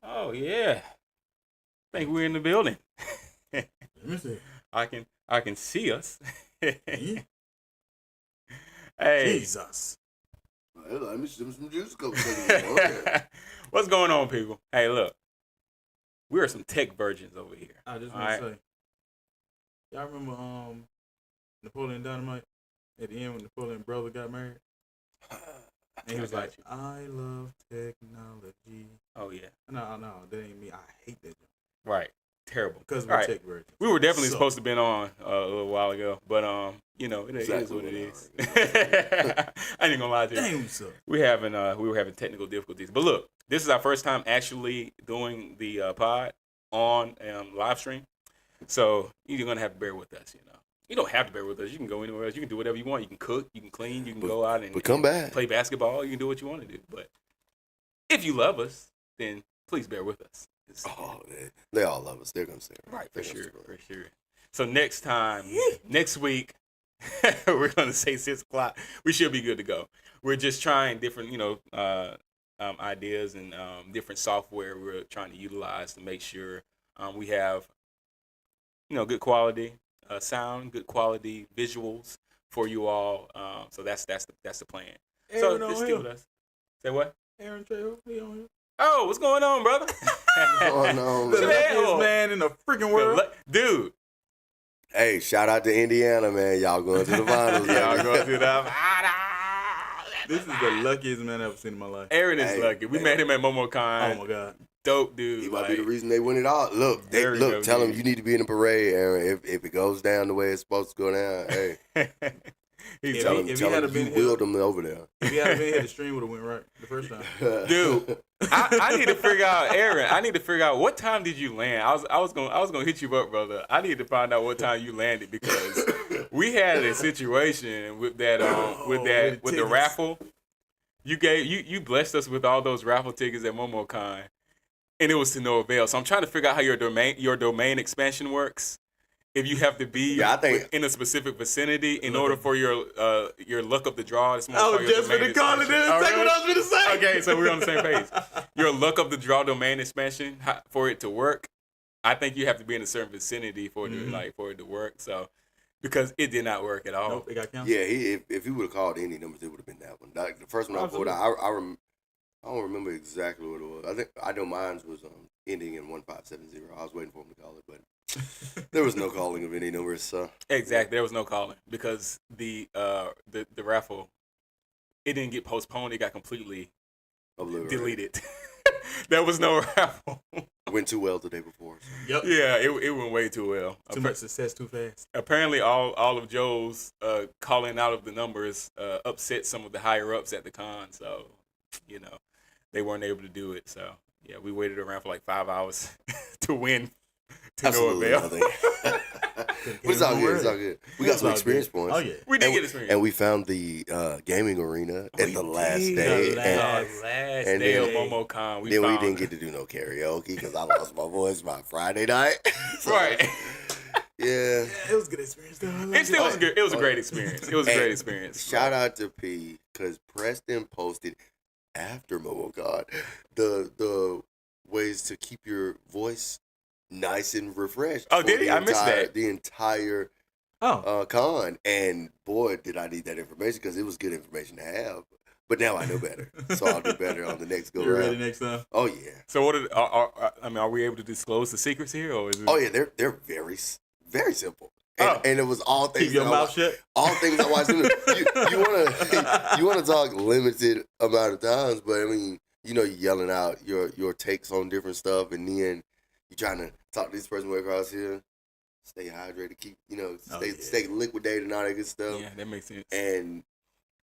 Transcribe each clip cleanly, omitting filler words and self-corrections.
Oh yeah, I think we're in the building. Let me see. I can see us. Yeah. Hey. Jesus. Well, let me sip some juice a couple seconds. What's going on, people? Hey, look, we are some tech virgins over here. I just All want right? to say, y'all remember Napoleon Dynamite at the end when Napoleon's brother got married? And he was like, I love technology. Oh yeah, No, that ain't me. I hate that. right. Terrible. Because All we're right. tech virgins. We were definitely So- supposed to have been on a little while ago, but it is Exactly what it what is. I I ain't gonna lie to you. Damn, so. We were having technical difficulties, but look, this is our first time actually doing the pod on live stream, so you're gonna have to bear with us. You don't have to bear with us. You can go anywhere else. You can do whatever you want. You can cook. You can clean. You can go out and come back. play basketball. You can do what you want to do. But if you love us, then please bear with us. Oh, they all love us. They're gonna say it. Right, They're for gonna sure, say it. for sure. So next week, we're gonna say 6:00. We should be good to go. We're just trying different, ideas and different software we're trying to utilize to make sure we have, good quality sound, good quality visuals for you all. So that's the plan. So Aaron on just here. stick with us. Say what? Aaron Trejo, he on here. Oh, what's going on, brother? Oh no, The man. luckiest man in the freaking world. Dude. Hey, shout out to Indiana, man. Y'all going to the finals. Y'all baby. going to the This is the luckiest man I've ever seen in my life. Aaron is Hey, lucky. We hey. met him at MomoCon. Oh my God. Dope dude. He might like, be the reason they win it all. Look, Very dope tell him dude. you need to be in the parade, Aaron. If it goes down the way it's supposed to go down, hey, He's tell he- him, if he tell had him been you here- willed him over there. If he hadn't been here, the stream would have went right the first time. Dude, I need to figure out, Aaron. I need to figure out what time did you land. I was gonna hit you up, brother. I need to find out what time you landed because we had a situation with that with the tickets. raffle. You blessed us with all those raffle tickets at MomoCon, and it was to no avail. So I'm trying to figure out how your domain expansion works. If you have to be Yeah, I think- in a specific vicinity in order for your luck of the draw. It's more I called was your just domain finna call it. expansion. That's Oh, really? what I was finna say. Okay, so we're on the same page. Your luck of the draw domain expansion for it to work, I think you have to be in a certain vicinity for it to for it to work. So because it did not work at all. Nope, it got canceled. Yeah, if he would have called any numbers, it would have been that one. Like, the first one I pulled out, I don't remember exactly what it was. I know mine was ending in 1570. I was waiting for him to call it, but there was no calling of any numbers. So Exactly, there was no calling because the raffle it didn't get postponed. It got completely obliterated. deleted. There was no raffle. Went too well the day before. So. Yep. Yeah, it went way too well. Too much success too fast. Apparently, all of Joe's calling out of the numbers upset some of the higher ups at the con. So, they weren't able to do it. So, yeah, we waited around for like 5 hours to win to Absolutely no avail. nothing. But it's all good. It's all good. We got It's some all experience good. points. Oh yeah. We did And get experience. And we found the gaming arena at the last did. day. The And last and day of then- MomoCon, we then we found didn't get to do no karaoke because I lost my voice by Friday night. So, right. Yeah. It was a good experience though. I It still was liked good. It was a great experience. It was a Hey, great experience. Shout out to P because Preston posted after MomoCon the ways to keep your voice nice and refreshed. Oh, for did he? the I missed entire- that. The entire Oh, con, and boy, did I need that information because it was good information to have. But now I know better, so I'll do better on the next go you're ready round. next time. Oh yeah, So what? Are we able to disclose the secrets here, or is it? oh yeah, they're very simple, and, Oh. and it was all things. Keep your that I mouth wa- shut. All things I watched. You want to talk limited amount of times, but I mean, you're yelling out your takes on different stuff, and then you're trying to talk to this person way across here. Stay hydrated, keep stay liquidated and all that good stuff. Yeah, that makes sense. And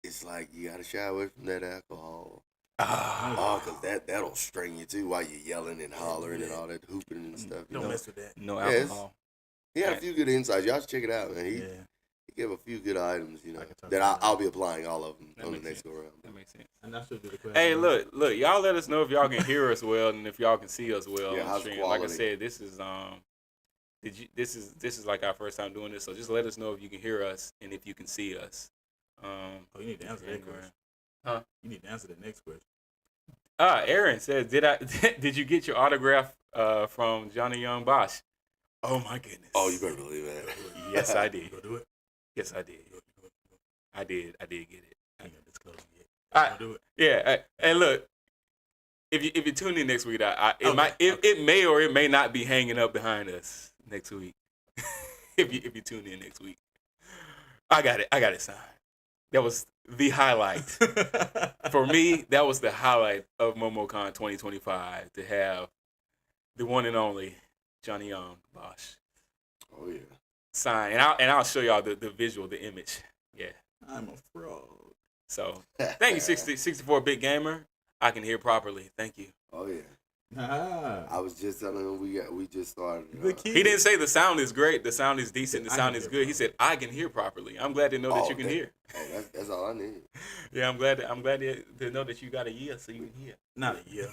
it's like you gotta shy away from that alcohol. Ah, Oh, because that'll strain you too while you're yelling and hollering and all that hooping and stuff. Don't mess with that. no Yes. alcohol. He had a few good insights. Y'all should check it out, man. He Yeah. gave a few good items, I can talk that about I'll be applying all of them That on the makes next sense. go around. That makes sense. And I should do the question. Hey, look, y'all let us know if y'all can hear us well and if y'all can see us well Yeah, on how's stream. quality? Like I said, this is this is like our first time doing this, so just let us know if you can hear us and if you can see us. Oh, you need to answer that question. Huh? You need to answer the next question. Aaron says, did you get your autograph from Johnny Young Bosch? Oh my goodness. Oh, you better believe that. Yes, I did. You gonna do it? Yes, I did. I did get it. I ain't gonna disclose it yet. I- You gonna do it? Yeah, and look, if you tune in next week, Okay. it may or it may not be hanging up behind us next week. if you tune in next week, I got it signed. That was the highlight for me. That was the highlight of MomoCon 2025 to have the one and only Johnny Young Bosch Oh yeah. sign, and I'll show y'all the visual, the image. Yeah. I'm a frog. So thank you, 64 Bit Gamer. I can hear properly. Thank you. Oh yeah. Ah. I was just telling him we just started. The key. He didn't say the sound is great, the sound is decent, the I sound can is hear good. He said I can hear properly. I'm glad to know that you can hear. Hey, that's all I need. Yeah, I'm glad to know that you got a year so you can hear. Not a year.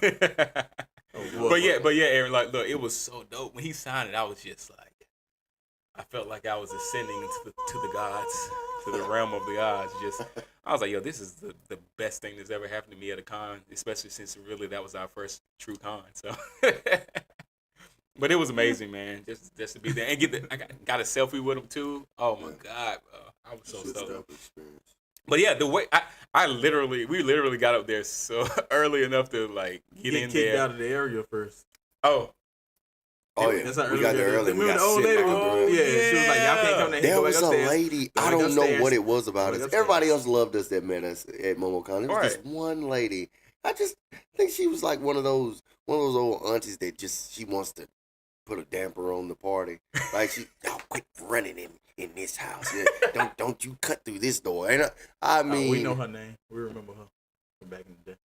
but yeah, Aaron, like, look, it was so dope when he signed it. I was just like, I felt like I was ascending to the gods, to the realm of the gods. I was like, yo, this is the best thing that's ever happened to me at a con, especially since really that was our first true con. So, but it was amazing, man, just to be there and I got a selfie with him too. Oh my god, bro. I was so stoked. But yeah, the way we literally got up there so early enough to like get in kicked there. out of the area first. Oh yeah, That's how we got there early. We Remember got the old sitting lady? back up there. Yeah, she was like, y'all can't come down here. There Go was back a upstairs. lady. Go I back don't know upstairs. what it was about Go us. back Everybody upstairs. else loved us that met us at MomoCon. It was Right. just one lady. I just think she was like one of those old aunties that she wants to put a damper on the party. Like y'all quit running in this house. Yeah, don't you cut through this door. And I mean, we know her name. We remember her from back in the day.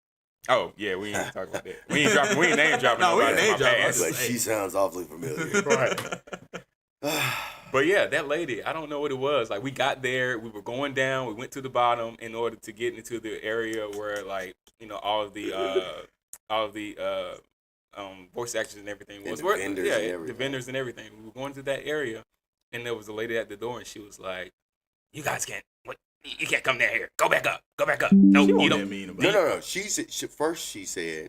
Oh yeah, we ain't talking about that. We ain't name dropping. No, we nobody ain't from my name dropping. past. like she sounds awfully familiar. Right. But yeah, that lady, I don't know what it was. Like we got there, we were going down, we went to the bottom in order to get into the area where like, you know, all of the voice actors and everything was. And the vendors and the everything. vendors and everything. We were going to that area and there was a lady at the door and she was like, "You guys can't you can't come down here. Go back up. No, She you wasn't don't." that mean about it. No. She said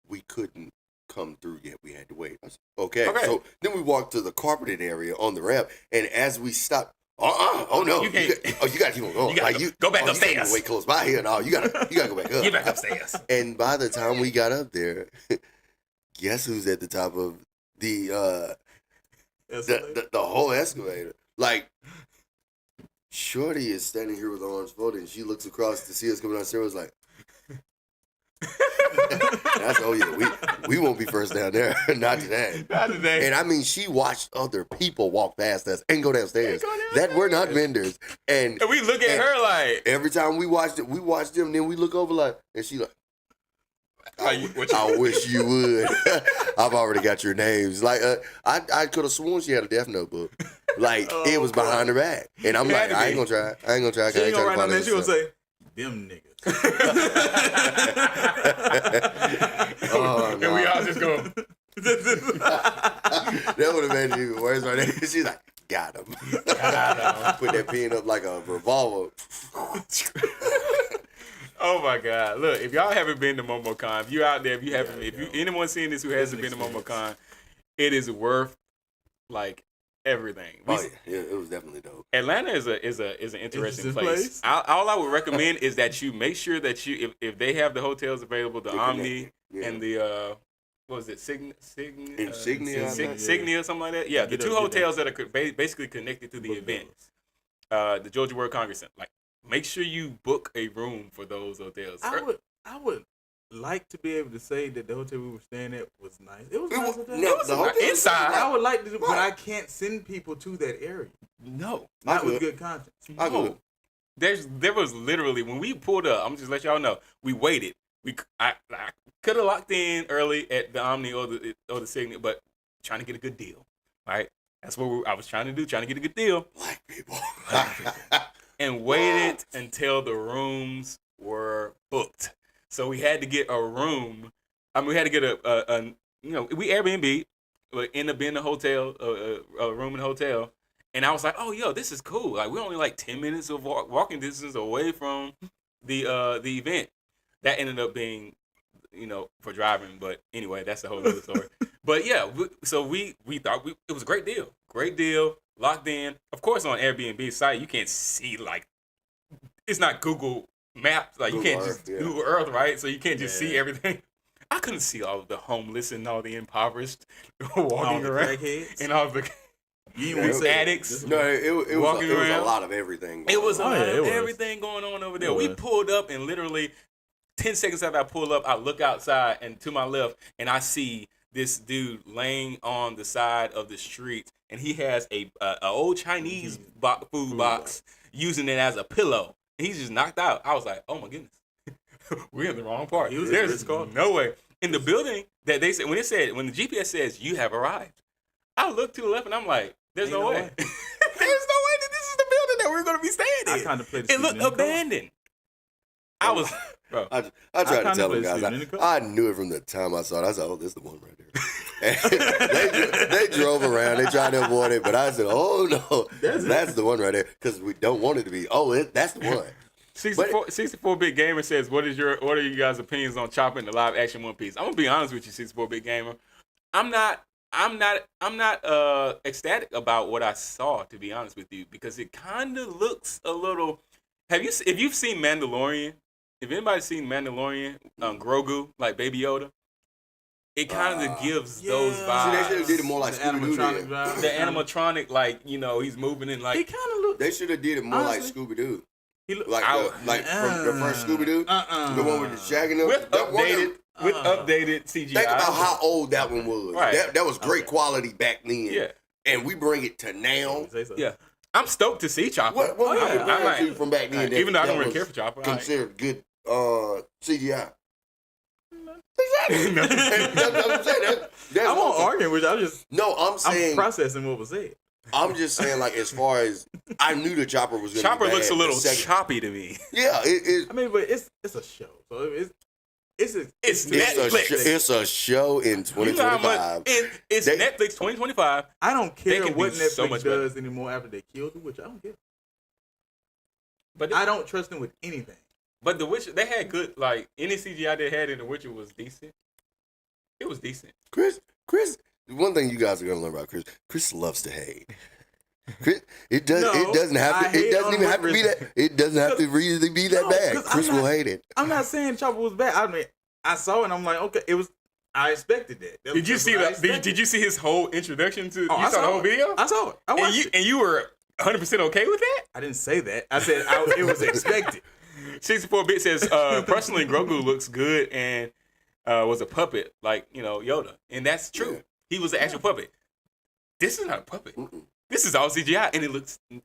we couldn't come through yet. We had to wait. I said, okay. So then we walked to the carpeted area on the ramp, and as we stopped, oh no, You can't. you got to keep on going. You gotta go back You upstairs. can't wait close by here. No, you gotta go back up. Get back upstairs. And by the time we got up there, guess who's at the top of the whole escalator? Like, Shorty is standing here with her arms folded, and she looks across to see us coming downstairs. Was like, "That's we won't be first down there, not today." Not today. And I mean, she watched other people walk past us and go downstairs that were not vendors, and And we look at her like, every time we watched them. Then we look over like, and she like, I wish you would. I've already got your names. Like, I could have sworn she had a death notebook. Like, it was behind her back. And I'm like, I ain't gonna try. She ain't gonna write on that. She gonna say, "Them niggas." Oh, and we all just go, that would have made it even worse right there. She's like, got him. Put that pen up like a revolver. oh my God. Look, if y'all haven't been to MomoCon, if you out there, anyone seeing this who hasn't been to MomoCon, it is worth like everything. Oh yeah, it was definitely dope. Atlanta is an interesting Interesting place. place. All I would recommend is that you make sure that if they have the hotels available, the They're Omni connected, yeah. and the what was it, Insignia, I think. Insignia, something like that. Yeah, the two hotels that are basically connected to the event. The Georgia World Congress Center. Like, make sure you book a room for those hotels. I would like to be able to say that the hotel we were staying at was nice. It was It nice. was- hotel. no, the hotel was inside. I would like to, but Right. I can't send people to that area. No, Not with could. good conscience. I could. There was literally when we pulled up. I'm just let y'all know. We waited. I could have locked in early at the Omni or the Signet, but trying to get a good deal. Right, that's what I was trying to do. Trying to get a good deal, Black people. and waited until the rooms were booked. So we had to get a room. I mean, we had to get a we Airbnb, but end up being a hotel, a room in a hotel. And I was like, oh, yo, this is cool. Like, we're only like 10 minutes of walking distance away from the event. That ended up being for driving. But anyway, that's a whole other story. But yeah, we thought it was a great deal, locked in. Of course, on Airbnb site, you can't see it's not Google Maps, like you can't just Google Earth, right? So you can't just see everything. I couldn't see all of the homeless and all the impoverished walking around and all the addicts. No, it was a lot of everything. It was a lot of everything going on over there. We pulled up, and literally 10 seconds after I pull up, I look outside and to my left, and I see this dude laying on the side of the street, and he has a old Chinese food box, using it as a pillow. And he's just knocked out. I was like, oh my goodness, we're in the wrong part. There's no way. In the building that they said, when the GPS says you have arrived, I look to the left and I'm like, there's no way. There's no way that this is the building that we're going to be staying in. I contemplated. It looked abandoned. I was, bro. I tried to tell them guys. I knew it from the time I saw it. I said, oh, this is the one right there. they drove around. They tried to avoid it, but I said, oh no, that's the one right there, because we don't want it to be. Oh, that's the one. 64-bit gamer says, what are you guys' opinions on Chopper in the live action One Piece? I'm gonna be honest with you, 64-bit gamer. I'm not ecstatic about what I saw, to be honest with you, because it kind of looks a little. If you've seen Mandalorian, if anybody's seen Mandalorian, Grogu, like Baby Yoda, it kind of gives those vibes. See, they should have did it more like Scooby-Doo. The animatronic, like, he's moving in like. He kind of looks. They should have did it more like Scooby-Doo. He look from the first Scooby-Doo, the one with the shagging with updated CGI. Think about how old that one was. Right. That was great quality back then. Yeah. And we bring it to now. Yeah. I'm stoked to see Chopper. What we compared to from back then? Even though I don't really care for Chopper. Considered good CGI. Exactly. That's what I'm saying. I won't argue with you. I'm saying I'm processing what was said. I'm just saying, like, as far as I knew the Chopper was going to be Chopper bad, looks a little choppy to me. Yeah, I mean, but it's a show, so it's Netflix. It's a show in 2025. It's Netflix 2025. I don't care what Netflix so much does anymore after they killed The Witcher. I don't care. But I don't trust them with anything. But The Witcher, they had good, like, any CGI they had in The Witcher was decent. It was decent. Chris, one thing you guys are gonna learn about Chris loves to hate. Chris, it doesn't have to really be that bad. Chris will hate it. I'm not saying Chopper was bad. I mean, I saw it and I'm like, okay, it was. I expected that. Did you see that? Did you see his whole introduction to? You saw the whole video. I saw it. I watched it. And you were 100% okay with that? I didn't say that. I said it was expected. 64-bit says, personally, Grogu looks good and was a puppet like Yoda, and that's true. Yeah. He was an actual puppet. This is not a puppet. Mm-mm. This is all CGI, and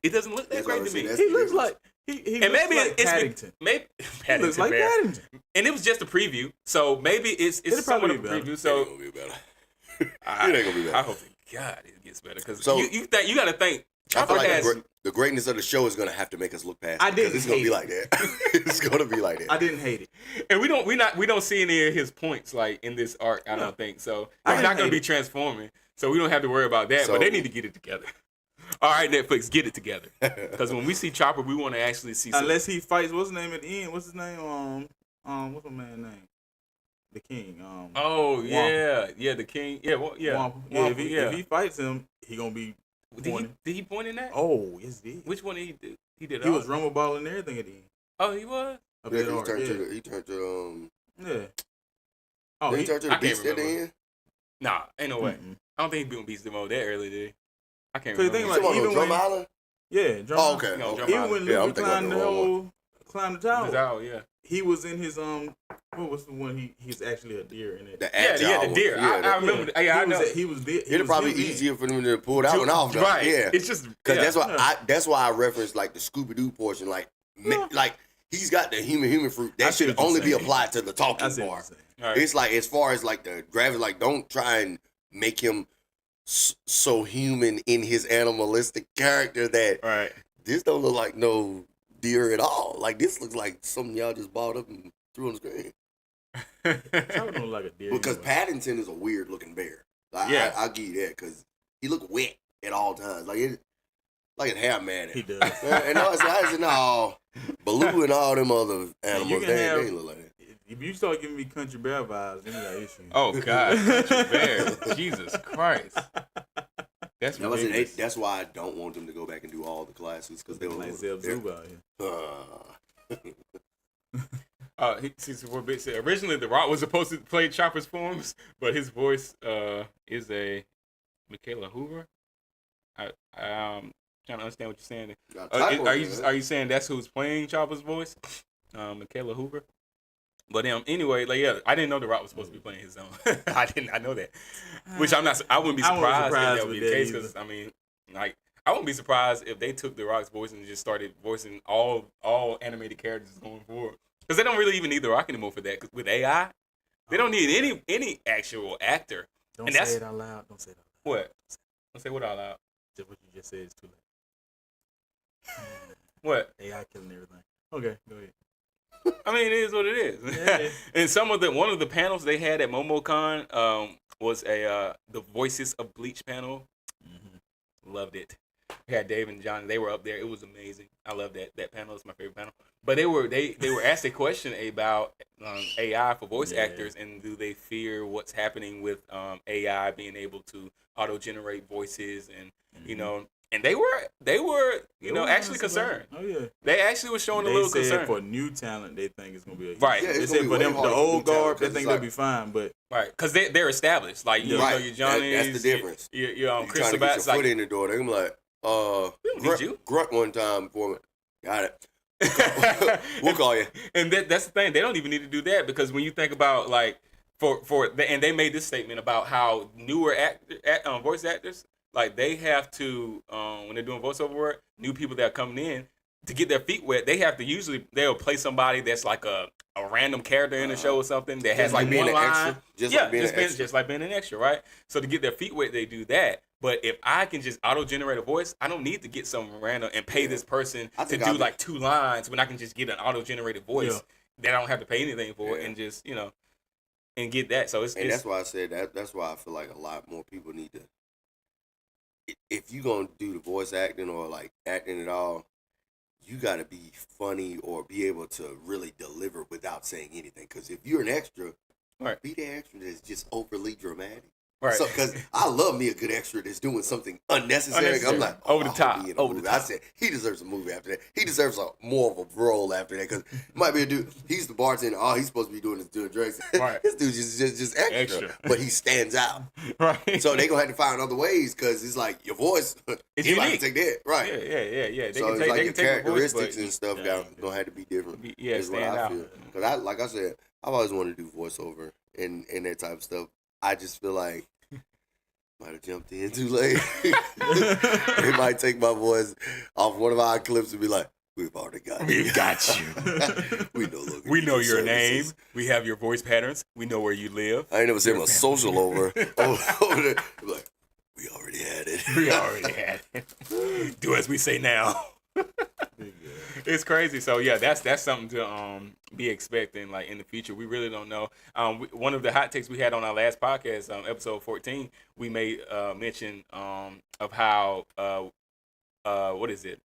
it doesn't look that great to me. He looks like he and looks maybe like Paddington. Maybe Paddington. He looks like Paddington. And it was just a preview, so maybe it's somewhat of a preview. So it ain't gonna be better. It ain't gonna be better. I hope to God it gets better, because you got to think. Chopper has the greatness of the show is gonna have to make us look past. It's gonna be like that. It's gonna be like that. I didn't hate it, and we don't see any of his points like in this arc. I don't think so. It's not gonna be transforming, so we don't have to worry about that. But they need to get it together. All right, Netflix, get it together, because when we see Chopper, we want to actually see. Unless he fights, what's his name at the end? What's his name? What's my man's name? The King. The King. If he fights him, he gonna be. Did he point in that? Oh, yes, he did. Which one did he do? He did. He was rumble balling and everything at the end. Oh, he was. He turned to Yeah. Oh, he turned to the beast at the end. Nah, ain't no way. Mm-hmm. I don't think he beat Beast mode that early, did he? I can't remember. Even Drum Island? Yeah, Drum Island. Oh, okay. No, okay. Even when Luke climbed the tower. Yeah. He was in his what was the one he's actually a deer in it? The deer. I remember. Yeah, I know. He was deer. It'd probably be easier for them to pull that one off. Though. Right. Yeah. It's just because that's why I referenced like the Scooby-Doo portion. Like he's got the human fruit. That should only be applied to the talking part. Right. It's like as far as like the gravity, like don't try and make him so human in his animalistic character that this don't look like no deer at all. Like this looks like something y'all just bought up and threw on the screen. Don't look like a deer. Because Paddington is a weird looking bear. Like, yeah, I'll give you that because he look wet at all times. Like a hair man. He does. And I said, no, Baloo and all them other animals, they look like that. If you start giving me Country Bear vibes, then we got issues. Oh God, Country Bear, Jesus Christ, that's ridiculous. That's why I don't want them to go back and do all the classes because they were like Zeb Zuba out here. Originally, The Rock was supposed to play Chopper's forms, but his voice is a Michaela Hoover. I'm trying to understand what you're saying. Are you saying that's who's playing Chopper's voice? Michaela Hoover. But anyway, like I didn't know The Rock was supposed to be playing his own. I know that, which I wouldn't be surprised if that would be the case because I mean, like I wouldn't be surprised if they took The Rock's voice and just started voicing all animated characters going forward because they don't really even need The Rock anymore for that. 'Cause with AI, they don't need any actual actor. Don't say it out loud. Don't say it out loud. What? Don't say what out loud. Just what you just said is too late. What? AI killing everything. Okay, go ahead. I mean, it is what it is. Yeah. And one of the panels they had at MomoCon was the Voices of Bleach panel. Mm-hmm. Loved it. We had Dave and John. They were up there. It was amazing. I love that panel. It's my favorite panel. But they were asked a question about AI for voice actors and do they fear what's happening with AI being able to auto generate voices and you know. And they were actually concerned. Oh yeah, they actually were showing a little concern. For new talent, they think it's gonna be right. Yeah, they said for them, the old guard, they think they'll be fine. But right, because they're established. Like you know, your Johnny's. That's the difference. You're Chris Sabat's like foot in the door. They're gonna be like, grunt one time for me. Got it. We'll call you. And that's the thing. They don't even need to do that because when you think about like and they made this statement about how newer voice actors. Like they have to when they're doing voiceover work, new people that are coming in to get their feet wet. They have to they'll play somebody that's like a random character in the show or something that has like one line. Just like being an extra, right? So to get their feet wet, they do that. But if I can just auto generate a voice, I don't need to get some random and pay this person to do like 2 lines when I can just get an auto generated voice that I don't have to pay anything for and just and get that. So it's that's why I said that. That's why I feel like a lot more people need to. If you gonna do the voice acting or like acting at all, you gotta be funny or be able to really deliver without saying anything. Because if you're an extra, be the extra that's just overly dramatic. Right. So, because I love me a good extra that's doing something unnecessary. I'm like, over the top. I said he deserves a movie after that. He deserves more of a role after that because it might be a dude. He's the bartender. All he's supposed to be doing is doing drugs. Right. This dude's just extra, but he stands out. Right. So they gonna have to find other ways because it's like your voice. It's unique. Take that. Right. Yeah. So it's like your characteristics and stuff gonna have to be different. Yeah, stand out. Because like I said, I've always wanted to do voiceover and that type of stuff. I just feel like might have jumped in too late. They might take my voice off one of our clips and be like, "We've already got you. We've got you. We know your name. We have your voice patterns. We know where you live. I ain't never seen my social over there. Like, we already had it. We already had it. Do as we say now." It's crazy. So yeah, that's something to be expecting like in the future. We really don't know. One of the hot takes we had on our last podcast, episode 14, we made mention of how what is it?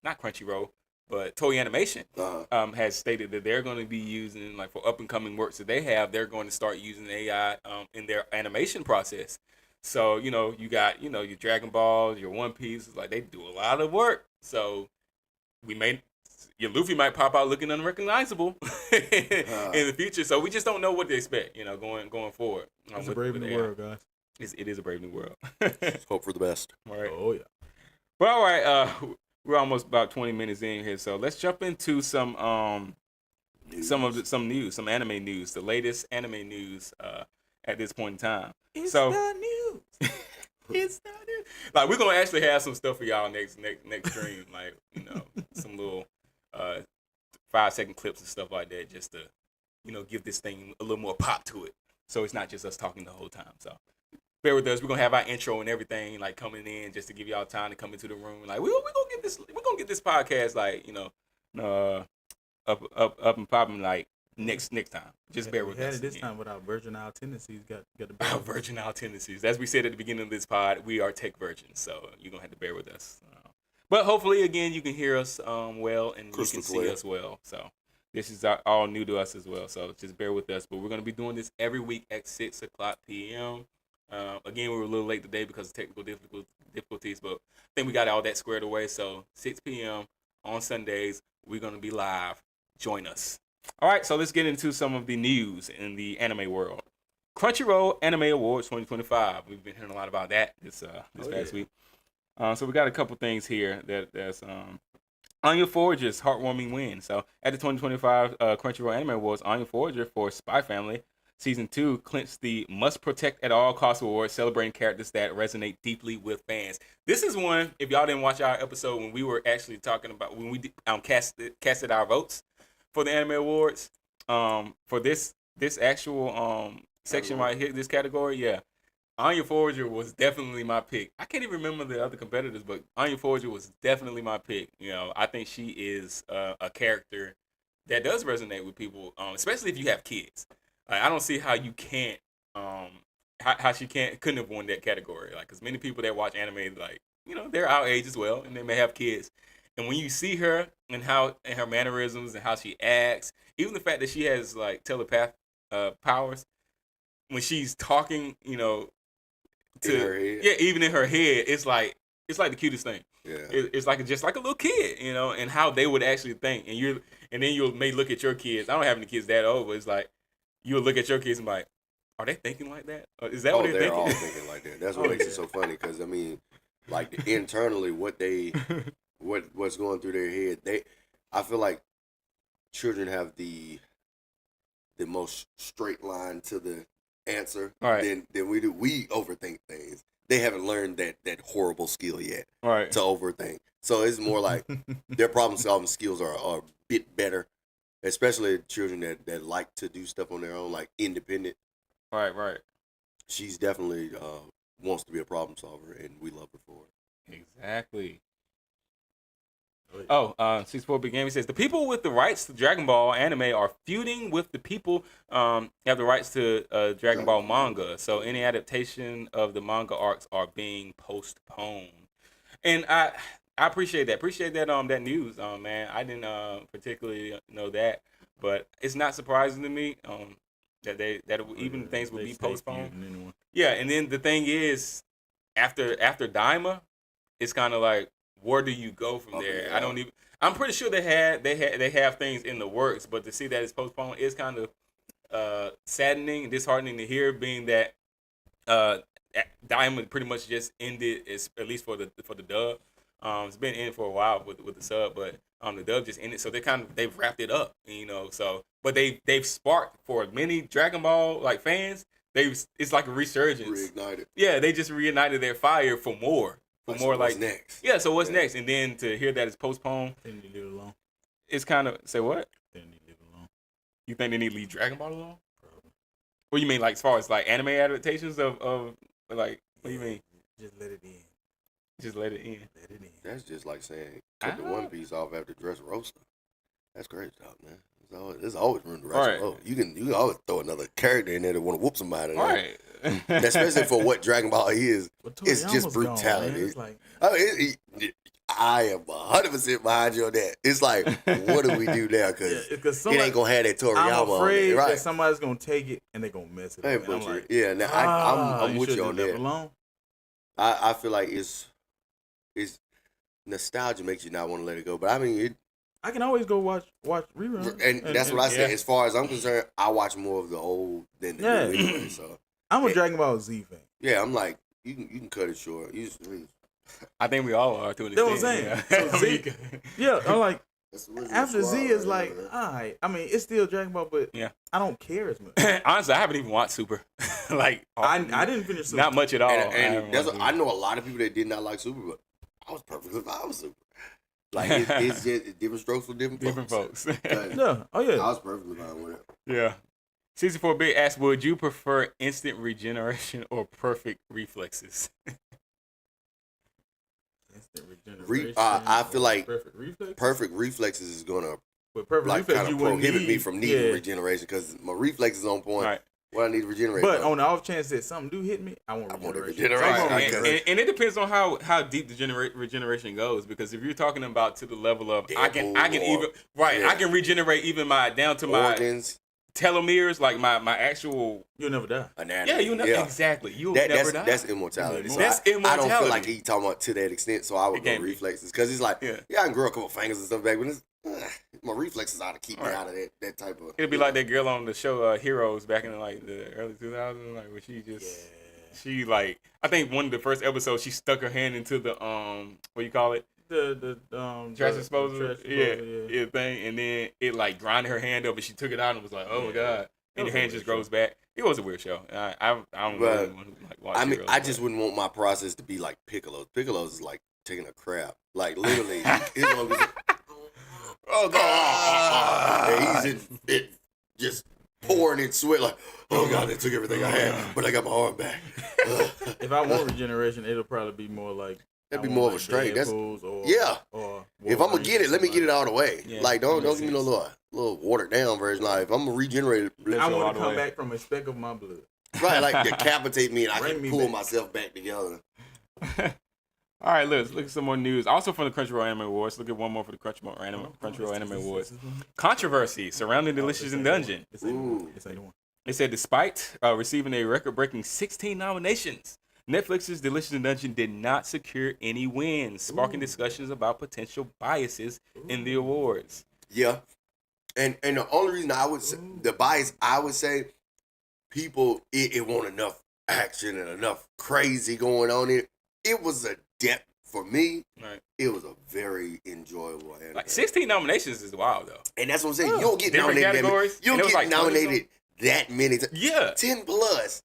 Not Crunchyroll, but Toei Animation has stated that they're going to be using like for up and coming works that they have. They're going to start using AI in their animation process. So you got your Dragon Balls, your One Piece. Like they do a lot of work. So your Luffy might pop out looking unrecognizable in the future. So we just don't know what to expect, going forward. It's a brave new world, guys. It is a brave new world. Hope for the best. All right. Oh yeah. Well, all right. We're almost about 20 minutes in here, so let's jump into some news, some anime news, the latest anime news at this point in time. It's the news. It's not it. Like we're gonna actually have some stuff for y'all next stream, like some little 5-second clips and stuff like that, just to give this thing a little more pop to it. So it's not just us talking the whole time. So bear with us. We're gonna have our intro and everything like coming in just to give y'all time to come into the room. Like we're gonna get this podcast like up and popping like next time. Just bear with us. We had it this time with our virginal tendencies. Got the our virginal tendencies. As we said at the beginning of this pod, we are tech virgins, so you're gonna have to bear with us. But hopefully, again, you can hear us well and Crystal you can see us well. So This is all new to us as well, so just bear with us. But we're going to be doing this every week at 6 o'clock p.m. Again, we were a little late today because of technical difficulties, but I think we got all that squared away. So 6 p.m. on Sundays, we're going to be live. Join us. All right, so let's get into some of the news in the anime world. Crunchyroll Anime Awards 2025. We've been hearing a lot about that this past week. So we got a couple things here that's Anya Forger's heartwarming win. So at the 2025 Crunchyroll Anime Awards, Anya Forger for Spy Family Season 2 clinched the Must Protect at All Costs award, celebrating characters that resonate deeply with fans. This is one, if y'all didn't watch our episode when we were actually talking about, when we casted our votes for the Anime Awards, for this actual section right here, this category, yeah. Anya Forger was definitely my pick. I can't even remember the other competitors, but Anya Forger was definitely my pick. You know, I think she is a character that does resonate with people, especially if you have kids. I don't see how you can't, how she couldn't have won that category. Like, because many people that watch anime, like, you know, they're our age as well, and they may have kids. And when you see her and her mannerisms and how she acts, even the fact that she has like telepath powers, when she's talking, you know, even in her head, it's like the cutest thing. Yeah, it's like just like a little kid, you know, and how they would actually think. And then you may look at your kids. I don't have any kids that old, but it's like you'll look at your kids and be like, are they thinking like that? Is that what they're thinking? All thinking like that. That's what makes it so funny. Because I mean, like internally, what's going through their head. I feel like children have the most straight line to the answer than we do. We overthink things. They haven't learned that horrible skill yet to overthink. So it's more like their problem solving skills are a bit better, especially children that like to do stuff on their own, like independent. Right. She's definitely wants to be a problem solver, and we love her for it. Exactly. 64 Big Game says the people with the rights to Dragon Ball anime are feuding with the people have the rights to Dragon Ball manga. So any adaptation of the manga arcs are being postponed. And I appreciate that. That news, man. I didn't particularly know that, but it's not surprising to me that even things will be postponed. Yeah, and then the thing is, after Daima, it's kind of like, where do you go from there? Yeah. I'm pretty sure they have things in the works, but to see that it's postponed is kind of saddening and disheartening to hear, being that Diamond pretty much just ended, at least for the dub. It's been in for a while with the sub, but the dub just ended, so they've wrapped it up, you know. So, but they've sparked for many Dragon Ball like fans. It's like a resurgence. Reignited. Yeah, they just reignited their fire for more. What's next? Yeah, so what's next? And then to hear that it's postponed, they need to leave it alone. It's kind of, say what? They need to leave it alone. You think they need to leave Dragon Ball alone? Probably. What do you mean, like as far as like anime adaptations of like, what do you mean? Just let it in. Just let it in. Let it in. That's just like saying cut the One Piece off after Dressrosa. That's crazy talk, man. There's always room to Dressrosa. You can always throw another character in there that want to whoop somebody. Right. Especially for what Dragon Ball is. It's just brutality. It's like, I am 100% behind you on that. It's like, what do we do now? Because it ain't gonna have that Toriyama. I'm afraid on it, that somebody's gonna take it and they're gonna mess it up. I'm like, yeah, now I'm with you on that. Alone. I feel like it's nostalgia makes you not want to let it go. But I mean, I can always go watch reruns. And that's what I say. As far as I'm concerned, I watch more of the old than the new anyway. So I'm a Dragon Ball Z fan. Yeah, I'm like, you can cut it short. I think we all are to an extent. That's what I'm saying. Yeah. So Z, I'm like, after Z is like, all right. I mean, it's still Dragon Ball, but I don't care as much. Honestly, I haven't even watched Super. Like, I didn't finish Super. Not much at all. And I know a lot of people that did not like Super, but I was perfectly fine with Super. Like, it's just different strokes for different folks. Yeah. Oh, yeah. I was perfectly fine with it. Yeah. 64-bit asks, would you prefer instant regeneration or perfect reflexes? Instant regeneration. I feel like perfect reflexes is gonna kind of prohibit me from needing regeneration because my reflexes on point. Right. what I need to regenerate. But from. on the off chance that something do hit me, I want regeneration. regenerate. So I'm gonna Right, regenerate. And it depends on how deep the regeneration goes. Because if you're talking about to the level of I can even I can regenerate even my down to my organs. telomeres, like my actual. You'll never die. Anatomy. Yeah, you'll never exactly. You'll never die. That's immortality. So That's I immortality. don't feel like he talking about to that extent. So I would go reflexes because he's like, yeah, I can grow a couple fingers and stuff back, but my reflexes ought to keep me out of that type of. It'll be like that girl on the show Heroes back in like the early 2000s, like where she just she like I think one of the first episodes she stuck her hand into the what you call it. The trash disposal, yeah, thing, and then it like grinded her hand up, and she took it out and was like, "Oh my god!" And your hand just grows back. It was a weird show. I don't really want to like watch. I just wouldn't want my process to be like Piccolo's. Piccolo's is like taking a crap, like literally. He's gonna be, oh god! And he's in just pouring in sweat, like, oh god, they took everything I had, but I got my arm back. If I want regeneration, it'll probably be more like. That'd be more of a straight. That's or if I'm gonna get it, let me get it all the way. Yeah, like don't give me no little watered down version. Like if I'm gonna regenerate, I want to come back from a speck of my blood. Right, like decapitate me and I Bring can me pull back. myself back together. All right, let's look at some more news. Also from the Crunchyroll Anime Awards. Look at one more for the Crunchyroll Anime Awards. Controversy surrounding Delicious in Dungeon. Ooh. They said despite receiving a record-breaking 16 nominations, Netflix's Delicious in Dungeon did not secure any wins, sparking discussions about potential biases in the awards. Yeah, and the only reason I would say the bias, I would say people it want enough action and enough crazy going on. It was a depth for me. Right. It was a very enjoyable anime. Like 16 nominations is wild though. And that's what I'm saying. You don't get Different nominated. categories. You don't get like nominated that many times. Yeah. 10 plus.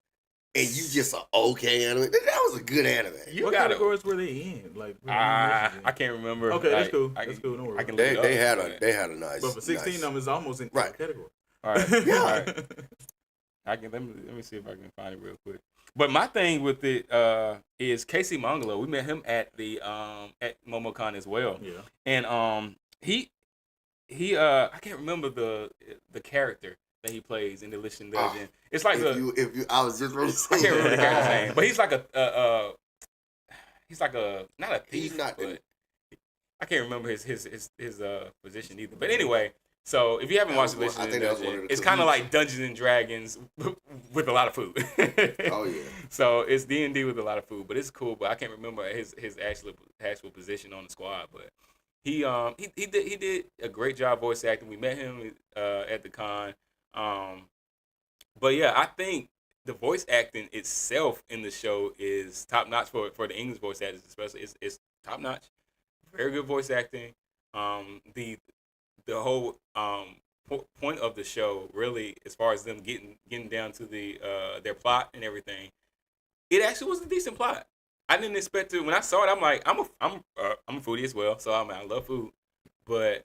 And you just an okay anime. That was a good anime. What categories were they in? Like I can't remember. Okay, that's like, cool. That's cool. Don't worry. I can They look it up, had a nice. But for 16 nice. numbers, almost in Right. category. All right. Yeah. All right. Let me see if I can find it real quick. But my thing with it is Casey Mongolo. We met him at the at MomoCon as well. Yeah. And he I can't remember the character that he plays in Delicious in Dungeon. It's like if you I was just ready to say I can't remember the that. character's name, but he's like a not a thief, He's not but I can't remember his position either. But anyway, so if you haven't watched Delicious in Dungeon, it's kind of like Dungeons and Dragons with a lot of food. Oh yeah. So it's D&D with a lot of food, but it's cool. But I can't remember his actual position on the squad. But he did a great job voice acting. We met him at the con. But yeah, I think the voice acting itself in the show is top notch for the English voice actors, especially. It's top notch. Very good voice acting. The whole point of the show, really, as far as them getting down to their plot and everything, it actually was a decent plot. I didn't expect to. When I saw it, I'm like, I'm a foodie as well, so I love food. But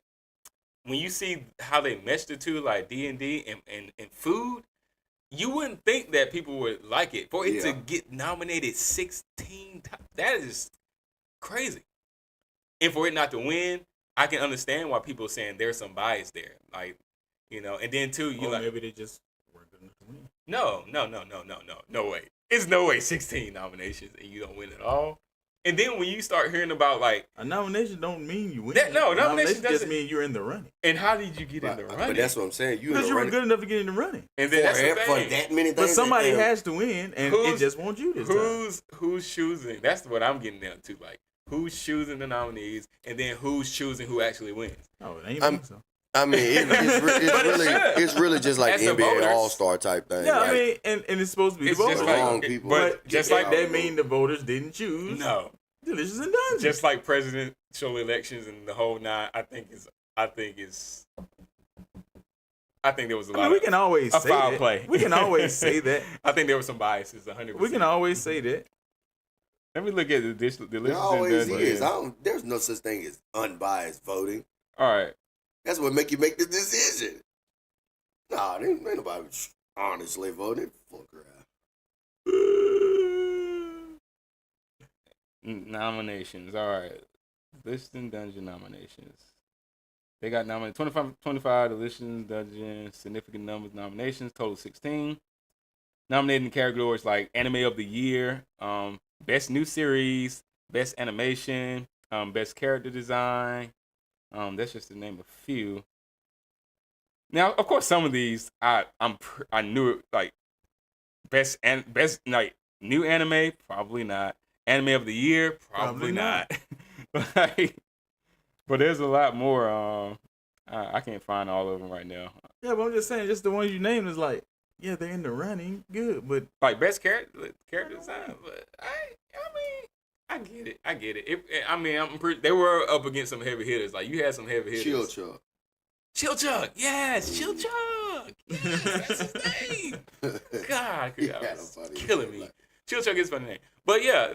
when you see how they meshed the two, like D&D and food, you wouldn't think that people would like it. For it to get nominated 16 times, that is crazy. And for it not to win, I can understand why people are saying there's some bias there. Like, and then too, Maybe they just weren't good enough to win. No way. It's no way 16 nominations and you don't win at all. And then when you start hearing about like a nomination don't mean you win. Nomination just mean you're in the running. And how did you get in the running? But that's what I'm saying. Because you were good enough to get in the running. And then that's the for thing. that many things. But somebody has to win, and it just wants you this time. Who's choosing? That's what I'm getting down to. Like, who's choosing the nominees, and then who's choosing who actually wins? Oh, it ain't so. I mean, it's really just like NBA All-Star type thing. Yeah, like, I mean, and it's supposed to be the voters. Just like, wrong people. But just like that mean the voters didn't choose. No. Delicious in Dungeon. Just like presidential elections and the whole nine, I think there was a lot. We can always say foul that. play. We can always say that. I think there were some biases, 100%. We can always say that. Let me look at the Delicious in there always Dungeon. is. There's no such thing as unbiased voting. All right. That's what make you make the decision. Nah, ain't nobody honestly voting. Fuck around. Nominations. All right. Delicious in Dungeon nominations. They got nominated 25 Delicious in Dungeon, significant numbers nominations, total 16. nominated in categories like Anime of the Year, Best New Series, Best Animation, Best Character Design. That's just to name a few. Now, of course, some of these I knew it, like best like new anime, probably not. Anime of the Year, probably not. But there's a lot more. I can't find all of them right now. Yeah, but I'm just saying, just the ones you named is like, yeah, they're in the running, good, but like best character design. But I get it. They were up against some heavy hitters. Like you had some heavy hitters. Chill Chuck, yes, Chill Chuck. Yes, that's his name. God, was killing me. Chill Chuck is a funny name. But yeah,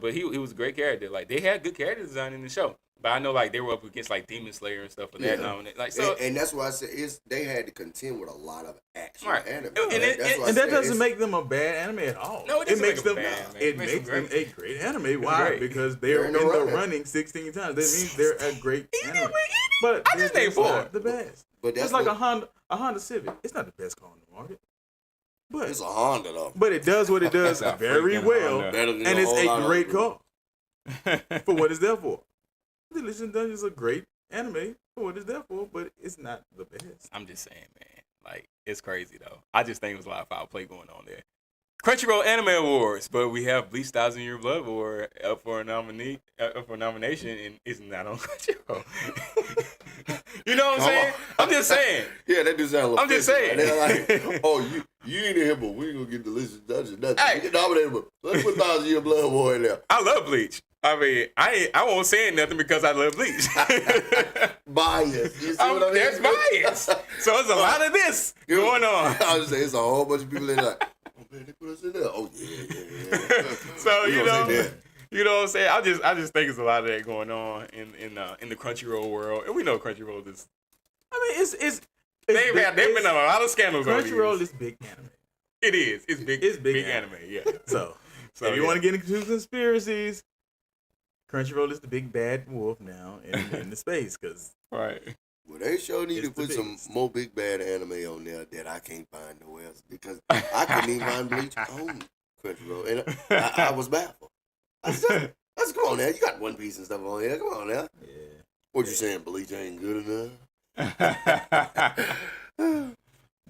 but he was a great character. Like they had good character design in the show. But I know like they were up against like Demon Slayer and stuff for that now and then. Like so, and that's why I said they had to contend with a lot of action anime. And that doesn't make them a bad anime at all. No, it makes them bad. It makes them a great anime. Why? Because they're in the running 16 times. That means they're a great anime. But I just named 4. The best. But that's it's like a Honda Civic. It's not the best car on the market. But it's a Honda though. But it does what it does very well, and it's a great car for what it's there for. Delicious Dungeon is a great anime for what it's there for, but it's not the best. I'm just saying, man. Like, it's crazy, though. I just think there's a lot of foul play going on there. Crunchyroll Anime Awards, but we have Bleach 1,000 Year Blood Award up for nomination, and it's not on Crunchyroll. You know what I'm saying? I'm just saying. Yeah, that do sound a little I'm just saying. They're like, oh, you ain't in here, but we ain't gonna get Delicious Dungeon. Nothing. Hey. You get nominated, but let's put 1,000 Year Blood Award in there. I love Bleach. I mean, I won't say nothing because I love Bleach. Bias. You see what I mean? There's bias. So there's a lot of this going on. I was just saying, it's a whole bunch of people in there like, oh man, they put us in there. Oh yeah. So you know what I'm saying? I just think it's a lot of that going on in the Crunchyroll world, and we know Crunchyroll is. I mean, it's they've been on a lot of scandals. Crunchyroll is big anime. It is. It's big. It's big anime. Yeah. So if you want to get into conspiracies, Crunchyroll is the big bad wolf now in the space, because right. Well, they sure need to put some more big bad anime on there that I can't find nowhere else, because I couldn't even find Bleach on Crunchyroll, and I was baffled. I said, let's go on there. You got One Piece and stuff on here. Come on now. Yeah. What you saying? Bleach ain't good enough?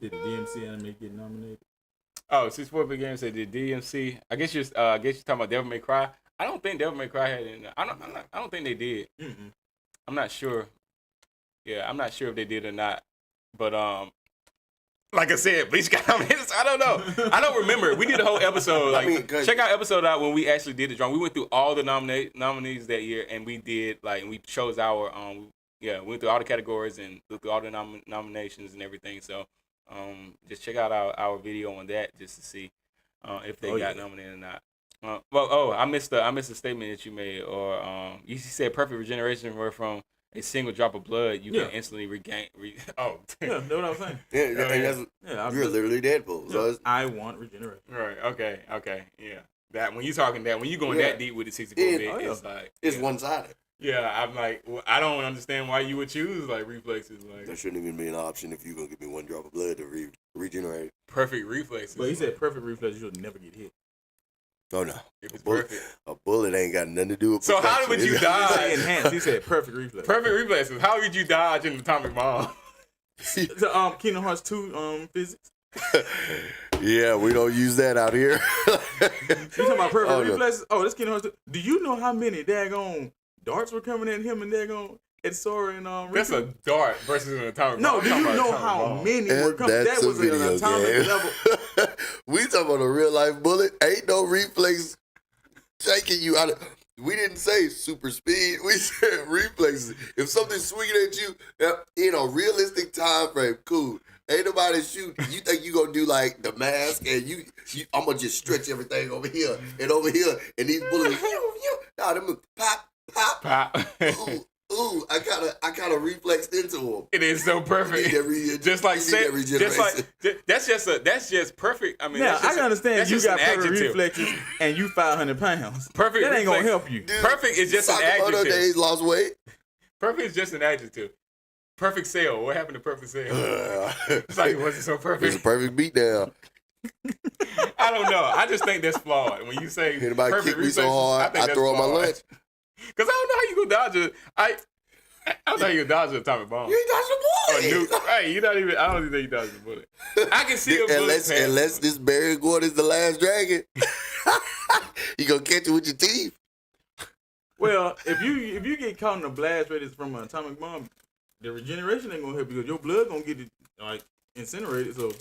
Did the DMC anime get nominated? Oh, 64 Big Games said did DMC. I guess you're talking about Devil May Cry. I don't think Devil May Cry had it. I don't think they did. Mm-mm. I'm not sure. Yeah, I'm not sure if they did or not. But like I said, Bleach got nominated. I don't know. I don't remember. We did a whole episode. Like, check our episode out when we actually did the drawing. We went through all the nominees that year, and we did we chose our we went through all the categories and looked through all the nominations and everything. So just check out our video on that just to see if they got nominated or not. I missed the statement that you made, or you said perfect regeneration were from a single drop of blood you can instantly regain. Yeah, that's what I was saying. You're literally Deadpool. So I want regeneration. Right. Okay. Yeah. That when you going that deep with the 64 bit, it's like it's one sided. Yeah, I'm like, I don't understand why you would choose like reflexes. Like that shouldn't even be an option if you're gonna give me one drop of blood to regenerate. Perfect reflexes. But he said perfect reflexes, you'll never get hit. Oh no! If it's perfect. A bullet ain't got nothing to do with. So perfection. how would you dodge? Enhanced. He said perfect reflexes. Perfect reflexes. How would you dodge an atomic bomb? Kingdom Hearts 2 physics. Yeah, we don't use that out here. You talking about perfect reflexes? Oh, this Kingdom Hearts 2. Do you know how many daggone darts were coming at him and daggone at Sora and That's a dart versus an atomic bomb. No, do you know how many were coming? That was an atomic level. We talking about a real life bullet. Ain't no reflex shaking you out of. We didn't say super speed. We said reflexes. If something's swinging at you in a realistic time frame, cool. Ain't nobody shooting. You think you gonna do like the mask and you I'm gonna just stretch everything over here and these bullets. Nah, them pop. Ooh, I kind of reflexed into him. It is so perfect. That's just perfect. I mean, now I can understand you got perfect reflexes and you 500 pounds. Perfect. That ain't gonna help you. Dude, perfect is just an adjective. Days lost weight. Perfect is just an adjective. Perfect sale. What happened to perfect sale? It's like it wasn't so perfect. It's a perfect beatdown. I don't know. I just think that's flawed. When you say Anybody perfect kick me so reflexes, hard, think I that's throw up my flawed. lunch. Because I don't know how you go dodge it. I don't know how you go dodge an atomic bomb. You ain't dodging Or a bullet. nuke. Hey, you're not even. I don't even think you dodge the bullet. I can see a bullet. Unless this Barry Gordon is the last dragon, you gonna catch it with your teeth. Well, if you get caught in a blast radius from an atomic bomb, the regeneration ain't gonna help because your blood gonna get like incinerated. So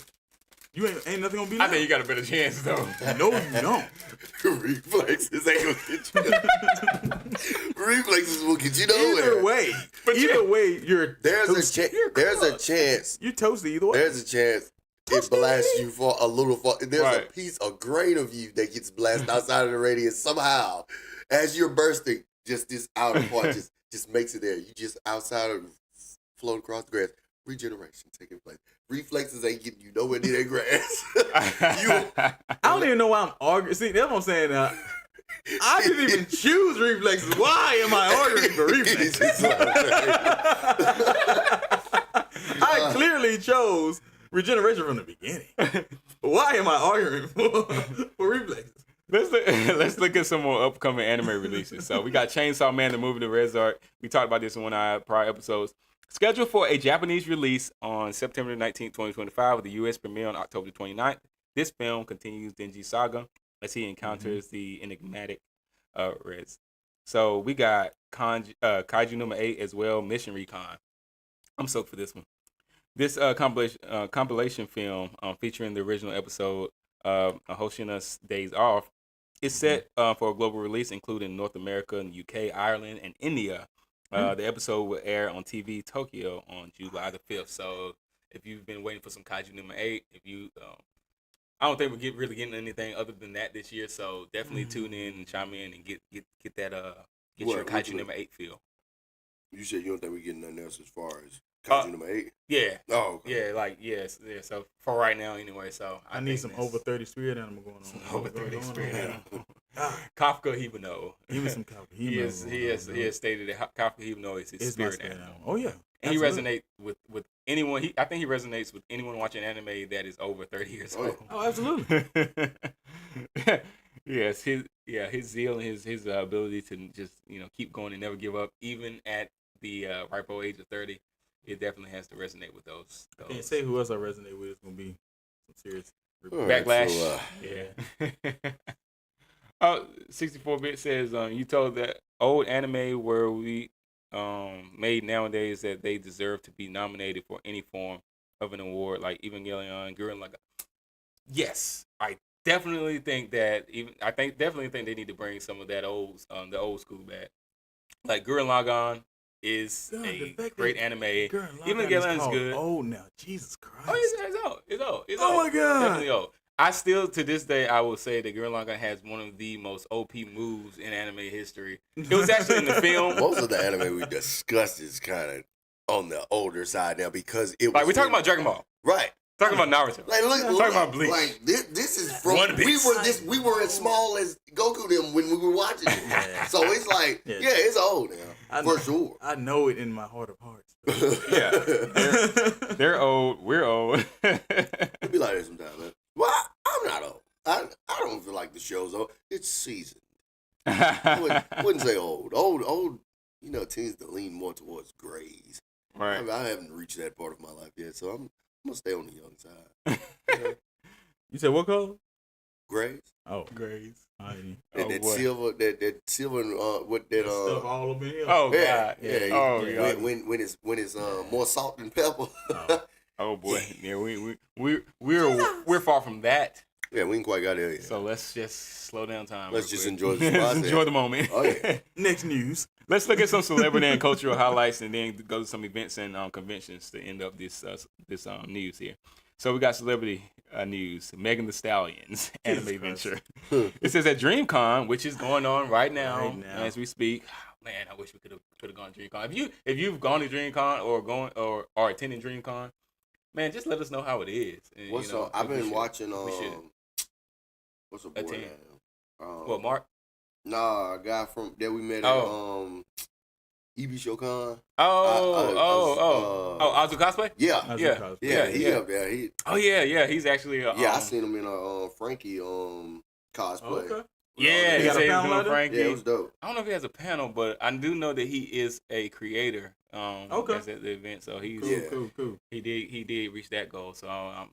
you ain't nothing gonna be I left. think you got a better chance though. No, you don't. Reflexes ain't gonna get you. Reflexes will get you nowhere. Either way, you're There's a toasted. chance. You're toasted either way. There's a chance it blasts you for a little far. There's a Right. piece, a grain of you that gets blasted outside of the radius somehow. As you're bursting, just this outer part just makes it there. You just outside of float across the grass. Regeneration taking place. Reflexes ain't getting you nowhere near that grass. I don't even know why I'm arguing. See, that's what I'm saying. I didn't even choose reflexes. Why am I arguing for reflexes? I clearly chose regeneration from the beginning. Why am I arguing for reflexes? Let's look at some more upcoming anime releases. So we got Chainsaw Man, the movie, the Resart. We talked about this in one of our prior episodes. Scheduled for a Japanese release on September 19th, 2025, with the U.S. premiere on October 29th. This film continues Denji's saga as he encounters the enigmatic Rez. So we got Kaiju number 8 as well, Mission Recon. I'm stoked for this one. This compilation film featuring the original episode of Hoshina's Days Off is set for a global release, including North America and UK, Ireland, and India. The episode will air on TV Tokyo on July the 5th. So if you've been waiting for some Kaiju number 8, I don't think we're really getting anything other than that this year. So definitely tune in and chime in and get that your Kaiju number 8 feel. You said you don't think we're getting nothing else as far as Kaiju number 8? Yeah. Oh, okay. Yeah, yes. So for right now, anyway. So I need some over 30 spirit animal going on. Over 30 spirit animal. Kafka Hibano. Give me some Kafka. He has stated that Kafka Hibano is his spirit animal. Oh yeah, and he resonates with anyone. I think he resonates with anyone watching anime that is over 30 years old. Oh, absolutely. Yes, his zeal and his ability to just keep going and never give up, even at the ripe old age of 30. It definitely has to resonate with those. I can't say who else I resonate with. It's gonna be some serious backlash. Yeah. 64-bit says you told that old anime were we made nowadays that they deserve to be nominated for any form of an award, like Evangelion, Gurren Lagann. Yes, I definitely think that. Definitely think they need to bring some of that the old school back. Like Gurren Lagann is a great anime. Evangelion is good. Oh, now Jesus Christ! Oh, it's old. Oh my God! Definitely old. I still, to this day, I will say that Gurren Lagann has one of the most OP moves in anime history. It was actually in the film. Most of the anime we discussed is kind of on the older side now because it was like we're talking about Dragon Ball, right? Talking about Naruto. Like look, talking about Bleach. Like this is from One Piece. we were as small as Goku them when we were watching it. Yeah. So it's like it's old now for sure. I know it in my heart of hearts. Yeah, they're old. We're old. It'd be like that sometimes, man. Well, I'm not old. I don't feel like the show's old. It's seasoned. I wouldn't say old. Old, tends to lean more towards grays. Right. I haven't reached that part of my life yet, so I'm gonna stay on the young side. You said what color? Grays. Oh, Grays. That silver, that silver, what that stuff all up in here. Oh yeah, God. yeah. Oh God. When it's more salt than pepper. Oh boy. Yeah, we're far from that. Yeah, we ain't quite got there yet. So let's just slow down time. Let's just enjoy Let's process. enjoy the moment. Oh yeah. Next news. Let's look at some celebrity and cultural highlights, and then go to some events and conventions to end up this news here. So we got celebrity news. Megan Thee Stallion's anime venture. It says at DreamCon, which is going on right now as we speak. Man, I wish we could have gone to DreamCon. If you've gone to DreamCon or are attending DreamCon, man, just let us know how it is. And, I've been watching. What's the boy Attend. name? What, Mark? Nah, a guy from that we met at EB Shokan. Azu Cosplay? Yeah. Yeah. He up there. He, He's actually I seen him in a Frankie cosplay. Okay. Yeah, He got a panel doing out there? Frankie. Yeah, it was dope. I don't know if he has a panel, but I do know that he is a creator. Okay. That's at the event, so he's Cool. he did reach that goal. So I'm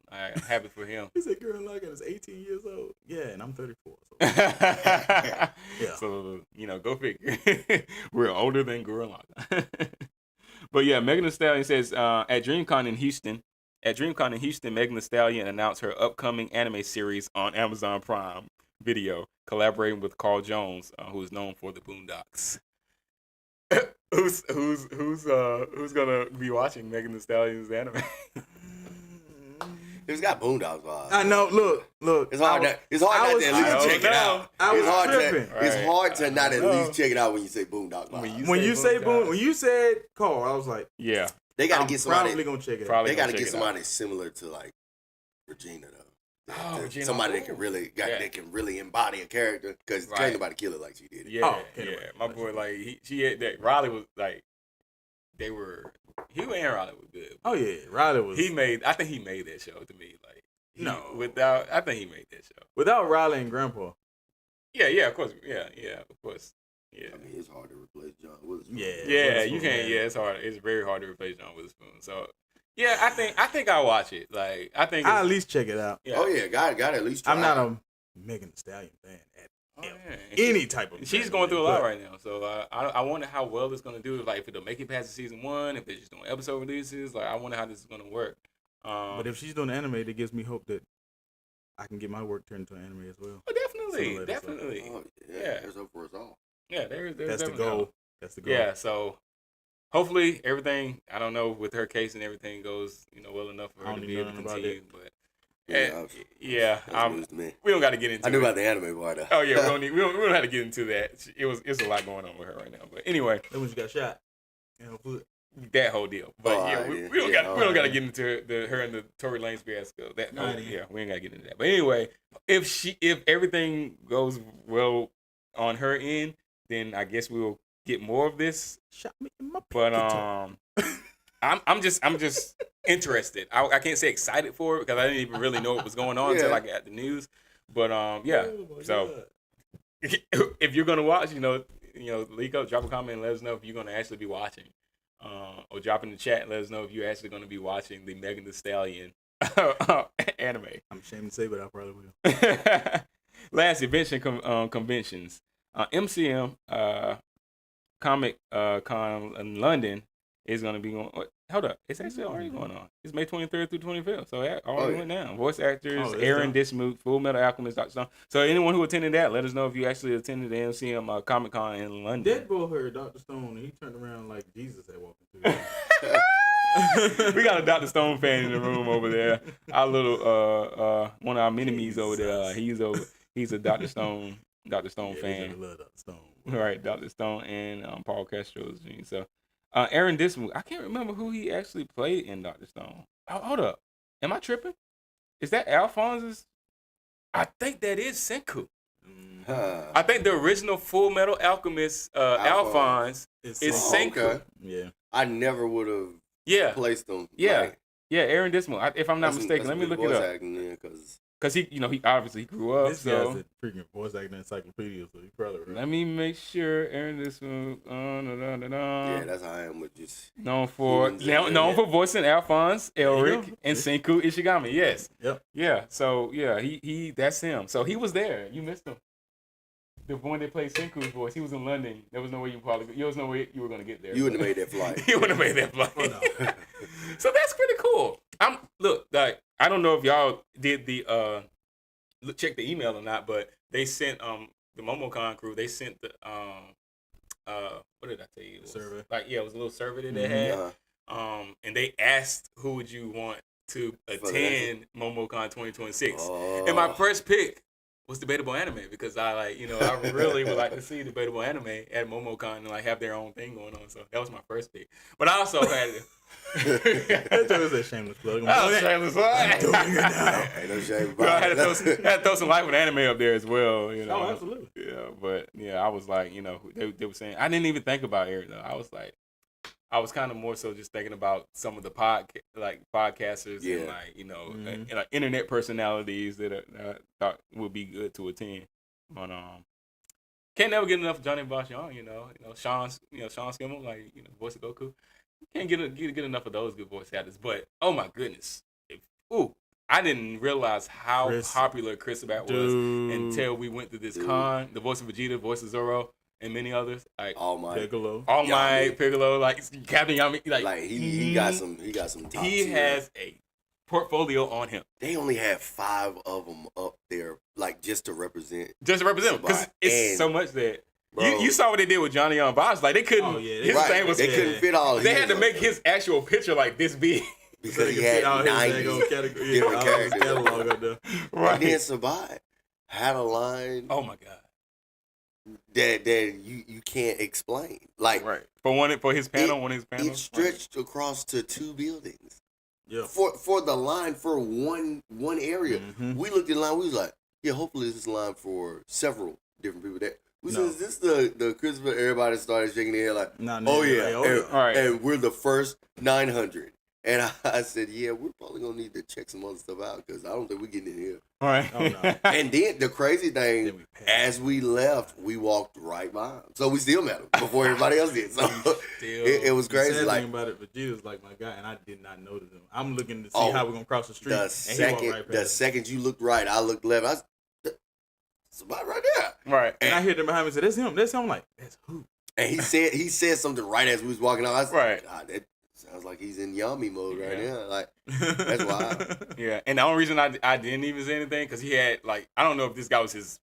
happy for him. He said, "Girl, like is 18 years old." Yeah, and I'm 34. So. Yeah. Yeah. So go figure. We're older than Gurren Lagann. But yeah, Megan Thee Stallion says at DreamCon in Houston, Megan Thee Stallion announced her upcoming anime series on Amazon Prime Video, collaborating with Carl Jones, who is known for the Boondocks. Who's gonna be watching Megan Thee Stallion's anime? He's got Boondocks vibes. I know. Look. It's hard not to at least check it out. I was tripping. It's hard to not at least check it out when you say Boondocks vibes. When you said Carl, I was like, yeah, they gotta I'm get somebody. probably gonna check it out. They gotta get somebody similar to like Regina though. Regina. Somebody that can really that can really embody a character because can't nobody kill it like she did. Yeah. My boy, like she had that. Riley was like, he and Riley were good. Oh yeah, Riley was. I think he made that show to me. Like I think he made that show without Riley and Grandpa. Yeah, of course. Yeah, of course. Yeah. I mean, it's hard to replace John Witherspoon. Yeah, you can't. Yeah, it's hard. It's very hard to replace John Witherspoon. So. Yeah, I think I'll watch it. Like I think I'll at least check it out. Yeah. Oh yeah, got at least try. I'm not a Megan Thee Stallion fan at any type of. She's going through a lot right now, so I wonder how well it's gonna do. Like if it'll make it past season 1, if they're just doing episode releases. Like I wonder how this is gonna work. But if she's doing anime, that gives me hope that I can get my work turned into anime as well. Oh, definitely. Oh, yeah, there's hope for us all. Yeah, there's that's the goal. That's the goal. Yeah, so. Hopefully everything, I don't know, with her case and everything goes, well enough for her to be able to continue. But we don't got to get into. I knew about the anime part. Oh yeah, we don't have to get into that. It's a lot going on with her right now. But anyway, then when she got shot, that whole deal. But we don't got to get into her and the Tory Lanez fiasco. We ain't got to get into that. But anyway, if everything goes well on her end, then I guess we'll get more of this. Shot me in my but I'm just interested. I can't say excited for it because I didn't even really know what was going on until I got the news. But so if you're gonna watch, leak up, drop a comment, and let us know if you're gonna actually be watching, or drop in the chat and let us know if you're actually gonna be watching the Megan Thee Stallion anime. I'm ashamed to say, but I probably will. Last conventions, MCM. Comic Con in London is going to be going. Hold up, it's actually already going on. It's May 23rd through 25th, so it already went down. Voice actors: Aaron Dismuke, Full Metal Alchemist, Dr. Stone. So anyone who attended that, let us know if you actually attended the MCM Comic Con in London. Deadpool heard Dr. Stone and he turned around like Jesus had walking through. We got a Dr. Stone fan in the room over there. Our little one of our mini-me's over there. He's a Dr. Stone fan. Love Dr. Stone. Right, Dr. Stone and Paul Castro's gene. So, Aaron Dismuke, I can't remember who he actually played in Dr. Stone. Oh, hold up. Am I tripping? Is that Alphonse's? I think that is Senku. I think the original Full Metal Alchemist Alphonse is Senku. Okay. Yeah. I never would have placed them. Yeah. Aaron Dismuke. If I'm not mistaken, let me look it up. Because he obviously grew up. This guy's a freaking voice acting encyclopedia, so he probably. Right. Let me make sure Aaron Dismuke. Yeah, that's how I am with just known for voicing Alphonse, Elric, and Senku Ishigami. Yes. Yep. Yeah. So he that's him. So he was there. You missed him. The one that played Senku's voice, he was in London. There was no way there was no way you were gonna get there. You wouldn't have made that flight. You wouldn't have made that flight. Oh, no. So that's pretty cool. I don't know if y'all did the check the email or not, but they sent the MomoCon crew. They sent the what did I tell you? Survey. It was a little survey that they had. And they asked who would you want to attend MomoCon 2026, and my first pick what's debatable anime? Because I I really would like to see debatable anime at MomoCon and like have their own thing going on. So that was my first pick. But I also had That was a shameless plug. I was shameless. I'm doing it now. Ain't no shame I about had it. to throw some light with anime up there as well. Oh, absolutely. Yeah, but yeah, I was like, they were saying I didn't even think about Eric though. I was kind of more so just thinking about some of the podcasters and like internet personalities that I thought would be good to attend. But can't never get enough of Johnny Bosch Young. Sean Skimmel, voice of Goku. Can't get enough of those good voice actors. But oh my goodness, I didn't realize how popular Chris Sabat was until we went to this con. The voice of Vegeta, voice of Zoro, and many others. Like All Might Piccolo, like Captain Yami. Like he got some top he tier. has a portfolio on him. They only have 5 of them up there, like just to represent. Just to represent him, because it's so much that you saw what they did with Johnny Young Bosch. Like they couldn't. Oh, yeah, his thing was they couldn't fit all. They had to make his actual picture like this big. Because he had 90 different characters. Catalog up there. Right. And then Sabat had a line. Oh my god. That you can't explain. Like for his panel, it stretched across to 2 buildings. Yeah. For the line for one area. Mm-hmm. We looked at the line, we was like, yeah, hopefully this is a line for several different people. That we said, is this the Christmas? Everybody started shaking their head like, oh yeah. And we're the first 900. And I said, yeah, we're probably going to need to check some other stuff out because I don't think we're getting in here. All right. Oh, no. And then the crazy thing, as we left, we walked right by him. So we still met him before everybody else did. So it was crazy. The sad like, thing about it, Vegeta's like my guy, and I did not notice him. I'm looking to see how we're going to cross the street. The second you looked right, I looked left. It's about right there. Right. And I hear them behind me say, that's him. That's him. I'm like, that's who? And he said something right as we was walking out. I said, right. That sounds like he's in Yami mode right now. Like, that's wild. Yeah, and the only reason I didn't even say anything because he had I don't know if this guy was his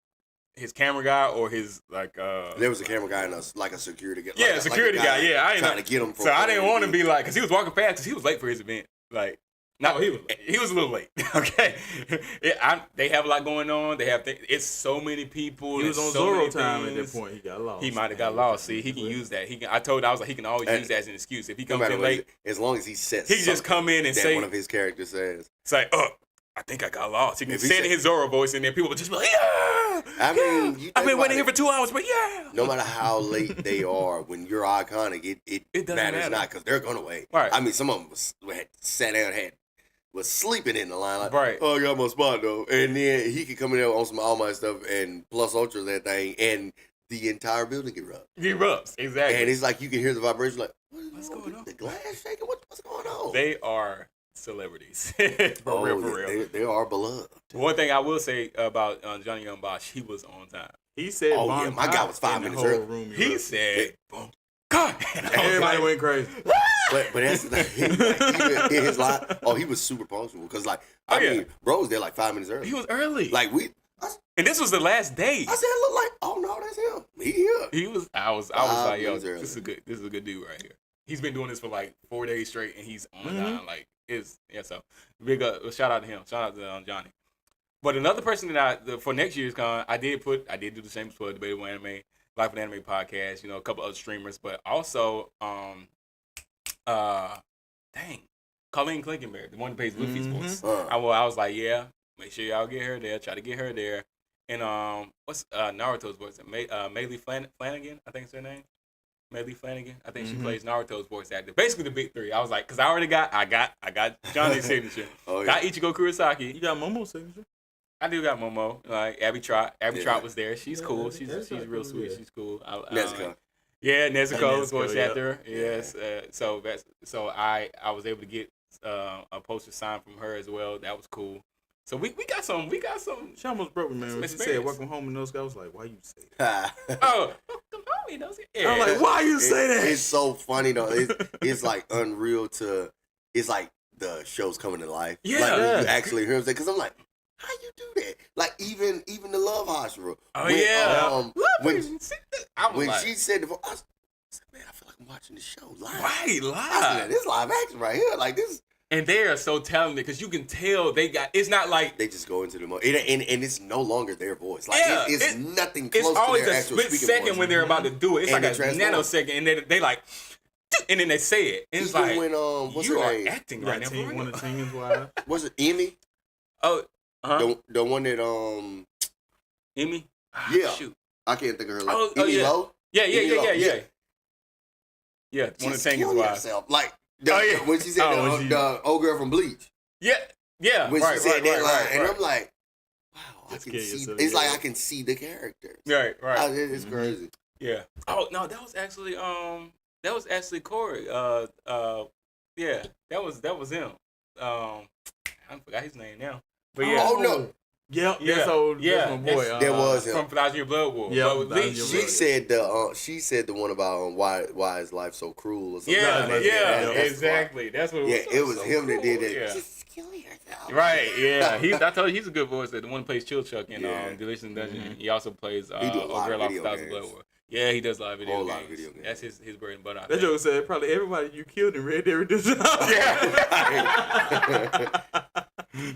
camera guy or his There was a camera guy and a security guy. Yeah, security guy. Yeah, I trying to get him. So I didn't want to be like because he was walking fast because he was late for his event. Like. No, he was a little late. Okay, they have a lot going on. It's so many people. He was on Zoro time at that point. He got lost. He might have got lost. See, he can use that. I was like, he can always use that as an excuse. If he comes in late, as long as he says, he can just come in and say one of his characters says, "It's like, I think I got lost." He can say it in his Zoro voice, and then people will just be like, "Yeah." I've been waiting here for 2 hours, but yeah. No matter how late they are, when you're iconic, it matters not because they're gonna wait. Right. I mean, some of them had sat down, was sleeping in the line. Like, right. Oh, I got my spot though. And then he could come in there on some All Might stuff and plus ultra that thing, and the entire building erupts. Erupts, exactly. And it's like you can hear the vibration. Like, what's going on? The glass shaking. What's going on? They are celebrities. for real. They are beloved. One thing I will say about Johnny Young Bosch, he was on time. He said, "Oh yeah, my guy was 5 minutes early." He said, "Boom, God!" Everybody went crazy. But that's the thing. Like, even in his line, he was super punctual because I mean, bro was there like 5 minutes early. He was early. Like and this was the last day. I said, look like, oh no, that's him. He here. He was. I was like, yo, this is a good dude right here. He's been doing this for like 4 days straight, and he's on time. Like, so big shout out to him. Shout out to Johnny. But another person that for next year's con, I did do the same for Debatable Anime, Life of Anime Podcast. A couple other streamers, but also Colleen Clinkenberry, the one who plays Luffy Sports. I was like, yeah, make sure y'all get her there. Try to get her there. And what's Naruto's voice? Maylee Flanagan, I think it's her name. Maylee Flanagan. I think she plays Naruto's voice actor. Basically the big three. I was like, because I got Johnny's signature. Got Ichigo Kurosaki. You got Momo's signature. I do got Momo. Like Abby Trot. Trot was there. She's cool. She's real sweet. Yeah. She's cool. Nezuko. Yeah, Nezuko, voice yep. actor. Yes. So I was able to get a poster signed from her as well. That was cool. So we got some. She almost broke me, man. When she said "Welcome home" and those guys, I was like, "Why you say that?" Welcome home, those guys. Yeah. I'm like, "Why you say that?" It's so funny though. It's like unreal to. It's like the show's coming to life. Yeah. Like when you actually hear them say, because I'm like, how you do that? Like even the Love Hospital. Oh when, yeah. When she said the voice, I said, man, I feel like I'm watching the show live. Right, live. I said, this live action right here. Like this. And they are so talented because you can tell they got. It's not like they just go into the mode, and it's no longer their voice. Like it's nothing close it's always to their a actual split speaking second voice. when they're about to do it. It's And like a nanosecond, and they like, and then they say it. And it's Even like, when, what's you her are name? acting right now. For One real. of Tingen's wives. Was it Emmy? Oh, The one that Emmy. Yeah. Shoot. I can't think of her. Like, Oh, Emmy yeah. Lowe. Yeah. Yeah. Yeah, one of She's Tanger's killing wives. herself. Like yeah. when she said the old girl from Bleach. Yeah. When she said that line, and I'm like, wow, I Just can kill see. yourself, It's like yeah. I can see the characters. Right. It's crazy. Yeah. Oh no, that was actually Corey. Yeah, that was him. I forgot his name now. But yeah. Oh no, Yep, Yeah. that's old. Yeah, That's my boy. that was him. From 1,000 Year Blood War. Yeah, But with Lee, 1,000 Year Blood. She said the one about why is life so cruel or something. Yeah, like that. yeah, That's exactly. That's what. Yeah, it was so him that did cool. it. Yeah. Just kill yourself. Right, yeah. I told you he's a good voice. The one who plays Chill Chuck in Yeah. Delicious Dungeon. Mhm. He also plays He do a lot Girl of Off video 1,000 Blood games. War. Yeah, he does a lot of video Whole games. lot of video games. That's his bread and butter. I That think. joke said probably everybody you killed in Red Dead Redemption. Yeah.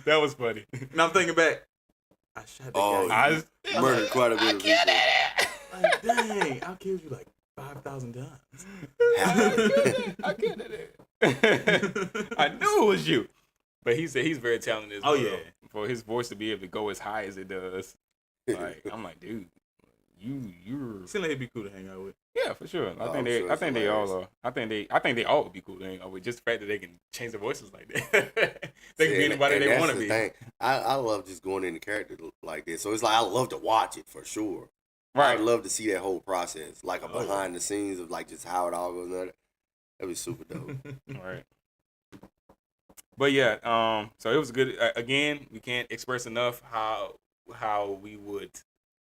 That was funny. And I'm thinking back. I shot that Oh, guy. I Murdered quite a bit of people. Like, dang, I killed you like 5,000 times. I killed it. I knew it was you. But he said he's very talented as well. Oh, yeah. For his voice to be able to go as high as it does. Like, I'm like, dude, you're Seems like he'd be cool to hang out with. yeah, for sure. I Oh, think I'm they sure I it's think they all hilarious. are. I think they all would be cool to hang out with. Just the fact that they can change their voices like that. They can be anybody And they that's want to the be. thing. I love just going into character like this. So it's like I love to watch it for sure. Right. I'd love to see that whole process, like a Oh, yeah. behind the scenes of like just how it all goes. That'd be super dope. Right. But yeah, so it was good. Again, we can't express enough how we would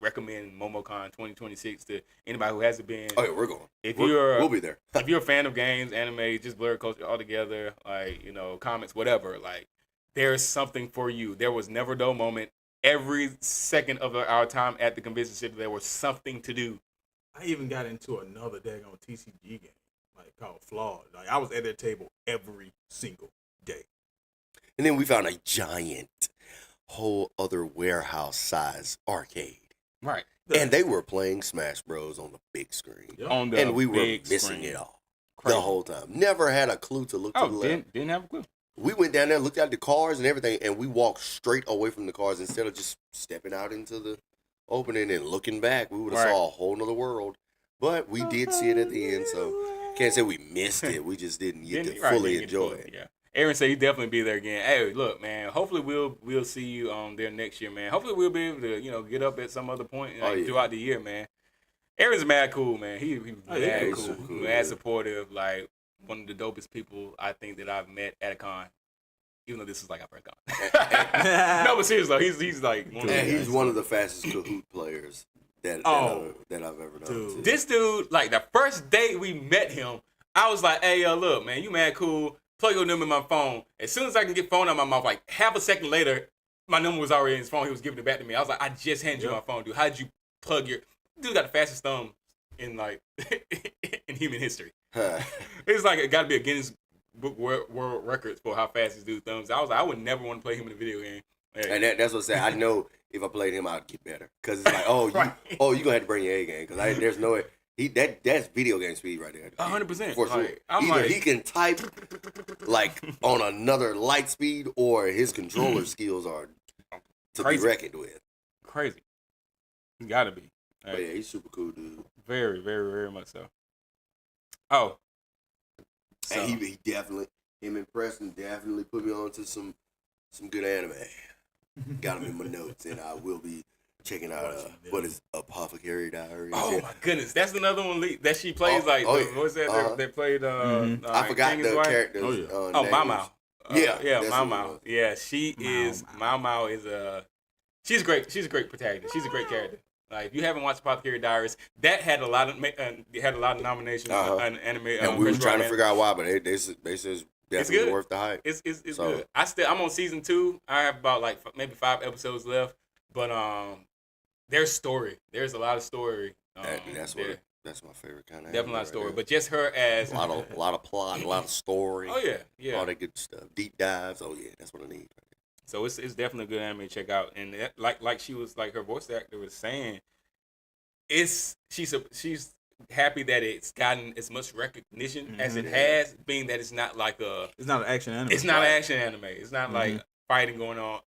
recommend MomoCon 2026 to anybody who hasn't been. Oh yeah, we're going. If we'll be there. if you're a fan of games, anime, just blurred culture altogether, like comics, whatever, like there's something for you. There was never a dull moment. Every second of our time at the convention center, there was something to do. I even got into another daggone TCG game, like called Flawed. Like I was at that table every single day. And then we found a giant, whole other warehouse size arcade, Right. and they were playing Smash Bros on the big screen, Yep. On the and we were big missing screen. it all Crazy. the whole time. Never had a clue to look to the Oh, left. didn't have a clue. We went down there, looked at the cars and everything, and we walked straight away from the cars instead of just stepping out into the opening and looking back. We would have Right. saw a whole nother world. But we did see it at the end, so can't say we missed it. We just didn't get to fully enjoy it. Yeah. Aaron said he'd definitely be there again. Hey, look, man. Hopefully we'll see you there next year, man. Hopefully we'll be able to get up at some other point yeah. throughout the year, man. Aaron's mad cool, man. He was Oh, yeah, mad he's cool, super cool, mad yeah. supportive. Like one of the dopest people I think that I've met at a con. Even though this is like our first con. No, but seriously, though, he's like one of And the he's one of the fastest Kahoot players that Oh. I've ever known. Dude. too. This dude, like the first day we met him, I was like, hey, look, man, you mad cool. Plug your number in my phone. As soon as I can get phone out of my mouth, like half a second later, my number was already in his phone. He was giving it back to me. I was like, I just handed you my phone, dude. How'd you plug your... Dude got the fastest thumb in like in human history. It's like it got to be a Guinness Book World Records for how fast this dude thumbs. I was like, I would never want to play him in a video game. Hey. And that's what I said. I know if I played him, I'd get better. Because it's like, oh, Right. you're gonna have to bring your A game. Because there's no way. That's video game speed right there. 100%. For sure. Like, I'm Either like- he can type like on another light speed, or his controller skills are to Crazy. be reckoned with. Crazy. You gotta be. But Hey, yeah, he's super cool, dude. very, very, very much so. Oh. So, And he definitely, him and Preston definitely put me on to some good anime. Got him in my notes, and I will be checking out what is Apothecary Diary. oh my goodness, that's another one that she plays. Oh, like, oh, the yeah. voice that Uh-huh. they played. I forgot King's the Wife. characters. Oh, yeah. Oh, names. Mau Mau. Yeah, Yeah, that's Mau what it Mau. was. Yeah, she Mau is. Mau. Mau Mau is a. She's great. She's a great protagonist. She's a great character. Like, if you haven't watched Apothecary Diaries, that had a lot of nominations on anime. And we were trying to festival. figure out why, but they said it's definitely good. worth the hype. It's So- good. I'm on season 2. I have about like maybe 5 episodes left, but there's story. There's a lot of story. That's what That's my favorite kind of. Definitely a lot of story, but just her as a lot of plot, a lot of story. Oh yeah, all that good stuff. Deep dives. Oh yeah, that's what I need. So it's definitely a good anime to check out, and like she was like her voice actor was saying, she's happy that it's gotten as much recognition as it has, being that it's not like it's not an action anime. It's not an action anime. It's not like fighting going on.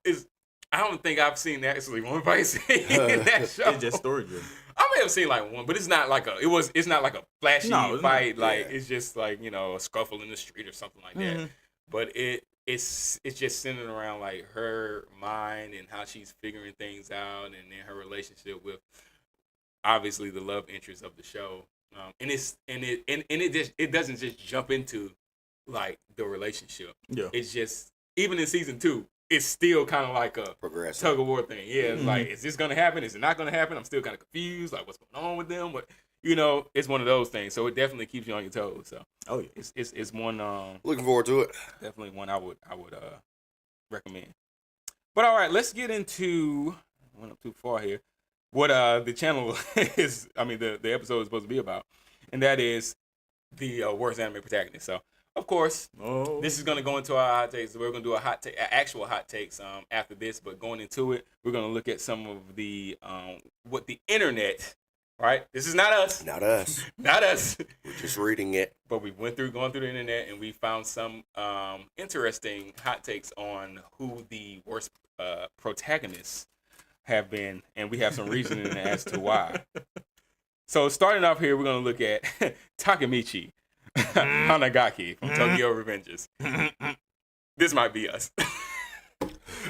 I don't think I've seen actually one fight scene in that show. It's just story driven. I may have seen like one, but it's not like it's not like a flashy fight. Like it's just like, you know, a scuffle in the street or something like that. But it's just centered around like her mind and how she's figuring things out, and then her relationship with obviously the love interest of the show. And it doesn't just jump into like the relationship. Yeah. It's just, even in season 2, it's still kind of like a progressive tug of war thing. Yeah, it's like, is this gonna happen? Is it not gonna happen? I'm still kind of confused. Like, what's going on with them? But you know, it's one of those things. So it definitely keeps you on your toes. So it's one. Looking forward to it. Definitely one I would recommend. But all right, let's get into. I went up too far here. What the channel is? I mean, the episode is supposed to be about, and that is the worst anime protagonist. So. Of course, this is going to go into our hot takes. We're going to do actual hot takes after this. But going into it, we're going to look at some of the what the internet, right? This is not us. Not us. Not us. We're just reading it. But we going through the internet, and we found some interesting hot takes on who the worst protagonists have been, and we have some reasoning as to why. So starting off here, we're going to look at Takemichi Hanagaki from Tokyo Revengers. This might be us.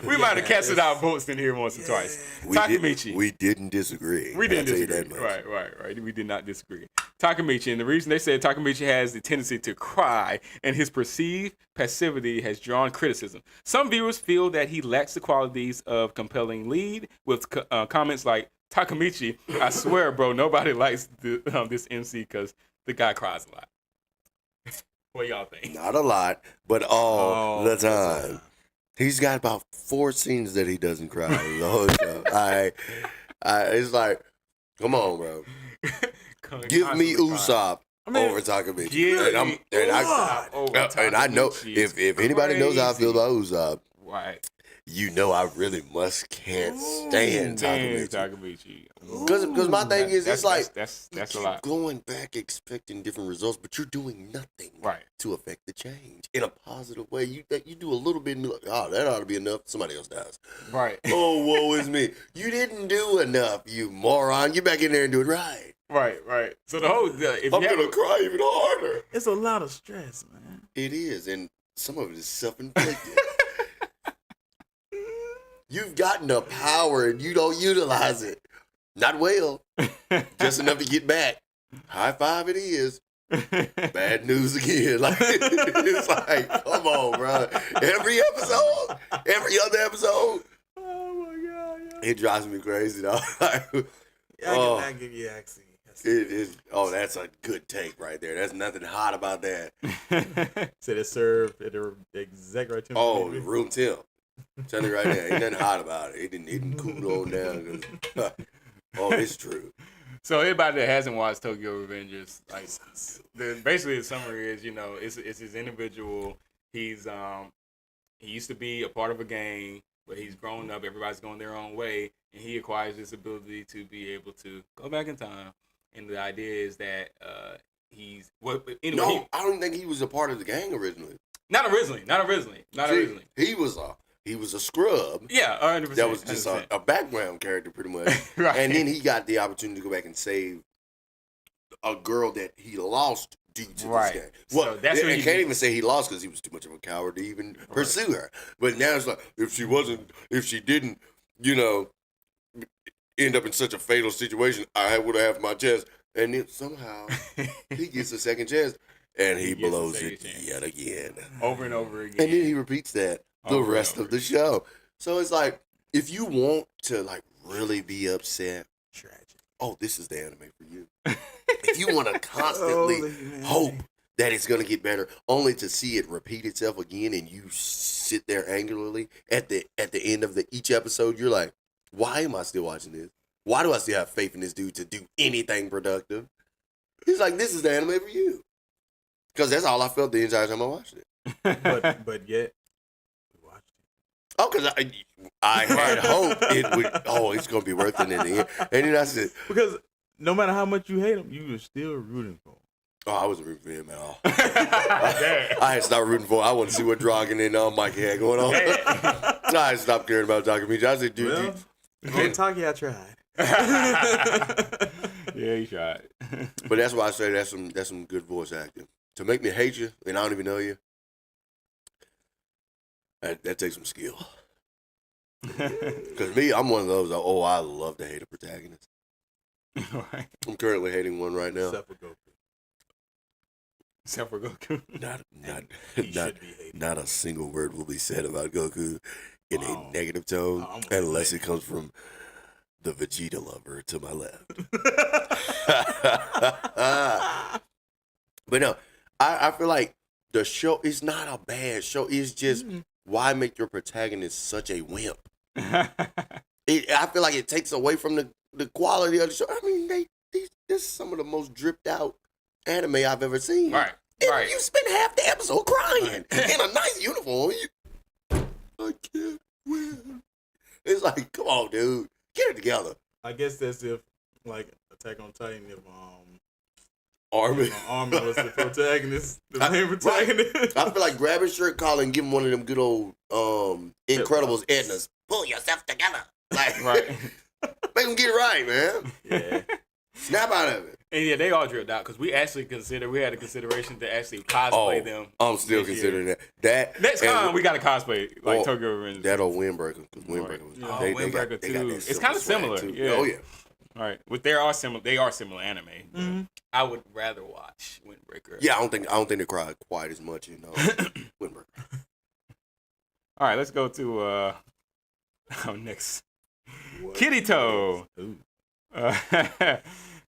We might have casted our votes in here once or twice. Takemichi. We didn't disagree. We didn't disagree. Right. We did not disagree. Takemichi, and the reason they said Takemichi has the tendency to cry and his perceived passivity has drawn criticism. Some viewers feel that he lacks the qualities of compelling lead, with comments like, Takemichi, I swear, bro, nobody likes this MC because the guy cries a lot. What y'all think? Not a lot, but all the time. He's got about 4 scenes that he doesn't cry the whole show. It's like, come on, bro. Give me Usopp over Takemichi. And I know if anybody knows how I feel about Usopp, right? You know I really can't stand Takemichi. Because my thing is, it's like, that's a lot. Going back expecting different results, but you're doing nothing to affect the change in a positive way. You do a little bit and be like, oh, that ought to be enough. Somebody else dies. Right. Oh, woe is me. You didn't do enough, you moron. Get back in there and do it right. Right. So the whole... I'm going to cry even harder. It's a lot of stress, man. It is, and some of it is self-inflicted. You've gotten the power and you don't utilize it. Not well. Just enough to get back. High five it is. Bad news again. Like, it's like, come on, bro. Every other episode. Oh my God. Yeah. It drives me crazy, though. I give you accent. That's a good take right there. There's nothing hot about that. Said it served at the exact right temperature. Oh, room temp. I'm telling you right now, ain't nothing hot about it. It didn't cool on down. It's true. So everybody that hasn't watched Tokyo Revengers, like, basically the summary is, it's his individual. He's he used to be a part of a gang, but he's grown up. Everybody's going their own way, and he acquires this ability to be able to go back in time. And the idea is that I don't think he was a part of the gang originally. Not originally. He was a scrub. Yeah, 100%. That was just a background character, pretty much. Right. And then he got the opportunity to go back and save a girl that he lost due to this gang. Well, so that's I can't even say he lost because he was too much of a coward to even pursue her. But now it's like, if she didn't, end up in such a fatal situation, I would have my chance. And then somehow he gets a second chance, and he blows it yet again. Over and over again. And then he repeats that the rest of the show. So it's like, if you want to like really be upset, tragic. Oh, this is the anime for you. If you want to constantly hope that it's going to get better, only to see it repeat itself again, and you sit there angrily at the end of each episode, you're like, why am I still watching this? Why do I still have faith in this dude to do anything productive? He's like, this is the anime for you. Because that's all I felt the entire time I watched it. But yet, we watched it. Oh, because I had hope it would, it's going to be worth it in the end. And then I said, Because no matter how much you hate him, you were still rooting for him. I wasn't rooting for him at all. I had stopped rooting for him. I wanted to see what Dragon and Mikey had going on. I had stopped caring about Takamichi. I said, dude, Taki, I tried. Yeah, he tried. But that's why I say that's some good voice acting. To make me hate you and I don't even know you, that takes some skill. Because me, I'm one of those, I love to hate a protagonist. Right. I'm currently hating one right now. Except for Goku. Not a single word will be said about Goku in a negative tone unless it comes from the Vegeta lover to my left. But no, I feel like the show is not a bad show. It's just why make your protagonist such a wimp? I feel like it takes away from the quality of the show. I mean, this is some of the most dripped out anime I've ever seen. Right. And you spend half the episode crying in a nice uniform. I can't win. It's like, come on, dude, get it together. I guess that's if, like, Attack on Titan, if Armin was the protagonist, the main protagonist. Right. I feel like grab his shirt collar and give him one of them good old Incredibles Ednas. Pull yourself together. Like, make him get it right, man. Yeah. Snap out of it. And yeah, they all dripped out because we had a consideration to actually cosplay them. I'm still considering that. Next time we got to cosplay like Tokyo Revengers. That old Windbreaker. Windbreaker was Windbreaker too. It's kind of similar. Yeah. Oh yeah. All right, but they are similar anime. Mm-hmm. I would rather watch Windbreaker. Yeah, I don't think they cry quite as much, Windbreaker. All right, let's go to our next Kirito.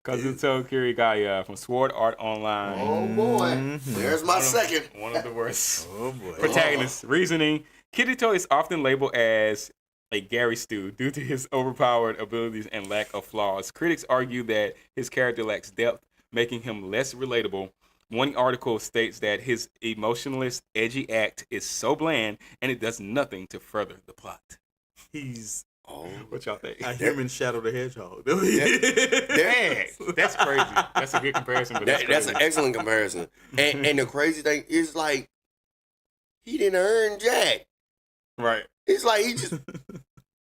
Kazuto Kirigaya from Sword Art Online. Oh boy, there's my second. One of the worst. Oh boy. Protagonists. Reasoning. Kirito is often labeled as a Gary Stu due to his overpowered abilities and lack of flaws. Critics argue that his character lacks depth, making him less relatable. One article states that his emotionless, edgy act is so bland and it does nothing to further the plot. He's what y'all think? a human Shadow the Hedgehog. That's crazy. That's a good comparison. But that's an excellent comparison. And the crazy thing is, like, he didn't earn jack. Right. It's like he just, I'm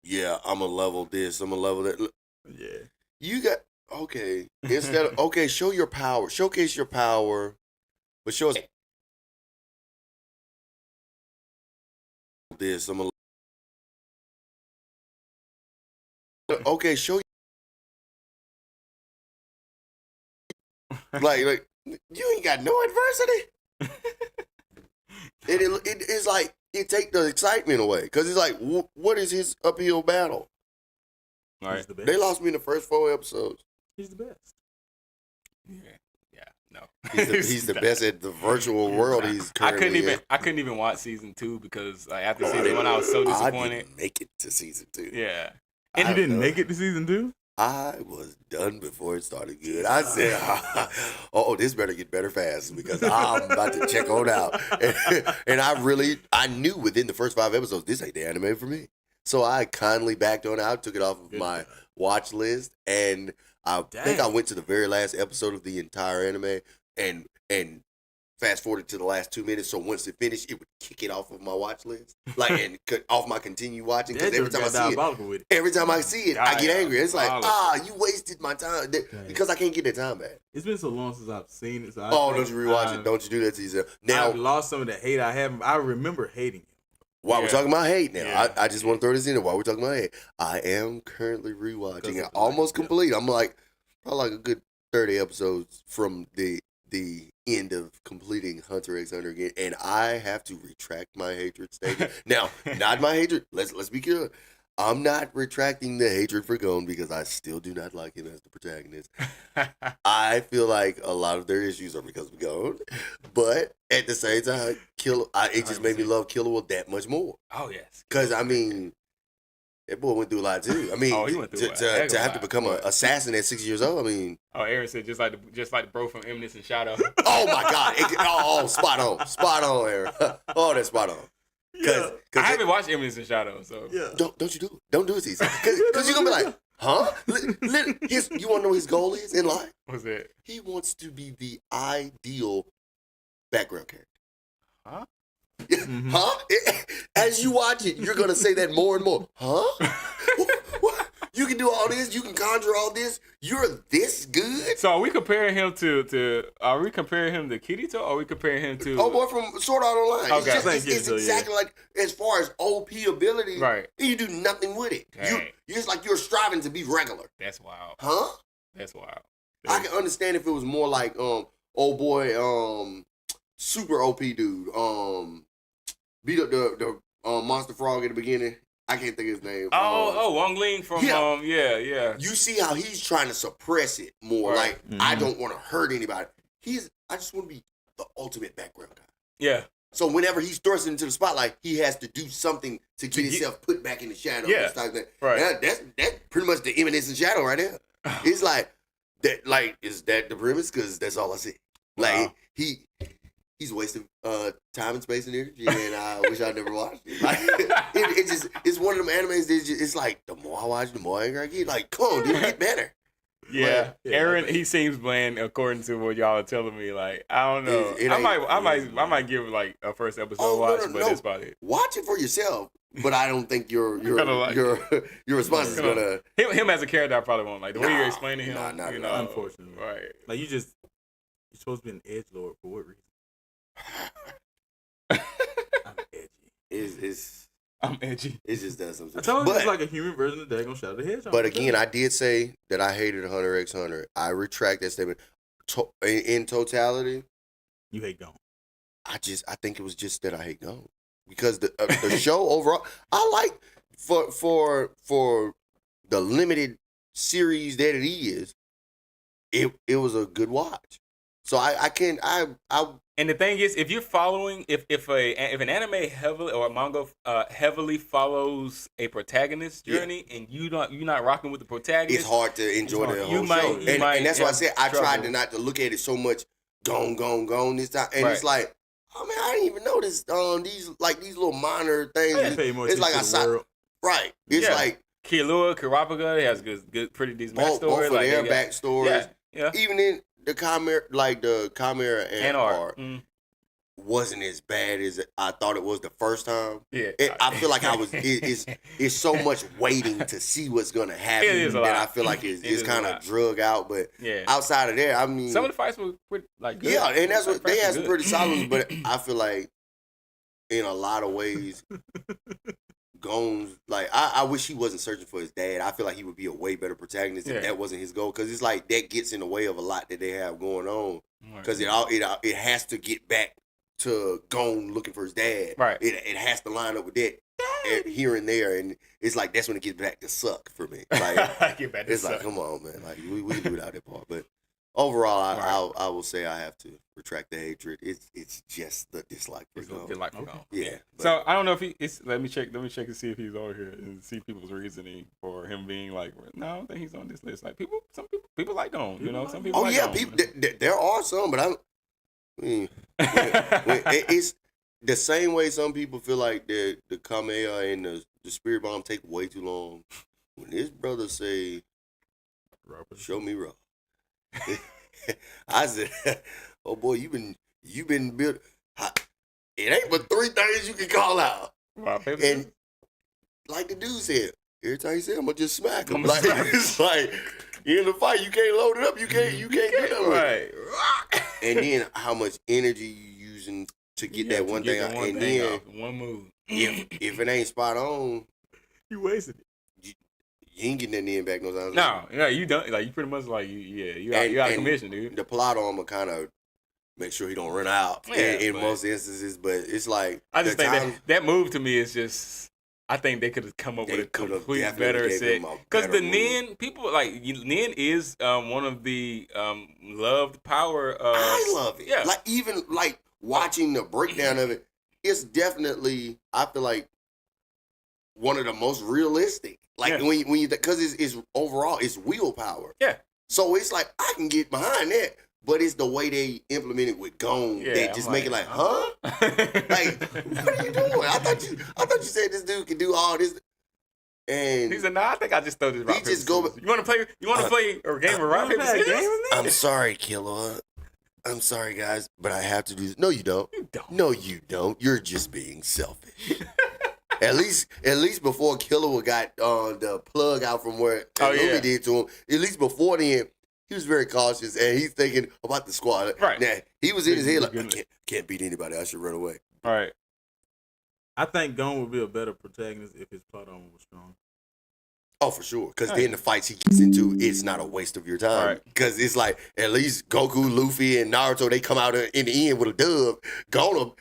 going to level this, I'm going to level that. Yeah. You got, instead of, show your power, showcase your power, but show us this, I'm going to, show like, you ain't got no adversity. It's like, it take the excitement away. Because it's like, what is his uphill battle? All right. They lost me in the first 4 episodes. He's the best. Yeah, no. He's the best at the virtual world he's currently I couldn't even watch season 2 because after season 1 I was so disappointed. I didn't make it to season 2. Yeah. And you didn't make it to season 2? I was done before it started good. I said, this better get better fast because I'm about to check on out. And I knew within the first 5 episodes, this ain't the anime for me. So I kindly backed on out, took it off of my watch list, and I think I went to the very last episode of the entire anime and fast forwarded to the last 2 minutes. So once it finished, it would kick it off of my watch list, and cut off my continue watching. Because every time I see it, I get angry. It's like, you wasted my time because I can't get that time back. It's been so long since I've seen it. So don't you rewatch it? Don't you do that to yourself? Now I've lost some of the hate I have. I remember hating it. While we're talking about hate now, I just want to throw this in there. While we're talking about hate, I am currently rewatching it, almost complete. I'm like probably like a good 30 episodes from the end of completing Hunter x Hunter again, and I have to retract my hatred statement. Now, not my hatred. Let's be clear. I'm not retracting the hatred for Gon because I still do not like him as the protagonist. I feel like a lot of their issues are because of Gon, but at the same time, it just made me love Killer that much more. Oh yes, because I mean, That boy went through a lot too. I mean, Oh, he went through to have to become an assassin at 6 years old. I mean, Aaron said just like the bro from Eminence and Shadow. oh my God! Spot on, Aaron. Oh, that's spot on. Yeah. I haven't watched Eminence and Shadow, so Yeah. Don't you do it? Don't do it, Cece. Because you're gonna be like, huh? You want to know what his goal is in life? what's that? He wants to be the ideal background character. Huh? Mhm. Huh? As you watch it, you're gonna say that more and more. Huh? What? You can do all this. You can conjure all this. You're this good. So are we comparing him to? Are we comparing him to Kirito? Or are we comparing him to? Oh boy, from Sword Art Online. Okay. It's exactly like as far as OP ability. Right. You do nothing with it. Dang. It's like you're striving to be regular. That's wild. Huh? That's wild. I can understand if it was more like old boy super OP dude beat up the monster frog at the beginning. I can't think of his name. Wong Ling from yeah. You see how he's trying to suppress it more. Right. Like I don't want to hurt anybody. I just want to be the ultimate background guy. Yeah. So whenever he's thrust into the spotlight, he has to do something to get himself put back in the shadow. Yeah. Right. That's pretty much the Eminence and Shadow right there. It's like that. Like, is that the premise? Because that's all I see. Like Wow. he's wasting time and space and energy, and I wish I'd never watched it. Like, it's one of them animes that it's like the more I watch, the more angry I get. Like, come on, dude, get better. Yeah, Yeah, Aaron, okay. he seems bland according to what y'all are telling me. Like, I don't know. It I might give like a first episode Oh, watch, no. but that's about it. Watch it for yourself. But I don't think your Kinda like- your response is Kinda- gonna. Him as a character, I probably won't like the way you're Nah, explaining him. nah, you nah. know, Unfortunately. right? Like you're supposed to be an edgelord for what reason? I'm edgy. I'm edgy. It just does something. I told you it's But, like a human version of Dagon Shadow the Hedgehog. but again, I did say that I hated Hunter x Hunter. I retract that statement. In totality, you hate Gon. I think it was just that I hate Gon because the show overall, I like for the limited series that it is. It was a good watch. So I And the thing is, if you're following, if an anime heavily or a manga heavily follows a protagonist journey, and you're not rocking with the protagonist, it's hard to enjoy the whole show. And that's why I said I tried to not to look at it so much gone this time. And it's like, oh man, I didn't even notice these little minor things. I didn't pay much It's like I attention to saw the world. right. It's Yeah. like Killua, Kurapika, he has good, pretty decent both backstory. of Like, their they got- backstories. Yeah. Even in the Chimera and art wasn't as bad as I thought it was the first time. Yeah. I feel like it's so much waiting to see what's gonna happen It is a that lot. I feel like It it's is kind a of lot. drug out. But Yeah. outside of there, I mean, Some of the fights were pretty, like good. yeah, and that's what they had some Good. pretty solid ones. But I feel like in a lot of ways, Gon's like I wish he wasn't searching for his dad. I feel like he would be a way better protagonist if that wasn't his goal. Because it's like that gets in the way of a lot that they have going on. Because it has to get back to Gon looking for his dad. Right. It has to line up with that here and there, and it's like that's when it gets back to suck for me. Like Get back to it's like, suck. come on, man. Like we can do without that part. But overall, I will say I have to retract the hatred. It's just the dislike for It's a Gon. good like for Gon. Yeah. but- So I don't know if let me check to see if he's on here and see people's reasoning for him being like, no, I don't think he's on this list. Like some people like Gon, you know, some people. Oh like yeah, Gon. people. There are some, but when it's the same way some people feel like the Kamea and the Spirit Bomb take way too long. When this brother say, "Show me raw," I said, "Oh boy, you've been built. It ain't but 3 things you can call out." My favorite. And like the dude said, every time he said, "I'm gonna just smack him." I'ma Like smack him. it's like you in the fight, you can't load it up. You can't do nothing with it. Right. And then how much energy you using to get that one thing out. And then one move. if it ain't spot on, You wasted it. you ain't getting that end back no time. No, yeah, you don't. Like you pretty much like you out of commission, dude. The plot armor kind of make sure he don't run out in most instances, but it's like I just think that move to me is just. I think they could have come up with a complete better set. Because the Nin people like Nin is one of the loved power. I love it. Yeah, Like even like watching the breakdown of it, it's definitely I feel like one of the most realistic. Like Yeah. when you because it's overall it's willpower. Yeah. So it's like I can get behind that, but it's the way they implement it with Gone that just make it like, huh? Like, what are you doing? I thought you said this dude can do all this. And he said, "No, I think I just throw this rock. He just go. You want to play? You want to play a game of rock paper scissors? I'm sorry, Killer. I'm sorry, guys, but I have to do this. No, you don't. You don't. No, you don't. You're just being selfish. At least before Killer got the plug out from where Louis did to him. At least before then, he was very cautious and he's thinking about the squad. Right. Now he was in his head like, I can't beat anybody. I should run away. All right. I think Gone would be a better protagonist if his plot armor was strong. Oh, for sure. Because then the fights he gets into, it's not a waste of your time. Because it's like, at least Goku, Luffy, and Naruto, they come out in the end with a dub. Gon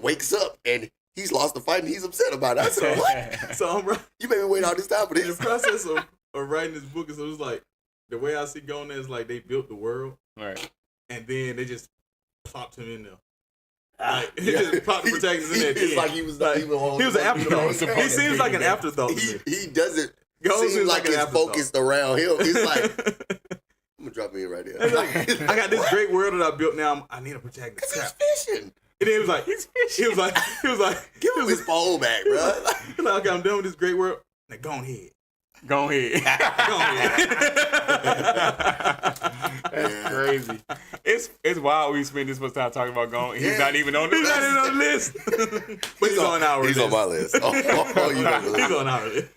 wakes up, and he's lost the fight, and he's upset about it. I said, what? So You made me wait all this time for in the this. process of writing this book, so it's like, the way I see Gon is like they built the world, Right. and then they just plopped him in there. Like, he just plopped the protagonist in there. It's like he was not even on. He was an afterthought. He seems like an afterthought to me. He doesn't Gon seem like an it's afterthought. focused around him. It's like, I'm going to drop me in right there. It's like, I got this great world that I built now. I need a protagonist. Because he's fishing. And then he was like, he was like, Give him his pole back, bro. He's like, okay, I'm done with this great world. Now go ahead. Go ahead. Go ahead. That's crazy. It's wild we spend this much time talking about Gon. He's not even on the He's list. not even on the list. But he's on our list. He's on my list. Oh, you know He's on our list.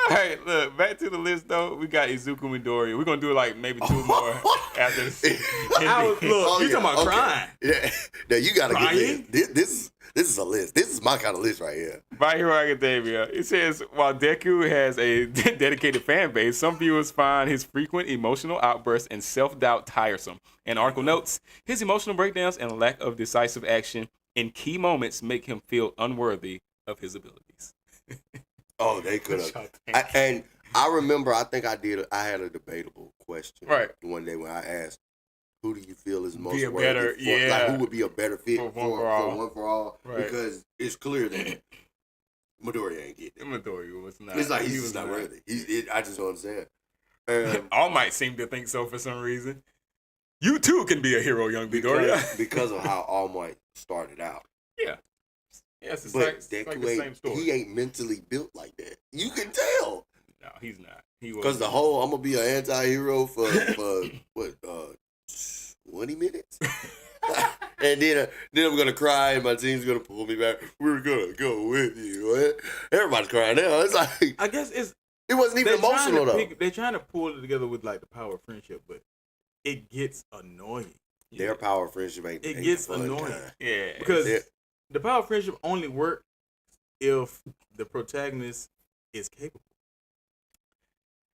Hey, look, back to the list though. We got Izuku Midoriya. We're gonna do like maybe 2 more after this. You talking about crying. Yeah. Now you gotta Crying? get this. This is a list. This is my kind of list right here. My Hero Academia. It says, while Deku has a dedicated fan base, some viewers find his frequent emotional outbursts and self-doubt tiresome. And article notes, his emotional breakdowns and lack of decisive action in key moments make him feel unworthy of his abilities. Oh, they could have. And I remember, I think I had a debatable question one day when I asked, who do you feel is most worthy for, like, who would be a better fit for One For All? Right. Because it's clear that Midoriya ain't getting it. Midoriya was not. It's like he's just not worthy. I just don't understand. All might seem to think so for some reason. You too can be a hero, young Midoriya. because of how All Might started out. Yeah. It's the same story. He ain't mentally built like that. You can tell. No, he's not. Because the whole I'm gonna be an anti-hero for what 20 minutes, and then I'm gonna cry and my team's gonna pull me back. We're gonna go with you. Everybody's crying now. It's like, I guess it wasn't even emotional though. They're trying to pull it together with like the power of friendship, but it gets annoying. Their power of friendship ain't. It gets annoying. Yeah, because the power of friendship only works if the protagonist is capable.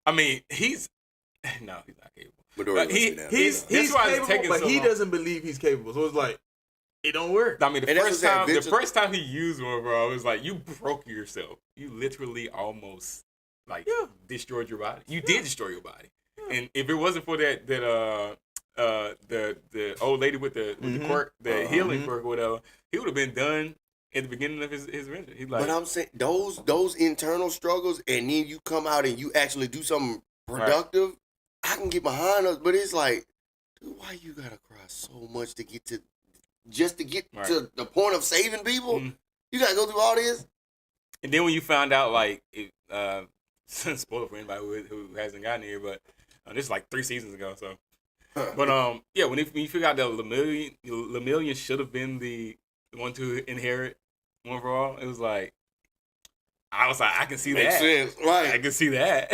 I mean, he's not capable. He's capable, but he doesn't believe he's capable. So it's like, it don't work. I mean, the first time he used one, bro, it was like, you broke yourself. You literally almost destroyed your body. You did destroy your body. Yeah. And if it wasn't for that the old lady with the quirk, the healing quirk or whatever, he would have been done at the beginning of his venture. He's like, but I'm saying those internal struggles, and then you come out and you actually do something productive. Right. I can get behind us, but it's like, dude, why you gotta cry so much to get to the point of saving people? Mm-hmm. You gotta go through all this. And then when you found out, like, spoiler for anybody who hasn't gotten here, but this is like 3 seasons ago. So, but when you figure out that Lemillion should have been the one to inherit One For All, it was like, I can see Makes that. Sense, right? I can see that.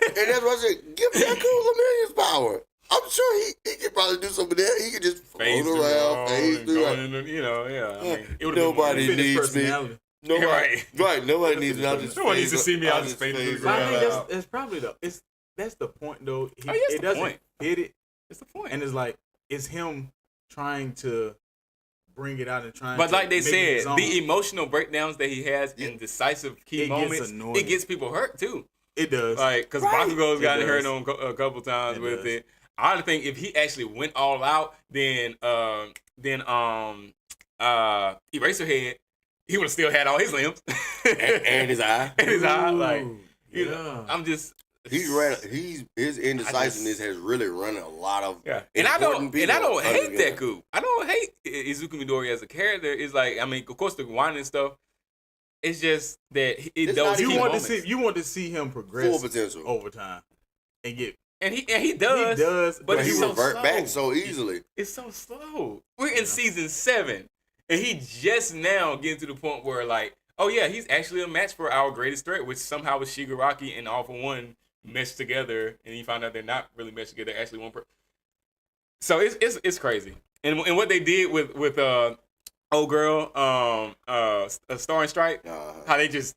And that's what I said. Give Deku Lemillion's power. I'm sure he could probably do some of that. He could just float around, phase through. I mean, nobody needs me. Nobody, right? Nobody needs me. No one needs to see me out just fading. I think that's probably that's the point though. It doesn't fit it. It's the point. And it's like it's him trying to bring it out and trying. But to like they make said, the emotional breakdowns that he has in decisive key moments, it gets people hurt too. It does. Like, because Bakugo's gotten hurt on a couple times with it. I think if he actually went all out, then Eraserhead he would have still had all his limbs and his eye. and his eye. Like, you yeah. know, I'm just. His indecisiveness has really run a lot of And I don't hate that. Deku. I don't hate Izuku Midori as a character. It's like, I mean, of course the whining and stuff. It's just that you want to see him progress full potential over time and get. And he does, but he so revert slow. back so easily. It's so slow. We're in season 7, and he just now getting to the point where like, oh yeah, he's actually a match for our greatest threat, which somehow was Shigaraki and All for One meshed together, and you find out they're not really meshed together. They're actually one person. So it's crazy, and what they did with old girl, Star and Stripe, how they just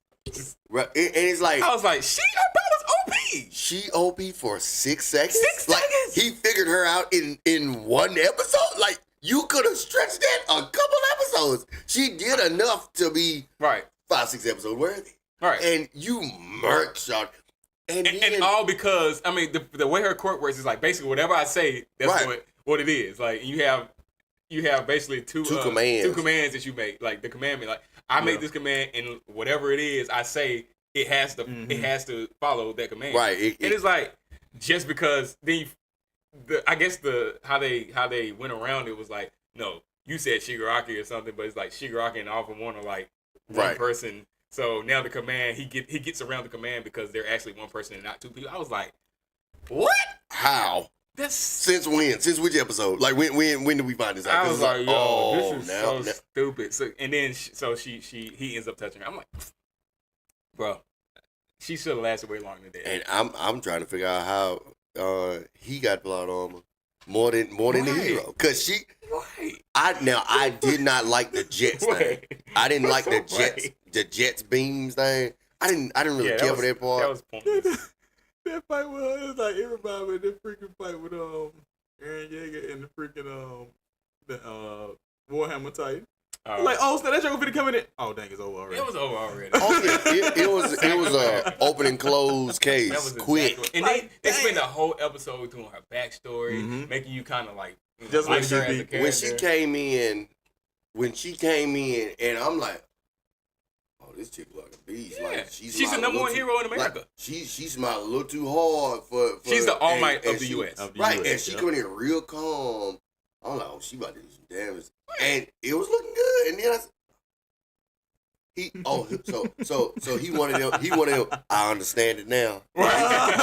right, and it's like I was like, I thought was OP. She OP for 6 seconds. 6 like, seconds. He figured her out in one episode. Like you could have stretched that a couple episodes. She did enough to be right 5-6 episodes worthy. Right, and you murked her. And all because, I mean, the way her quirk works is like basically whatever I say, that's what it is. Like you have basically two commands that you make. Like the commandment, like I make this command, and whatever it is I say, it has to follow that command. Right. And it's like just because then I guess how they went around it was like, no, you said Shigaraki or something, but it's like Shigaraki and All for One are like one person. So now the command, he gets around the command because they're actually one person and not two people. I was like, what? How? Since when? Since which episode? Like when did we find this out? I was like, yo, this is so stupid. So and then he ends up touching her. I'm like, bro, she should have lasted way longer than that. And I'm trying to figure out how he got plot armor more than the hero, because she. Right. I did not like the Jets thing. I didn't like the Jets beams thing. I didn't really care for that part. That was pointless. That fight was like it reminded me of that freaking fight with Eren Yeager and the freaking the Warhammer Titan. Like, oh, so that joke finna come in it. Oh, dang, it's over already. It was over already. Oh yeah, it was a open and close case, that was quick. And they spent a whole episode doing her backstory, making you kind of like just like her as a character. When she came in, and I'm like, oh, this chick like a beast. Yeah. Like she's the number one hero in America. Like, she smiled a little too hard for she's the All Might of the U.S. Right, and she coming in real calm. I'm like, oh, she about to do some damage, and it was looking good. And then he wanted him. He wanted him. I understand it now. Right.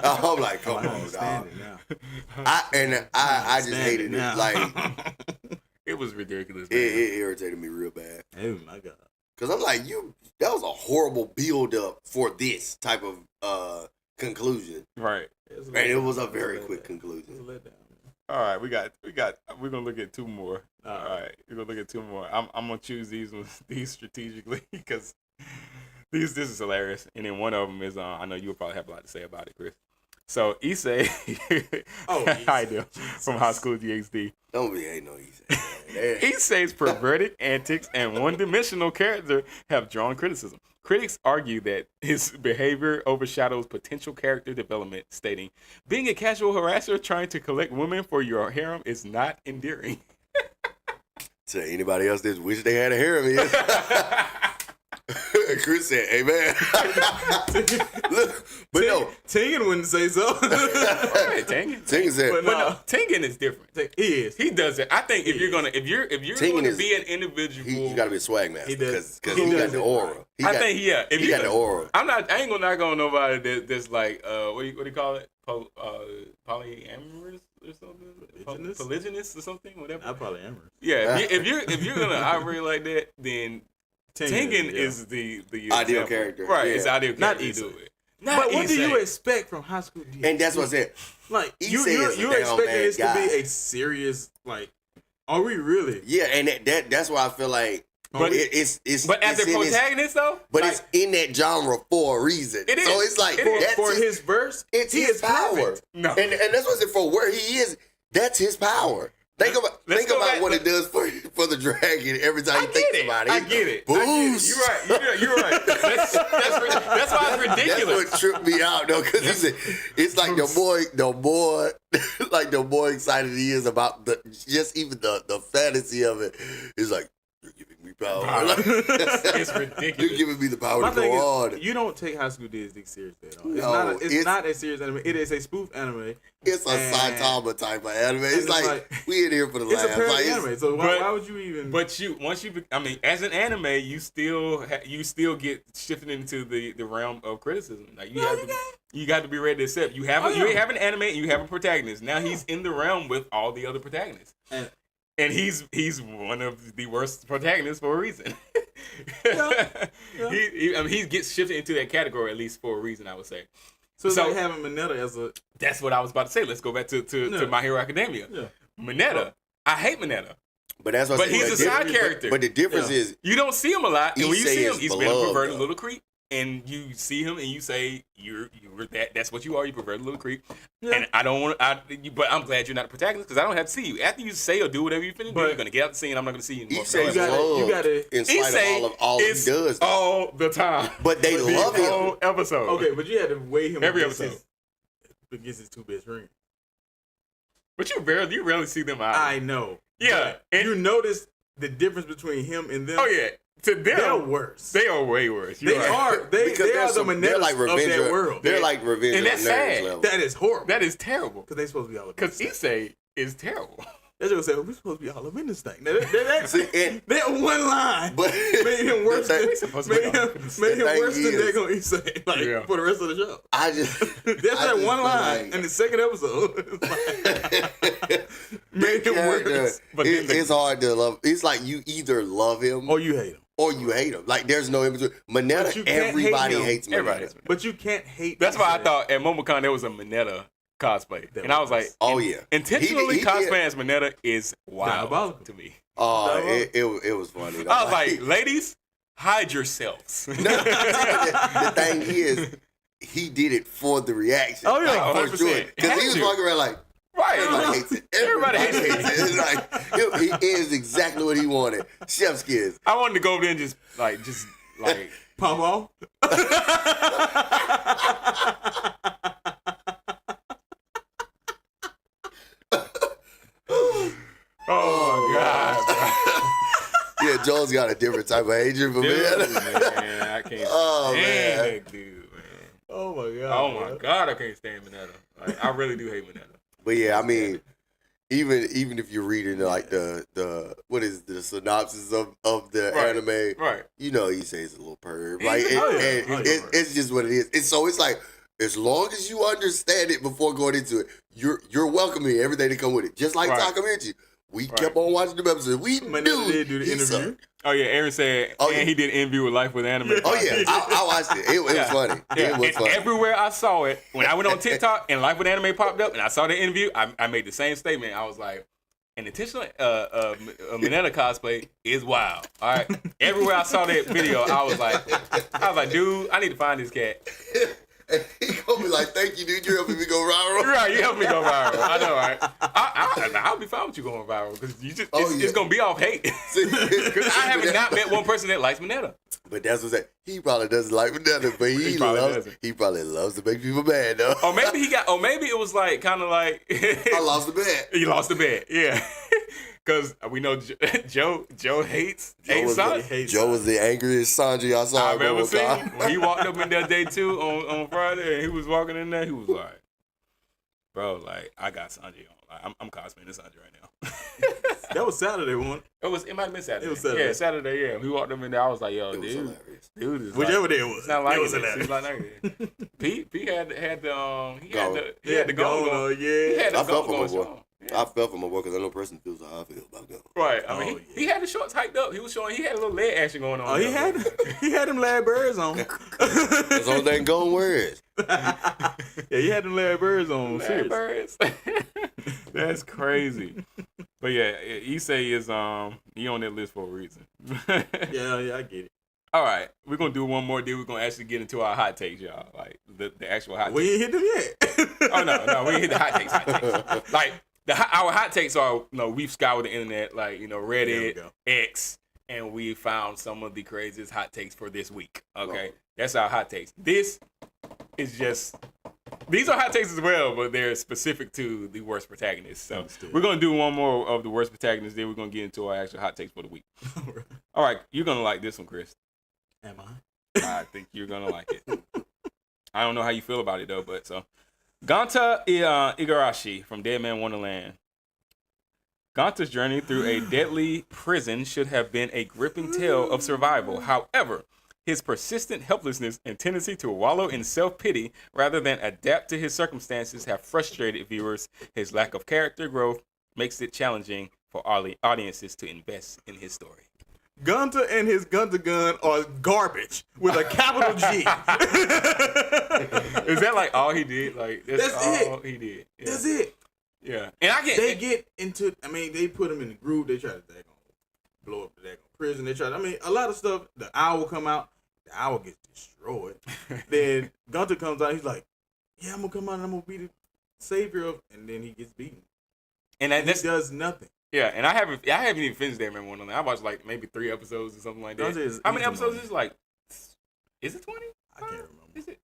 I'm like, come on, dog. I just hated it. Like, it was ridiculous. It irritated me real bad. Oh my god. Because I'm like, that was a horrible build up for this type of conclusion. Right. And it was a very quick conclusion. All right, we're gonna look at two more. All right, we're gonna look at two more. I'm gonna choose these strategically because this is hilarious. And then one of them is I know you'll probably have a lot to say about it, Chris. So Issei, how you doing? From High School DxD. Don't be hating on Issei. Issei's perverted antics and one-dimensional character have drawn criticism. Critics argue that his behavior overshadows potential character development, stating, "Being a casual harasser trying to collect women for your harem is not endearing." To anybody else that wish they had a harem, Chris said, "Amen." Look, but no, Tengen wouldn't say so. Tengen said, but no, Tengen is different. He is. He does it. I think if you're gonna be an individual, you gotta be a swag master because he got the aura. He got the aura. I ain't gonna knock on nobody that's like what do you call it? Polyamorous or something? Polygynous or something? Whatever. Not polyamorous. Yeah. If you're gonna operate like that, then Tengen is the ideal character. Right. Yeah. It's the ideal character to do it. But what do you expect from High School DxD? And that's what I said. Like you're expecting this to be a serious, like, are we really? Yeah, and that's why I feel like. But it's as a protagonist though, but like, it's in that genre for a reason. It is. So it's like for his verse, it's his power. Perfect. No, and that's what I said, for where he is. That's his power. Think about what it does for the dragon every time you think about it. I get it. Boost. You're right. That's why it's ridiculous. That's what tripped me out though, because he said it's like the more excited he is about even the fantasy of it. It's like, You're giving me power. It's ridiculous. You're giving me the power My to go thing on. is, you don't take High School DxD seriously at all. No, it's not a serious anime. It is a spoof anime. It's a Saitama type of anime. It's it's like we in here for the It's a laughs. parody Like, anime. So why would you even? But as an anime, you still get shifted into the realm of criticism. Like you got to be ready to accept. You have an anime and you have a protagonist. Now he's in the realm with all the other protagonists. And he's one of the worst protagonists for a reason. Yeah. He gets shifted into that category at least for a reason, I would say. So it's like having Mineta as a. That's what I was about to say. Let's go back to My Hero Academia. Yeah. Mineta, I hate Mineta. but that's what But he's a side character. But the difference is, You don't see him a lot, and when you Issei see him, is he's been a beloved, perverted though. little creep. And you see him, and you say you're that. That's what you are. You perverted little creep. Yeah. And I don't want. But I'm glad you're not a protagonist because I don't have to see you. After you say or do whatever you finna do, you're gonna get out the scene. I'm not gonna see you anymore. Issei is loved you gotta- in spite of all he does. all the time. But they love the him. whole episode. Okay, but you had to weigh him Every against episode. against his two best friends. But you rarely see them out. I know. Yeah, and You notice the difference between him and them. oh yeah, to them They're worse. They are way worse. They You're right. are. They Because are the they're Minetas like of revenge. that world. They're like revenge And on that's nerds sad. level. That is horrible. That is terrible. Because they supposed to be all up in Because this thing. Issei is terrible. They're just gonna say, we're supposed to be all up in this thing. That See, and- one line But made him worse the than thing- supposed to be made all him, up in this made him thing worse than is- they're gonna say like Yeah. for the rest of the show. I just There's I that just one feel line like- in the second episode. It's like, made him character, worse. But then it's hard to love. It's like you either love him Or you hate him. or you hate him. Like there's no in between. But Mineta, you can't everybody hate him. hates Mineta. Everybody hates Mineta. But you can't hate. That's why I Issei. thought at MomoCon there was a Mineta cosplay, That and I was like, was- Oh yeah, intentionally He did- cosplaying as Mineta is wild Diabolical. to me. Oh, it was funny. Though. I was like, ladies, hide yourselves. the thing is, he did it for the reaction. Oh, yeah, like, for 100%. sure. Because Had he was to. walking around like. Right. Everybody hates it. Everybody hates it. It's like he is exactly what he wanted. Chef's kiss. I wanted to go over there and just like Pop off. oh my god, Yeah, Joel's got a different type of hatred for bro. Dude, men. man, I can't Oh, stand man. that dude, man. Oh my god. Oh my god, I can't stand Mineta. Like, I really do hate Mineta. But yeah, I mean, even if you're reading like the what is the synopsis of the Right. anime, Right. you know he says a little perv. He's Like a perv. and it's just what it is. And so it's like as long as you understand it before going into it, you're welcoming everything to come with it. Just like Right. Takamichi. We Right. kept on watching the episodes. We Mineta knew did do the he interview. sucked. Oh yeah, Aaron said, Oh, and yeah. he did an interview with Life with Anime. Oh yeah, I watched it. It was Yeah. funny. Yeah, It was and funny. everywhere I saw it, when I went on TikTok and Life with Anime popped up and I saw the interview, I made the same statement. I was like, an intentional Mineta cosplay is wild. All right. Everywhere I saw that video, I was like, dude, I need to find this cat. He gonna be like, "Thank you, dude. You're helping me go viral." Right, you helped me go viral. I know, right? I'll be fine with you going viral because it's gonna be off hate. Because I haven't not met one person that likes Mineta. But that's what I'm saying. He probably doesn't like Mineta, but He probably doesn't. he probably loves to make people mad though. Or maybe it was like kind of like I lost the bet. he lost the bet. Yeah. Because we know Joe hates Sonic. Joe was the angriest Sanji I saw. I've ever at seen. MomoCon. When he walked up in there day 2 on Friday and he was walking in there, he was like, bro, like, I got Sanji on. Like, I'm cosplaying this Sanji right now. That was Saturday one. It might have been Saturday. It was Saturday. Yeah, Saturday, yeah. We walked up in there, I was like, yo, It was dude. hilarious. Dude is Whichever like, day it was. it's not like it was it. hilarious. It's not like it. Pete had the He had the goal on, He yeah. had the I felt goal for my going boy. strong. Yeah. I felt for my boy because I know a person feels how I feel about Go. Right. I mean, Oh, he had the shorts hiked up. He was showing. He had a little leg action going on. Oh, he had them Larry Birds on. That's all they going where is. Yeah, he had them Larry Birds on. Larry Serious. Birds. That's crazy. But yeah, Issei is he on that list for a reason. Yeah, I get it. All right, we're gonna do one more deal. We're gonna actually get into our hot takes, y'all. Like the actual hot We takes. ain't hit them yet. Oh no, we ain't hit the hot takes. Like our hot takes are, we've scoured the internet, like There we Reddit, go. X, and we found some of the craziest hot takes for this week. Okay, Oh. that's our hot takes. This is just These are hot takes as well, but they're specific to the worst protagonists. So Understood. we're gonna do one more of the worst protagonists. Then we're gonna get into our actual hot takes for the week. All right, you're gonna like this one, Chris. Am I? I think you're gonna like it. I don't know how you feel about it though, but so Ganta Igarashi from Dead Man Wonderland. Ganta's journey through a deadly prison should have been a gripping tale of survival. However, his persistent helplessness and tendency to wallow in self-pity rather than adapt to his circumstances have frustrated viewers. His lack of character growth makes it challenging for audiences to invest in his story. Gunter and his Gunter gun are garbage with a capital G. Is that like all he did? Like that's all it. he did. Yeah. That's it. Yeah, and I get They get into. I mean, they put him in the group. They try to blow up the prison. They try. I mean, a lot of stuff. The owl come out. The owl gets destroyed. Then Gunter comes out. He's like, "Yeah, I'm gonna come out and I'm gonna be the savior of." And then he gets beaten. and He that's does nothing. yeah. And I haven't even finished Dead Man Wonderland. I watched like maybe 3 episodes or something like that. Gunter is How many easy episodes money. is it? Like, is it 20? I can't remember. Is it?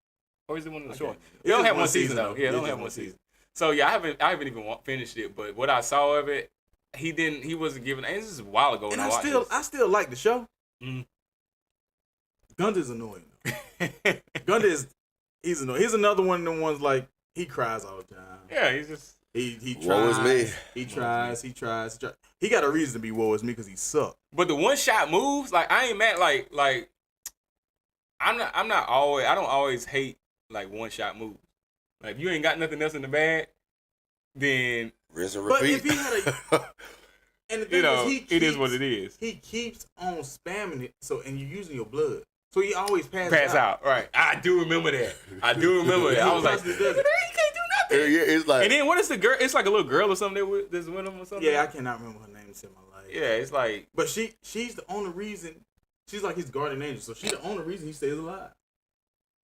Or is it one of the I short? can't remember. They don't It's have one one season season, though. though. Yeah, they don't It's have just one one season. season. So yeah, I haven't even finished it. But what I saw of it, he wasn't giving. And this is a while ago when And I watched I still like the show. Mhm. Gunter's annoying. this. He's annoying. He's another one of them ones like he cries all the time. Yeah, he's just. He tries. Woe is me. He tries. He tries. He got a reason to be woe is me because he sucked. But the one shot moves, like I ain't mad. Like I'm not always. I don't always hate like one shot moves. Like if you ain't got nothing else in the bag, then Rinse and But repeat. if he had and the thing it is what it is. He keeps on spamming it. So and you're using your blood. So he always Pass out. Right. I do remember that. I was like, He does it. he can't do nothing. Yeah, it's like And then what is the girl? It's like a little girl or something that's with him or something. Yeah, I cannot remember her name in my life. Yeah, it's like But she's the only reason. She's like his guardian angel. So she's the only reason he stays alive.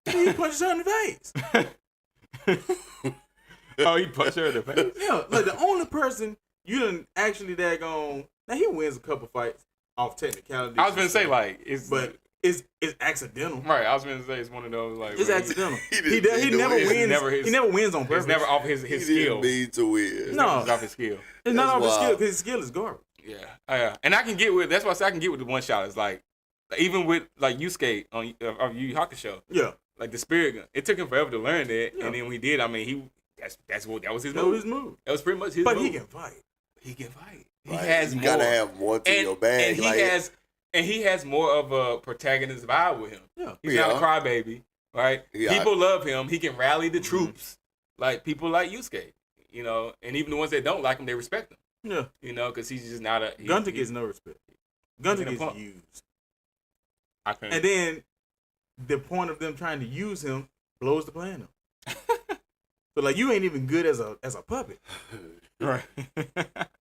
He punches her in the face. oh, he punched her in the face. Yeah, like the only person you done actually daggone. Now he wins a couple fights off technicality. I was gonna say like it's but it's accidental. right. I was gonna say it's one of those like It's where accidental. He He never it's wins. He never wins on It's purpose. never off his he skill. didn't mean to win. No. It's off his skill. It's not That's off his skill wild. because his skill is garbage. Yeah. And I can get with. That's why I say I can get with the one shot. It's like even with like Yusuke on Yu Yu Hakusho, Yeah, like the spirit gun. It took him forever to learn that, Yeah. and then when he did, I mean, that was his that was move. his move. That was pretty much his But move. he can fight. He can fight. He Like, has you more. gotta have one to your bag. And he has more of a protagonist vibe with him. Yeah. He's not a crybaby, right? Yeah. People love him. He can rally the troops, like people like Yusuke, you know, and even the ones that don't like him, they respect him, Yeah. you know, because he's just not a. Gunter gets no respect. Gunter He's in a gets pump. used. I couldn't. And then the point of them trying to use him blows the plan up. So like you ain't even good as a puppet. right.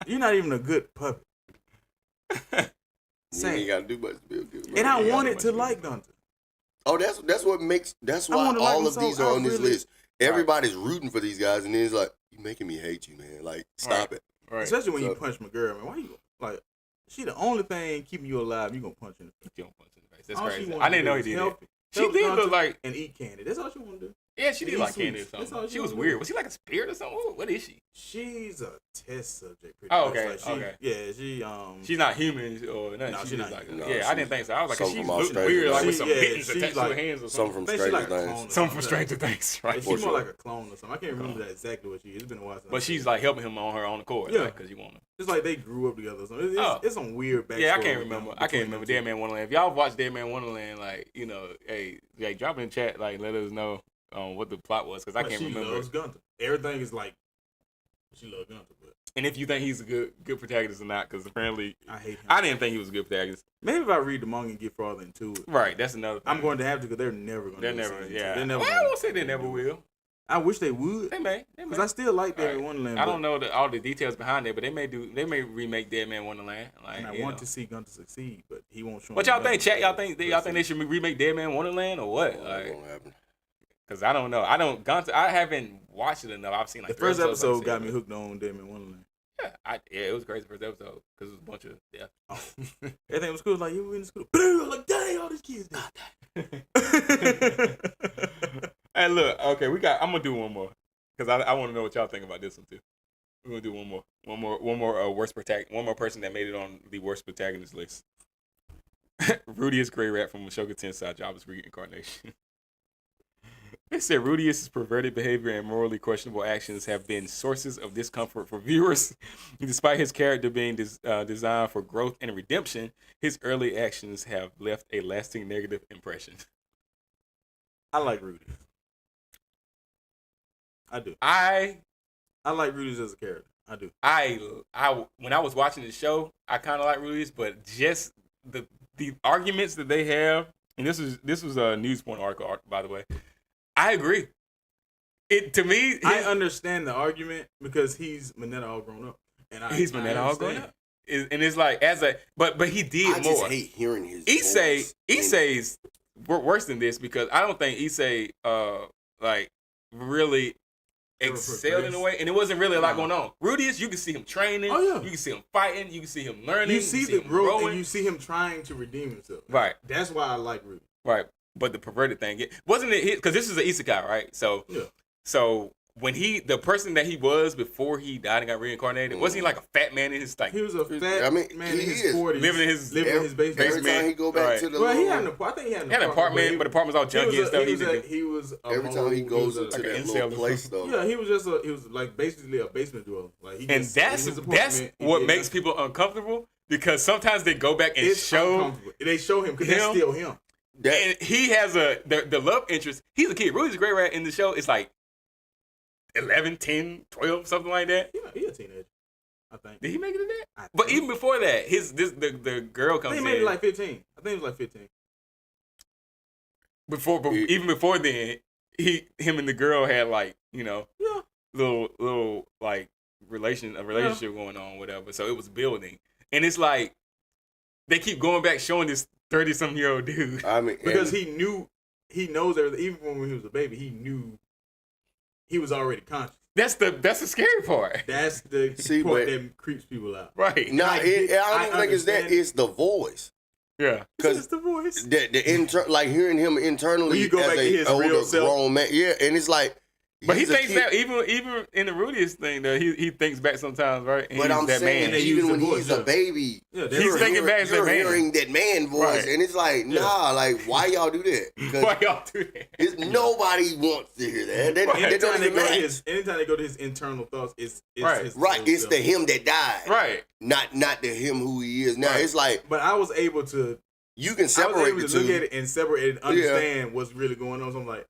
You're not even a good puppet. You ain't gotta do much to be a good And I Yeah, wanted to much like Gunter. Oh, that's what makes. That's I why wanna like all him of so these are on this really- list. Everybody's rooting for these guys, and then it's like, you making me hate you, man. Like, stop it. Right. Especially when you So- punch my girl, man. Why you like? She the only thing keeping you alive. You gonna punch in the face. You don't punch in the face. That's All she crazy. wanna I didn't do know he is did help- that. She help did Gunter look like. and eat candy. That's all she want to do. Yeah, she did Eat like candy or sweets. That's all something. she She was wanna weird. do. Was she like a spirit or something? What is she? She's a test subject. Pretty Oh, much. okay, Like she, okay. Yeah, she She's not human or nothing. No, she's she's just not like, human. yeah, No, I didn't think so. I was like, something she's from looking Australia. weird, like with She- some yeah, mittens she's attached to like- her hands or Something something. from I think she like Stranger a clone. Things. Something from Stranger Things, right? She's For more sure. like a clone or something. I can't remember that exactly what she is. It's been a while since. But she's like helping him on her own accord, Yeah. because you want to. It's like they grew up together. So it's, Oh. it's some weird backstory. Yeah, I can't remember. I can't between remember them Dead two. Man Wonderland. If y'all watch Dead Man Wonderland, like hey, drop in the chat, like let us know what the plot was, because I But can't she remember. loves Gunter. Everything is like she loves Gunter, but And if you think he's a good protagonist or not, because apparently I hate him. I didn't think he was a good protagonist. Maybe if I read the manga and get farther into it, Right, that's another thing. I'm going to have to because they're never going to. They're never, yeah. They're never. Well, I gonna- won't say they never will. I wish they would, They may. because I still like Dead Man Right. Wonderland. I but- don't know all the details behind it, but they may remake Dead Man Wonderland. Like, And I want to see Gunter succeed, but he won't show. What me y'all think, nothing. chat? Y'all think they should remake Dead Man Wonderland or what? That Like, won't happen. because I don't know. I haven't watched it enough. I've seen like The 3 first episodes, episode like I got said, me hooked on Dead Man Wonderland. Yeah, it was crazy first episode because it was a bunch of Everything was cool. Like you were in school, like dang, all these kids. Did. Hey, look. Okay, I'm gonna do one more because I want to know what y'all think about this one too. We're gonna do one more one more person that made it on the worst protagonist list. Rudius Gray Rat from Ashoka Tensei Java's reincarnation. They said Rudius' perverted behavior and morally questionable actions have been sources of discomfort for viewers. Despite his character being designed for growth and redemption, his early actions have left a lasting negative impression. I like Rudius. I do. I like Rudius as a character. I do. I when I was watching the show, I kind of like Rudius, but just the arguments that they have, and this was a News Point article, by the way. I agree. To me, I understand the argument because he's Mineta all grown up, and he's Mineta all grown up, and it's like but he did more. I just hate hearing his voice. Issei's worse than this because I don't think Issei like really excelled in a way, and it wasn't really a lot going on. Rudius, you can see him training. Oh yeah, you can see him fighting. You can see him learning. You see the growth, and you see him trying to redeem himself. Right. That's why I like Rudius. Right. But the perverted thing, wasn't it? Because this is an isekai, right? So, So when the person that he was before he died and got reincarnated, wasn't he like a fat man in his He was a fat man in his 40s, living in his basement. Every time he go back to the I think he had an apartment, but the apartment was all junky and stuff. He was every time he goes into that little place though. Yeah, he was like basically a basement dwell. Like that's what makes people uncomfortable because sometimes they go back and show him because that's still him. And he has the love interest. He's a kid. Rudy's Gray Rat in the show is like 11, 10, 12, something like that. He's a teenager, I think. Did he make it to that? But even before that, the girl comes in. I think he made it like 15. I think it was like 15. Even before then, him and the girl had like, little like relationship going on, whatever. So it was building. And it's like they keep going back showing this 30-something-year-old dude. I mean, because he knows everything. Even when he was a baby, he knew he was already conscious. That's the scary part. That's the part that creeps people out. Right. No, I don't think it's that. It's the voice. Yeah. Because it's the voice. Like hearing him internally when you go as back to his older real self. grown man. Yeah, and it's like. But he thinks that even in the Rudius thing, though, he thinks back sometimes, right? But I'm saying that even when he's a baby, he's thinking back as that man. Hearing that man voice, and it's like, nah, like why y'all do that? Why y'all do that? Nobody wants to hear that. Anytime they go to his internal thoughts, it's his right. It's the him that died, right? Not the him who he is now. It's like, but I was able to. You can separate the two. Look at it and separate it and understand what's really going on. So I'm like.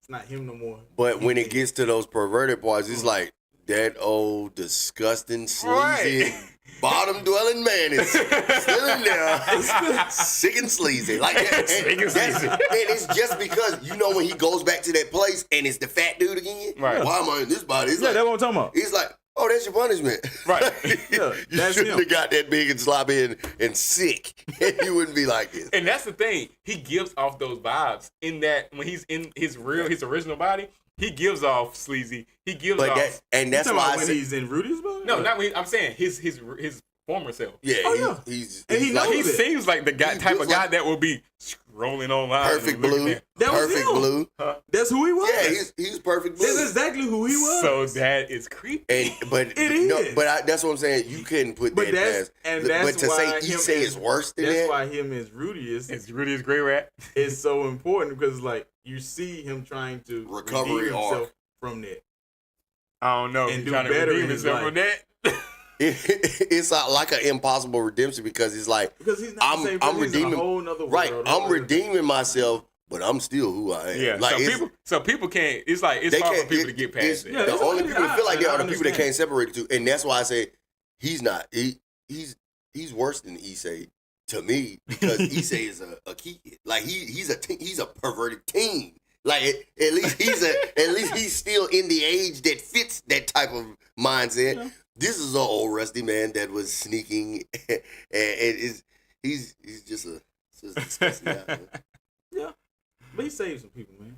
It's not him no more. But when it gets to those perverted parts, it's like that old disgusting, sleazy, bottom dwelling man is still in there, sick and sleazy. Like that. And it's just because when he goes back to that place and it's the fat dude again. Right. Why am I in this body? It's that's what I'm talking about. It's like, oh, that's your punishment. Right. You shouldn't have got that big and sloppy and sick. You wouldn't be like this. And that's the thing. He gives off those vibes in that when he's in his original body, he gives off sleazy. He gives off. That's why when he's in Rudy's body? No, not when I'm saying his former self. Yeah, he seems like the type of guy that will be scrolling online. Perfect blue. Perfect blue. Huh? That's who he was. Yeah, he's perfect blue. That's exactly who he was. So that is creepy. But it is. No, but that's what I'm saying. You couldn't put that past. But to say Issei is worse than that. That's why him as Rudius. It's Rudius Gray Rat. Is so important because like you see him trying to recovery himself from that. I don't know. And do trying to redeem himself from that. It's like an impossible redemption because it's like he's not the same person. He's in a whole nother world. Right, I'm redeeming myself, but I'm still who I am. Yeah, like so people can't. It's like it's hard for people to get past it. Yeah, the only people that feel like they are the people that can't separate the two, and that's why I say he's not. He's worse than Issei to me because Issei is a kid. Like he's a perverted teen. Like at least he's still in the age that fits that type of mindset. Yeah. This is an old rusty man that was sneaking, and he's just a disgusting guy. Yeah, but he saved some people, man.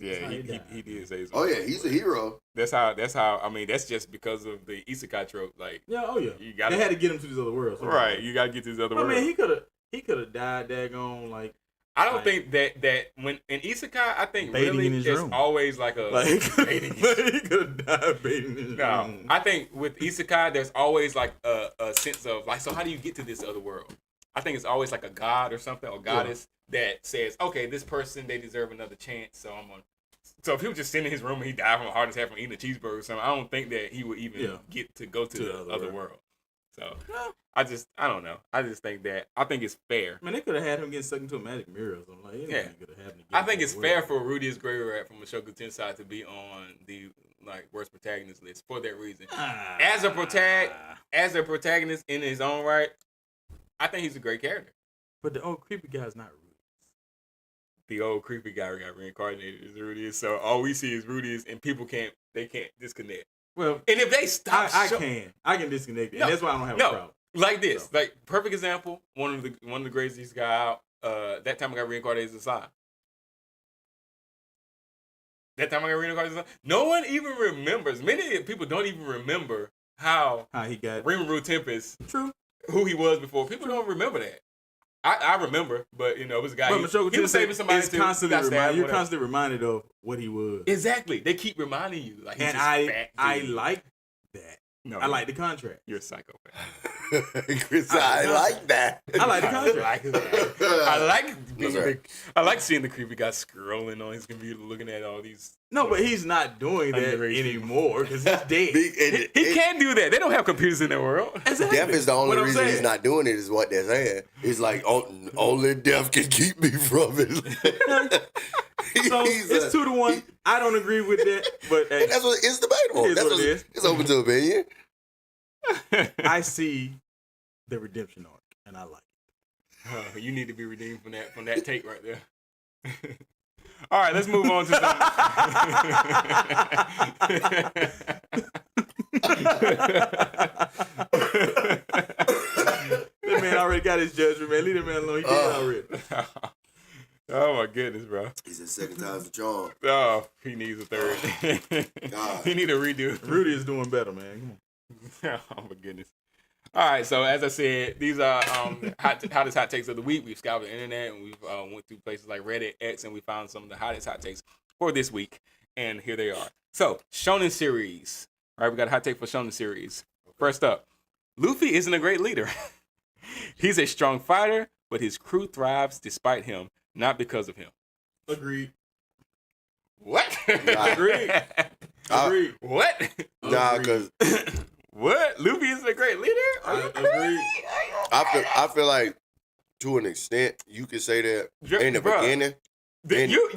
Yeah, he did save some. Oh yeah, he's a hero. That's how. I mean, that's just because of the isekai trope. Like, yeah, oh yeah, they had to get him to these other worlds. Right, you got to get to these other worlds. I mean, he could have died daggone like. I don't think that when in isekai, I think Baiting really in his it's room. always like a baiting. he could have died baiting in his No, room. I think with isekai, there's always like a sense of like, so how do you get to this other world? I think it's always like a god or something or goddess that says, okay, this person, they deserve another chance, so I'm gonna. So if he was just sitting in his room and he died from a heart attack from eating a cheeseburger or something, I don't think that he would even get to go to the other world. So I don't know. I just think that I think it's fair. Man, they could have had him get sucked into a magic mirror or something. Like, could have happened. I think it's fair for Rudy's Grey Rat from Mushoku Tensei to be on the worst protagonist list for that reason. As a protagonist in his own right, I think he's a great character. But the old creepy guy's not Rudy. The old creepy guy got reincarnated as Rudy, so all we see is Rudy, and people can't disconnect. Well, and if they stop, I can disconnect it, and that's why I don't have a problem. Like this, like perfect example. One of the greatest he's got out. That time I got reincarnated as a sign. No one even remembers. Many people don't even remember how he got Rimuru Tempest. True. Who he was before. People don't remember that. I remember, but it was a guy. He was saving somebody. You're constantly reminded of what he was. Exactly. They keep reminding you. Like, he's I like that. No, I like the contract. You're a psychopath. Chris, I like that. I like the contract. I like seeing the creepy guy scrolling on his computer, looking at all these. No, but he's not doing that anymore because he's dead. He can't do that. They don't have computers in their world. Exactly. Death is the only reason he's not doing it, is what they're saying. It's like, only death can keep me from it. So it's 2-1. I don't agree with that, but that's what it's debatable. It is what it is. It's open to opinion. I see the redemption arc, and I like it. You need to be redeemed from that take right there. All right, let's move on to something. That man already got his judgment, man. Leave that man alone. He did it already. Oh my goodness, bro. He said second time's the charm. Oh, he needs a third. He need a redo. Rudy is doing better, man. Oh my goodness. All right, so as I said, these are hottest hot takes of the week. We've scoured the internet and we've went through places like Reddit, X, and we found some of the hottest hot takes for this week. And here they are. So, Shonen series. All right, we got a hot take for Shonen series. First up, Luffy isn't a great leader. He's a strong fighter, but his crew thrives despite him, not because of him. Agreed. What? Agreed. Agreed. What? Nah, because... What? Luffy isn't a great leader? Agreed. I feel like, to an extent, you could say that in the beginning. You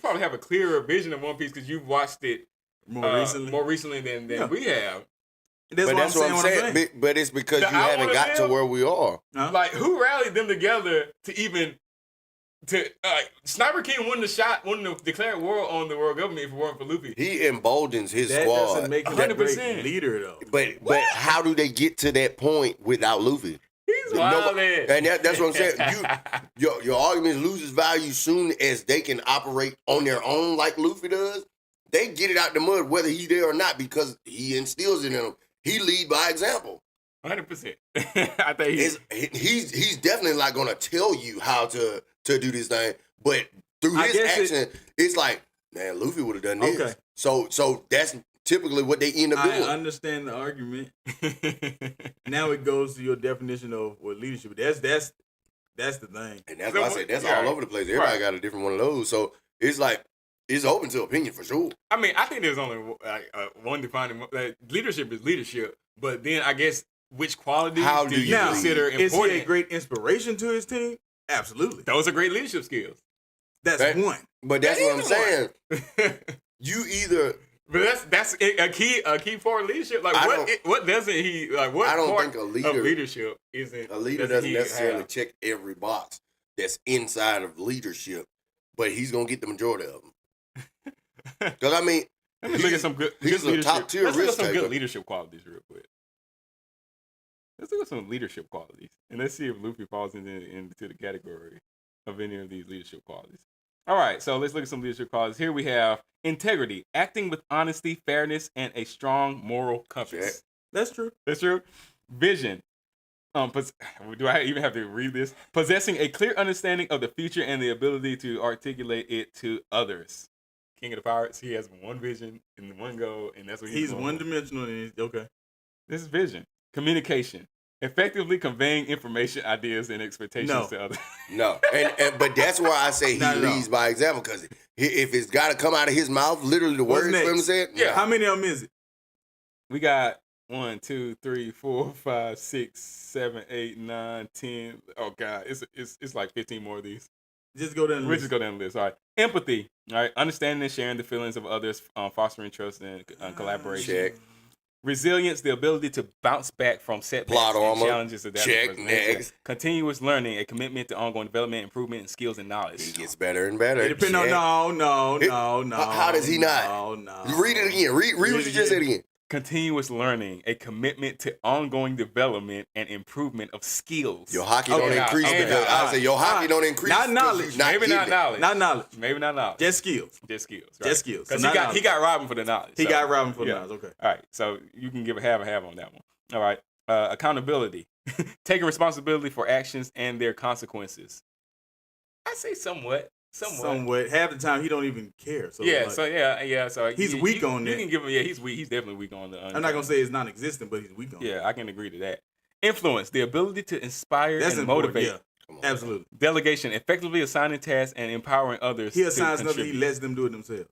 probably have a clearer vision of One Piece because you've watched it more recently than we have. That's what I'm saying. But it's because you haven't got to where we are. Like, who rallied them together to even Sniper King wouldn't have declared war on the world government if it weren't for Luffy. He emboldens his that squad. That doesn't make him a great leader, though. But how do they get to that point without Luffy? He's wild. And that's what I'm saying. Your argument loses value soon as they can operate on their own like Luffy does. They get it out the mud whether he's there or not because he instills it in them. He lead by example. 100%. I think he's definitely not going to tell you how to do this thing, but through his action, it's like, man, Luffy would have done this. Okay. So that's typically what they end up doing. I understand the argument. Now it goes to your definition of what leadership is. That's the thing. And that's why I said that's all over the place. Everybody got a different one of those. So it's like, it's open to opinion for sure. I mean, I think there's only one defining leadership is leadership, but then I guess which qualities do you consider important? Is he a great inspiration to his team? Absolutely. Those are great leadership skills. That's one. But that's what I'm saying. You either... But that's a key for leadership. Like what doesn't he like? What I don't part think a leader, of leader isn't a leader doesn't necessarily check every box that's inside of leadership, but he's gonna get the majority of them. Because I mean, look at some good. He's a top tier risk taker. Let's look at some good leadership qualities real quick. Let's look at some leadership qualities, and let's see if Luffy falls into the category of any of these leadership qualities. All right, so let's look at some leadership qualities. Here we have integrity, acting with honesty, fairness, and a strong moral compass. That's true. That's true. Vision, Do I even have to read this? Possessing a clear understanding of the future and the ability to articulate it to others. King of the Pirates, he has one vision and one goal, and that's what he's one-dimensional. Okay. This is vision. Communication. Effectively conveying information, ideas, and expectations to others. No, but that's where I say he leads by example, because if it's got to come out of his mouth, literally the words for him said. Yeah. How many of them is it? We got 1, 2, 3, 4, 5, 6, 7, 8, 9, 10. Oh God, it's like 15 more of these. Just go down the list. We'll just go down the list. All right. Empathy. All right. Understanding and sharing the feelings of others, fostering trust and collaboration. Check. Resilience, the ability to bounce back from setbacks and challenges. Check. Next. Continuous learning, a commitment to ongoing development, improvement in skills and knowledge. He gets better and better. It depends on no. How does he not? No. Read it again. Read what you just said again. Continuous learning, a commitment to ongoing development and improvement of skills. Your hockey don't increase because I say your hockey don't increase. Not knowledge. Maybe not knowledge. Not knowledge. Maybe not knowledge. Just skills. Just skills. Right? Just skills. Because he got Robin for the knowledge. He got Robin for the knowledge. Okay. All right. So you can give a half on that one. All right. Accountability, taking responsibility for actions and their consequences. I say somewhat. Half the time he don't even care. So yeah. Like, So he's weak on that. You can give him. Yeah, he's weak. He's definitely weak on the. I'm not gonna say it's non-existent, but he's weak on. Yeah, I can agree to that. Influence, the ability to inspire and motivate. Yeah, absolutely. Delegation, effectively assigning tasks and empowering others. He assigns nothing. He lets them do it themselves.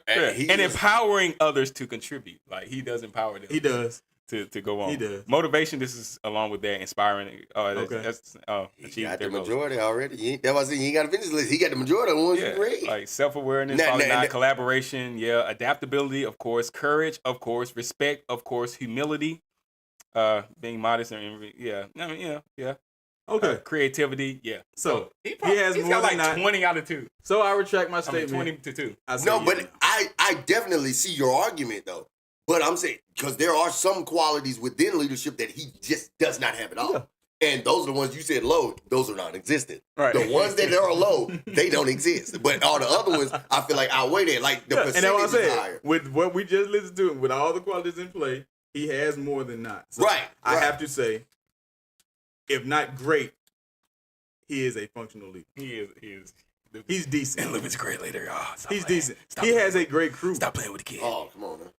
And empowering others to contribute. Like he does empower them. He does. To go on. He does. Motivation, this is along with that, inspiring. He got the majority already. That's why I said you ain't got to finish the list. He got the majority of the ones you read. Like self-awareness, collaboration, adaptability, of course, courage, of course, respect, of course, humility, being modest, and Okay. Creativity, So he's has more got than like 20 out of 2. So I retract my statement. 20 to 2. But I definitely see your argument though. But I'm saying, because there are some qualities within leadership that he just does not have at all. Yeah. And those are the ones you said low, those are non-existent. Right. The ones that are low, they don't exist. But all the other ones, I feel like outweigh that. Like the percentage and that's what I is said, higher. with what we just listened to, with all the qualities in play, he has more than not. So right. I have to say, if not great, he is a functional leader. He is. He's decent. And Luke's a great leader. He's decent. He has a great crew. Stop playing with the kid. Oh, come on, man.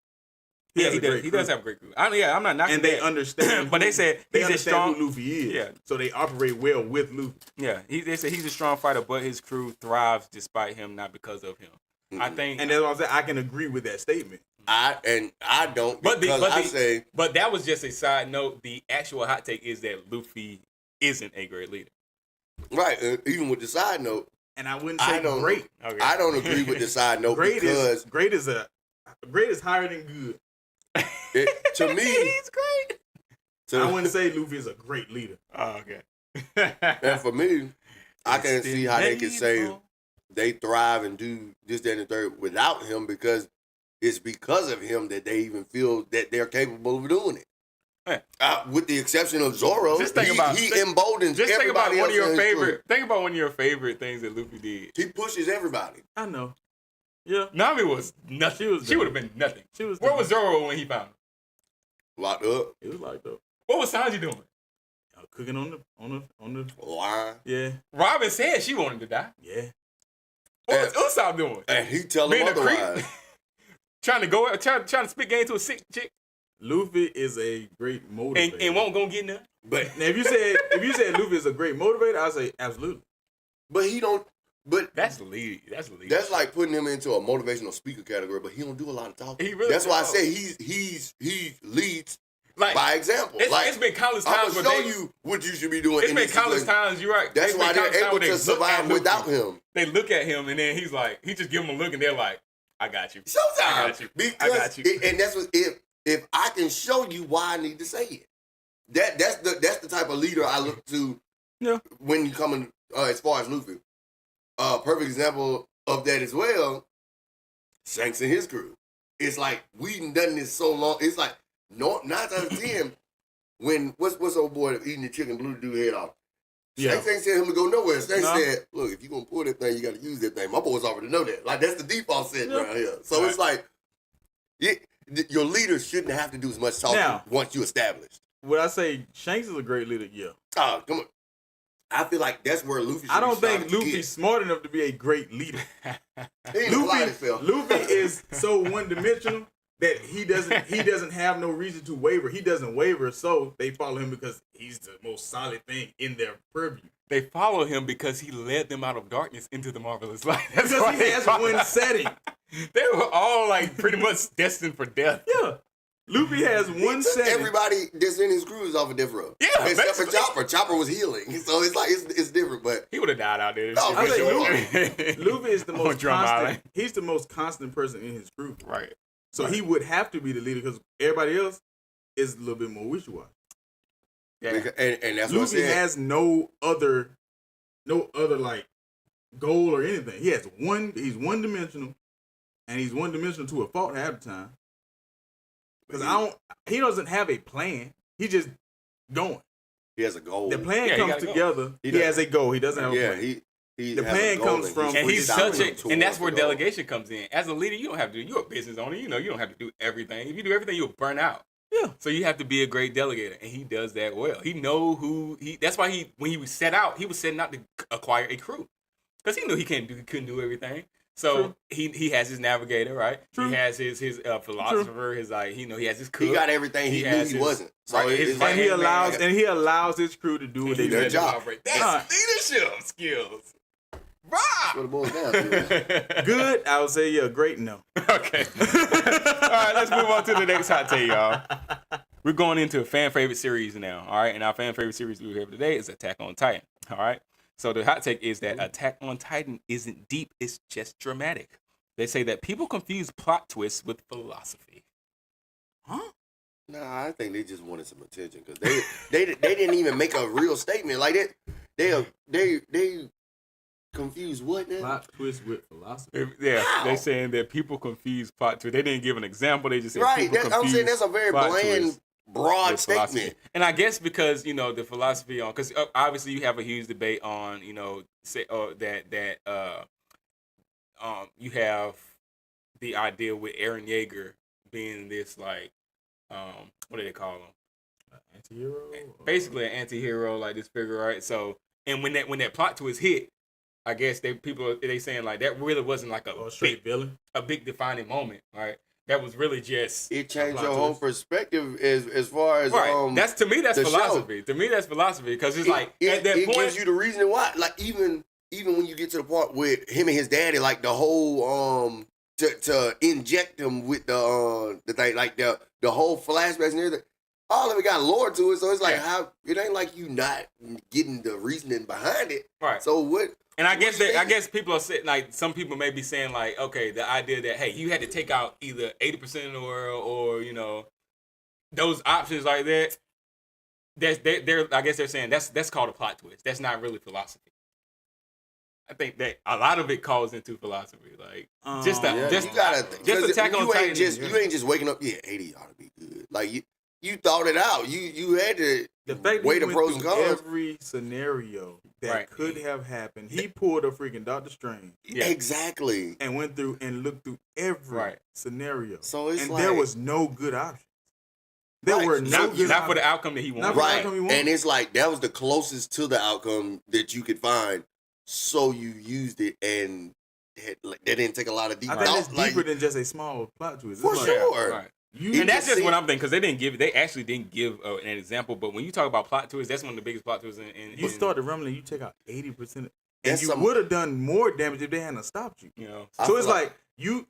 He does have a great crew. I'm not knocking. And they understand. But they said he's a strong. Who Luffy is. Yeah. So they operate well with Luffy. Yeah. They said he's a strong fighter, but his crew thrives despite him, not because of him. Mm-hmm. I think. And that's what I'm saying. I can agree with that statement. I don't. But that was just a side note. The actual hot take is that Luffy isn't a great leader. Right. Even with the side note. And I wouldn't say great. Okay. I don't agree with the side note great because great is higher than good. To me, he's great. I wouldn't say Luffy is a great leader. Oh, okay. And for me, I can see how they can say they thrive and do this, that, and the third without him because it's because of him that they even feel that they're capable of doing it. With the exception of Zoro, he emboldens just everybody else. Think about one of your favorite things that Luffy did. He pushes everybody. I know. Yeah. Nami was nothing. She would have been nothing. Where was Zoro when he found her? Locked up. He was locked up. What was Sanji doing? Cooking on the line. Yeah. Robin said she wanted to die. Yeah. What was Usopp doing? And he tell him otherwise. trying to spit game to a sick chick. Luffy is a great motivator. And won't go get none. But now if you said Luffy is a great motivator, I say absolutely. But he don't. But that's the lead. That's like putting him into a motivational speaker category. But he don't do a lot of talking. That's why I say he leads by example. It's been countless times. I'm gonna show you what you should be doing. It's been countless times. You're right. That's why they're able to survive without him. They look at him and then he just give them a look and they're like, "I got you." Sometimes I got you. And that's what if I can show you why I need to say it. That's the type of leader I look to. Yeah. When you come in as far as Luffy. Perfect example of that as well, Shanks and his crew. It's like we've done this so long. It's like 9 times out of 10, when what's old boy eating the chicken blew the dude head off. Shanks ain't said him to go nowhere. Shanks said, look, if you're gonna pull that thing, you gotta use that thing. My boys already know that. Like that's the default setting around here. So it's like your leaders shouldn't have to do as much talking once you established. would I say Shanks is a great leader? Yeah. Oh, come on. I feel like that's where Luffy. I don't think Luffy's Luffy's smart enough to be a great leader. Luffy Luffy is so one dimensional that he doesn't have no reason to waver. He doesn't waver, so they follow him because he's the most solid thing in their purview. They follow him because he led them out of darkness into the marvelous light. That's Because why he has one setting. They were all like pretty much destined for death. Yeah. Luffy has one setting. Everybody that's in his crew is off a different road. Yeah, except for basically. Chopper. Chopper was healing, so it's like it's different. But He would have died out there. Oh, I for think sure. Luffy is the On most Drum constant. Island. He's the most constant person in his group. Right. So he would have to be the leader because everybody else is a little bit more wishy-washy. Yeah. and that's what I Luffy said. has no other like goal or anything. He has he's one dimensional, and he's one dimensional to a fault half the time. Because he doesn't have a plan. He just going. He has a goal. The plan Yeah, he comes gotta go. He He has a goal. He doesn't have a Yeah, plan. he The has a plan goal comes and from- And he's stopping such a, him towards and that's where the goal. delegation comes in. As a leader, you don't have to. You're a business owner. You don't have to do everything. If you do everything, you'll burn out. Yeah. So you have to be a great delegator, and he does that well. He know who he. That's why when he was set out, he was setting out to acquire a crew, because he knew he couldn't do everything. So he has his navigator, right? True. He has his philosopher. His he has his cook. He got everything he knew has he his- wasn't. So right, his it's right And like, he allows his crew to do what they do their do. job. That's leadership skills. that's what it boils down to. Good, I would say yeah. Great, no. Okay. All right, let's move on to the next hot take, y'all. We're going into a fan favorite series now. All right, and our fan favorite series we have today is Attack on Titan. All right. So the hot take is that Attack on Titan isn't deep; it's just dramatic. They say that people confuse plot twists with philosophy. Huh? Nah, I think they just wanted some attention because they didn't even make a real statement like that. They confused what now? Plot twist with philosophy. Yeah, How? they're saying that people confuse plot twists. They didn't give an example. They just said Right. people I'm saying confuse that's a very plot bland, twists broad with philosophy. statement. And I guess because the philosophy on, because obviously you have a huge debate on say that you have the idea with Eren Yeager being this like what do they call him? Anti-hero? Basically an anti-hero, like this figure, right? So and when that plot twist hit, I guess they saying like that really wasn't like Or a straight villain. a big defining moment, right? That was really just It changed plot your whole twist. perspective as far as Right. That's to me. That's the show. philosophy. To me, that's philosophy because it's like at that it point. gives you the reason why. Like even when you get to the part with him and his daddy, like the whole to inject him with the thing, like the whole flashbacks and everything. All of it got lore to it, so it's like how it ain't like you not getting the reasoning behind it. Right. So what? And I what guess you that, I think? guess people are saying, like, some people may be saying like, okay, the idea that hey, you had to take out either 80% of the world or those options like that. They're I guess they're saying that's called a plot twist. That's not really philosophy. I think that a lot of it calls into philosophy, like just that. Yeah, just you gotta just Attack on Titan. You ain't just waking up. Yeah, 80 ought to be good. Like you thought it out. You had to The fact that weigh he the went pros and through cons. every scenario that Right. could have happened. He pulled a freaking Doctor Strange Yeah. Exactly. and went through and looked through every Right. scenario. So it's and like there was no good options. There Right. were no not good not for the options. outcome that he Not wanted. for the right, outcome you want. and it's like that was the closest to the outcome that you could find. So you used it, and that didn't take a lot of deep I think thought. it's like, deeper than just a small plot twist. It's For like, sure. Right. You And that's can just see- what I'm thinking because they actually didn't give an example. But when you talk about plot twists, that's one of the biggest plot twists. You started rumbling, you take out 80%, and That's you some- would have done more damage if they hadn't stopped you. I So feel it's like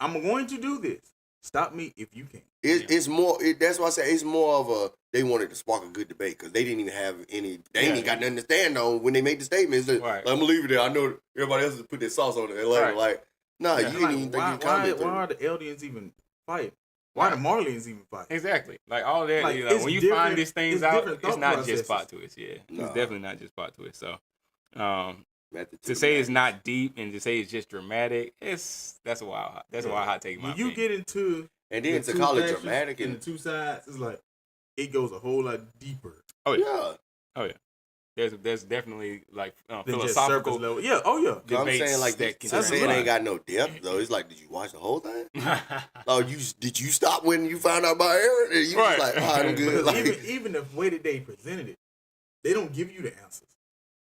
I'm going to do this. Stop me if you can. It's more. That's why I say it's more of a. They wanted to spark a good debate because they didn't even have any. They ain't even got nothing to stand on when they made the statements. That, Right. I'm gonna leave it there. I know everybody else has put their sauce on it. And Right. like, nah, Yeah. you didn't even think why, you commented. why are the Eldians even fighting? Why the Marlians even fight? Exactly. Like all that. Like, When it's you different- find these things it's out, different it's thought not processes. just plot twists. Yeah, Nah. it's definitely not just plot twists. So, Method to the say it's madness. not deep and to say it's just dramatic, that's a wild. That's a wild hot take. in my When you opinion. get into And then the to call it factions dramatic and and the two sides, it's like it goes a whole lot deeper. Oh yeah. yeah. Oh yeah. there's definitely like Than just philosophical surface level. Yeah. Oh yeah. I'm debates saying like that can to say it survive. ain't got no depth though. It's like, did you watch the whole thing? Like, did you stop when you found out about Aaron? And you Right. was like, all right, I'm good. Because Like, even the way that they presented it, they don't give you the answers.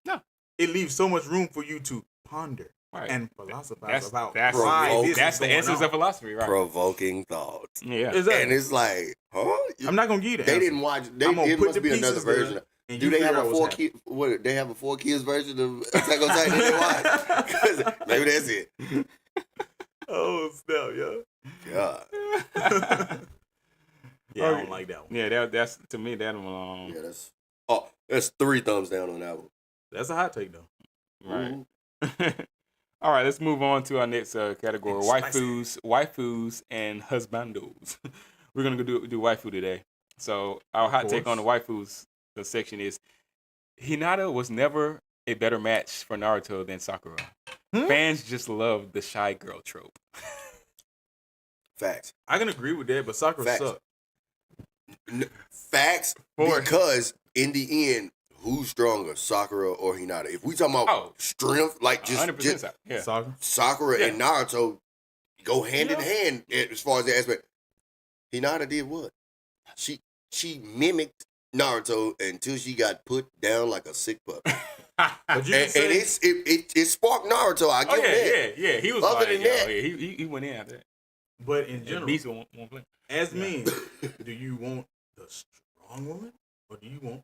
No. It leaves so much room for you to ponder Right. and philosophize That's about that's why provoke. this that's is the going essence on. of philosophy, right? provoking thoughts. Yeah. Exactly. And it's like, huh? I'm not gonna give you the They answer. didn't watch. I'm gonna It put must the be another pieces there, version. and Do you they have figure a out what's 4 happening. kid? What? They have a 4 kids version of Attack on Titan that they watch? 'Cause maybe that's it. Oh snap, yo. God. Yeah, I don't like that one. Yeah, that's to me that Yeah, that's 3 thumbs down on that one. That's a hot take though. right. Ooh. All right, let's move on to our next category: Spicy. waifus, and husbandos. We're gonna do waifu today. So our hot take on the waifus section is Hinata was never a better match for Naruto than Sakura. Fans just love the shy girl trope. Facts. I can agree with that, but Sakura Facts. sucked. Facts. For- Because in the end, who's stronger, Sakura or Hinata? If we talking about strength, like just 100%. Yeah. Sakura. Sakura and Naruto go hand in Yeah. hand as far as the aspect. Hinata did what? She mimicked Naruto until she got put down like a sick puppy. But you can And say, it sparked Naruto. I Oh give that. yeah. He was Other like, than yo, that- yeah, he went in after that. but in general, Beast won't play. as men, do you want the strong woman or do you want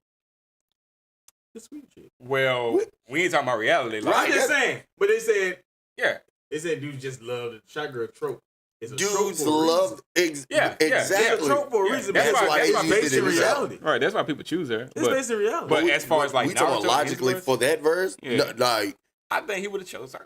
the sweet chick? Well, we ain't talking about reality. Like, I'm just saying. But they said yeah. dudes just love the shy girl trope. It's a trope Dudes for a reason. love exactly. It's a trope for a Yeah, reason. that's That's why- why that's it's why they based used in it in reality. Right, that's why people choose her. It's But, based in reality. but as far as like we talking Naruto, logically his for that verse, Yeah. no, like I think he would have chose her.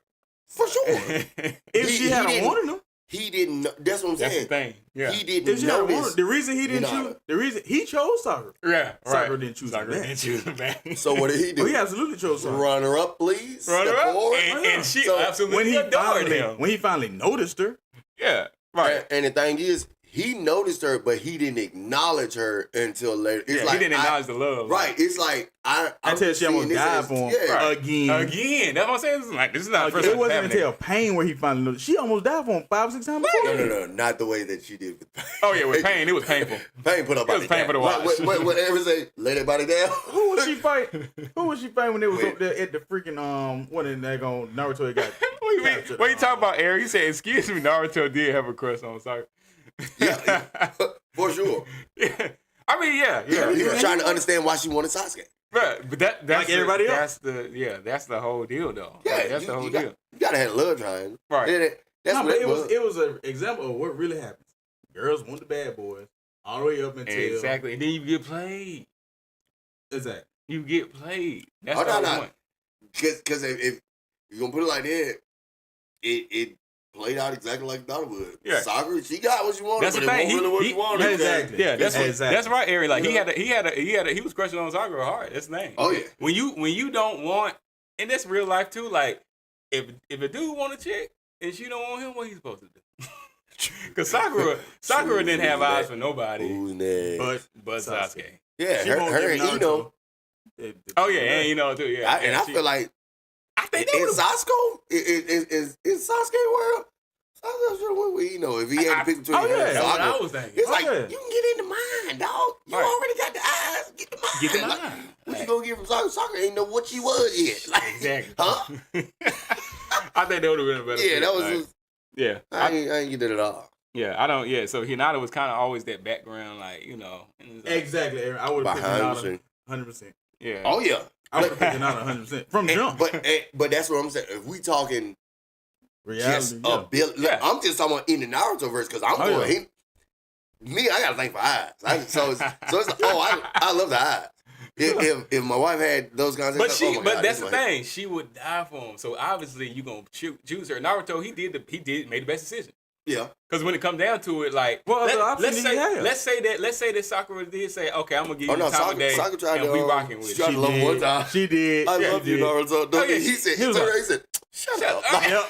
for sure. if he she had didn't- wanted him, He didn't know. That's what I'm That's the saying. thing. Yeah. He didn't if she had wanted notice. the reason he didn't Hinata. choose, the reason he chose Sakura. Yeah. Sakura Right. didn't choose Sakura him didn't back. choose him back. So what did he do? Oh, he absolutely chose Sakura. Runner up, please. Runner Step up, forward. and she So, absolutely adored him. When he finally noticed her, Yeah. Right. And the thing is, he noticed her, but he didn't acknowledge her until later. It's Yeah, like he didn't acknowledge the love. Right. It's like I'm until she seeing almost this died as- for him Yeah. again. Again. That's what I'm saying. This is like this is not the first It time wasn't it's until happening. Pain where he finally noticed. She almost died for him 5 or 6 times before. No, not the way that she did with Pain. Oh yeah, with Pain, it was painful. Pain put up It was painful to watch. Whatever say, lay that body down. Who was she fighting? Who was she fighting when they was up there at the freaking what in that going Naruto got? What you talking about, Eric? You said, excuse me, Naruto did have a crush on Sakura. Yeah, for sure. Yeah. I mean, yeah. He was trying to understand why she wanted Sasuke. Right, but that's Like everybody else. That's the whole deal, though. Yeah, Like, that's the whole you deal. gotta have love triangle. Right. Yeah, that's No, what but it was. it was an example of what really happens. Girls want the bad boys all the way up until Exactly, and then you get played. Exactly. You get played. That's Oh, the whole no. point. Because if you're gonna put it like that, it played out exactly like I thought it would. Yeah. Sakura, she got what she wanted, That's but the it thing. wasn't really what she wanted. Exactly. Yeah, that's Exactly. that's right, Eric. Like Yeah. he was crushing on Sakura hard. That's the thing. Oh yeah. When you don't want, and that's real life too. Like if a dude want a chick and she don't want him, what he supposed to do? Because Sakura didn't have eyes for nobody, Who's next? but Sasuke. Yeah, She her won't give and Naruto Ino. Oh yeah, and you know too. Yeah, I feel like I think in Sasuke, in Sasuke world, Sasuke should have went with Ino if he had to pick between her and that's what I Sakura. was thinking. It's like yeah. you can get in the mind, dog. You Right. already got the eyes. Get the mind. Get the Like, mind. what you gonna get from Sakura? Sakura ain't know what she was yet. Like, Exactly. Huh? I think that would have been a better. Yeah, fit. that was. Like, Just, yeah. I ain't get that at all. Yeah, I don't. Yeah, so Hinata was kind of always that background, like and it's like, Exactly, Aaron. I would have picked Behind Hinata the 100%. Yeah. Oh yeah. I would have picked Hinata 100% from jump. But that's what I'm saying. If we talking just Reality, yeah. ability, Yeah. I'm just talking about in the Naruto verse because I'm Oh, going. yeah. Me, I got to think for eyes. So it's like, I love the eyes. If my wife had those kinds of But stuff, oh my but God, that's this the my- thing. She would die for him. So obviously you gonna choose her. Naruto, he made the best decision. Yeah. Because when it comes down to it, like What other option did he have? let's say that Sakura did say, okay, I'm gonna give you Oh no, the time of day, Sakura tried and to. we rocking with She it. tried to love him one time. She did. I Yeah, love she you, did. Naruto. Oh, yeah, He said, he was like, he said, shut up. up. Like, Yep.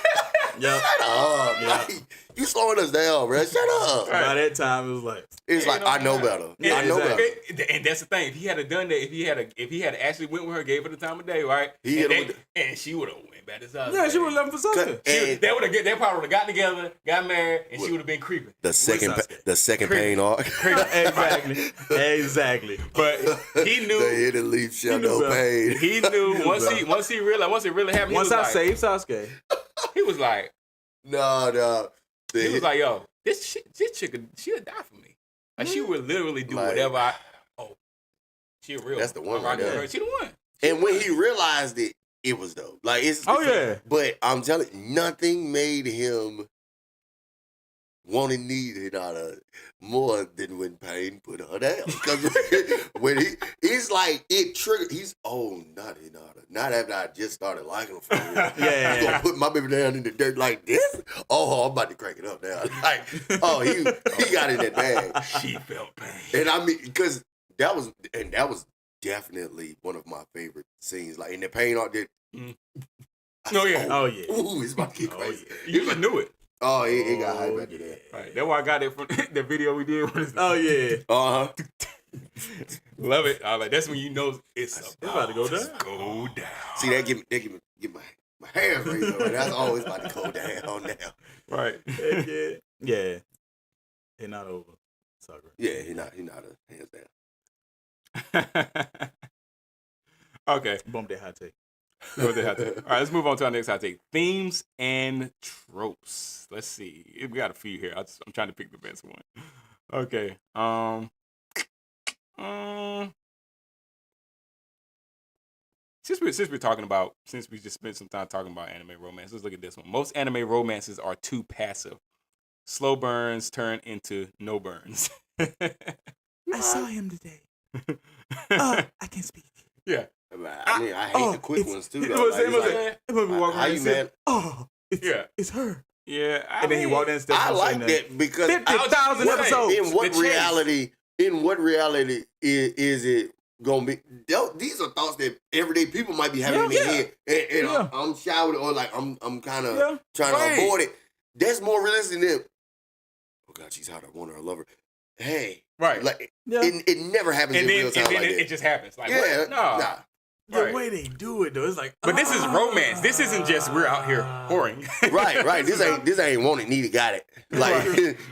Yep. shut up. Yeah. Like, you slowing us down, bro? Shut up. By that time, it was like, It's like, I know better. Yeah, I know exactly. better. And that's the thing. If he had done that, if he had actually went with her, gave her the time of day, right? And she would have went back to South. yeah, she would have left for something. They probably would have gotten together, got married, and she would have been creeping. The second pain arc. Exactly. But he knew. The hidden leaf shall no pain. He knew once he realized, once it really happened. Once I saved Sasuke, he was like, No. he was like, yo, this chick, she'll die for me. Like she would literally do whatever she a real. That's the one right there. She the one. And when he realized it, it was dope. Like yeah. But I'm telling you, nothing made him want to need Hinata more than when Pain put her down. Because when he's like, it triggered. He's not Hinata. Not after I just started liking him for real. Yeah. You gonna put my baby down in the dirt like this? Oh, I'm about to crank it up now. Like, he got in that bag. She felt pain. And I mean, because that was definitely one of my favorite scenes. Like in the Pain art that. Oh yeah. Ooh, it's about to get crazy. You just knew it. Oh, it got hype after that. Right. That's why I got it from the video we did. Oh yeah. Uh-huh. Love it. I was like, that's when you know it's about to go down. Go down. See, that give my hair raised up. That's always about to go down now. Right. Yeah. It's not over. Sakura. Yeah, he not a hands down. Okay. Bump that hot take. All right, let's move on to our next hot take. Themes and tropes. Let's see. We got a few here. I'm trying to pick the best one. Okay. Since we just spent some time talking about anime romance, let's look at this one. Most anime romances are too passive. Slow burns turn into no burns. I saw him today. I can't speak. Yeah. I mean, I hate the quick ones too. It's her. Yeah, and then he walked in and I like that because 50,000 episodes. In what reality is it gonna be? These are thoughts that everyday people might be having in their head, and I'm shy with it, or like I'm kind of trying to avoid it. That's more realistic than, oh God, she's hot. I want her. I love her. Hey, right? Like it never happens in real time like that. It just happens. Like nah. The way they do it though, it's like. But this is romance. This isn't just we're out here whoring. Right. This ain't wanted, needed, got it. Like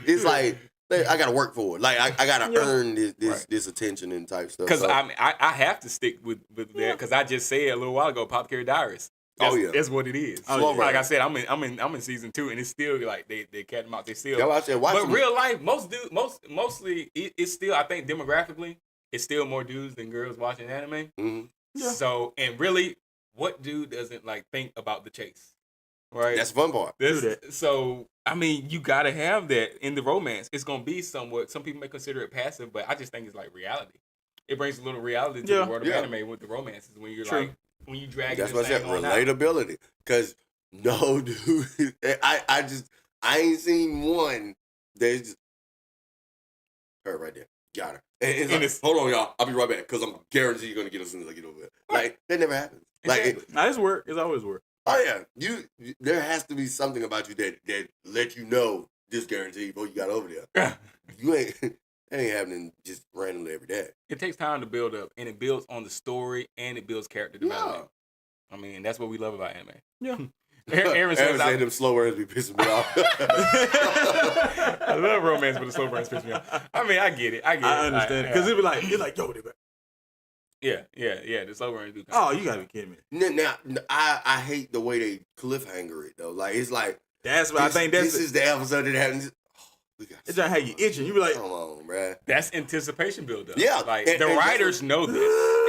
it's like I gotta work for it. Like I gotta earn this attention and type stuff. Because I have to stick with that because I just said a little while ago, Apothecary Diaries. That's what it is. Like I said, I'm in season 2, and it's still like they cat them out. They still. Yeah, I said, but real life, mostly it's still, I think demographically, it's still more dudes than girls watching anime. Mm-hmm. Yeah. So, and really, what dude doesn't like think about the chase? Right? That's the fun part. So, I mean, you gotta have that in the romance. It's gonna be somewhat. Some people may consider it passive, but I just think it's like reality. It brings a little reality to the world of anime with the romances when you're like when you drag. That's what I said. Relatability, because no dude, I ain't seen one. There's her right there. Got her. And it's like, hold on, y'all. I'll be right back because I'm guaranteed you're gonna get as soon as I get over there. Like that never happens. Like it's work. It's always work. Oh yeah, there has to be something about you that let you know this guaranteed before you got over there. That ain't happening just randomly every day. It takes time to build up, and it builds on the story, and it builds character development. I mean, that's what we love about anime. Yeah. Aaron said them slow words be pissing me off. I love romance, but the slow burns piss me off. I mean, I get it. I understand it. Because it be like, you're like, yo, they back. Yeah. The slow burns do. Oh, you gotta be kidding me. Now, I hate the way they cliffhanger it though. Like it's like that's what I think. This is the episode that happens. It's just how you itching. You be like, come on, bruh. That's anticipation buildup. Yeah, like the writers know this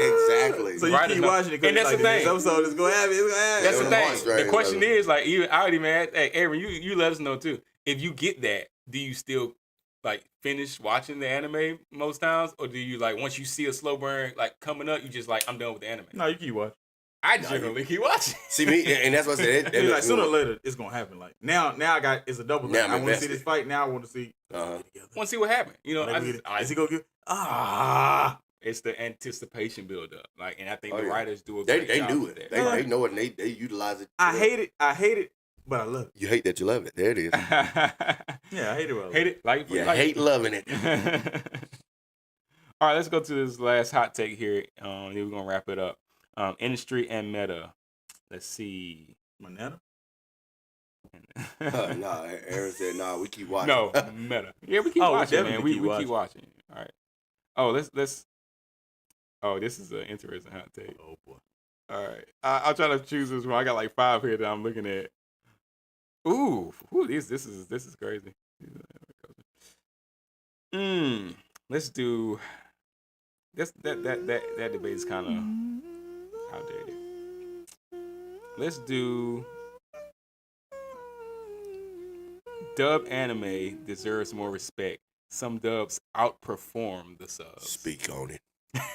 exactly. So you keep watching it, and that's the thing. This episode is gonna happen. That's the thing. The question is like, I would even ask, hey, Aaron, you let us know too. If you get that, do you still like finish watching the anime most times, or do you like once you see a slow burn like coming up, you just like I'm done with the anime? No, you keep watching. I generally keep watching. See me, and that's what I said. Like sooner or later, it's gonna happen. Like now it's a double thing. I want to see this fight. Now I want to see. Want to see what happened. You know, is he gonna get? It's the anticipation build up. Like, and I think the writers do a great they job do with it. that. They know it. And they utilize it. I hate it but I love it. You hate that you love it. There it is. Yeah, I hate it. But I love Hate it? Like You like hate loving it. All right, let's go to this last hot take here. Then we're gonna wrap it up. Industry and meta. Let's see. Manetta? Nah, Aaron said, nah, we keep watching. No, meta. Yeah, we keep Oh, we watching, man. definitely We keep keep watching. All right. Oh, let's. Oh, this is an interesting hot take. Oh boy. All right, I'll try to choose this one. I got like 5 here that I'm looking at. Ooh, this is crazy. Let's do. That debate is kind of outdated. Let's do. Dub anime deserves more respect. Some dubs outperform the subs. Speak on it.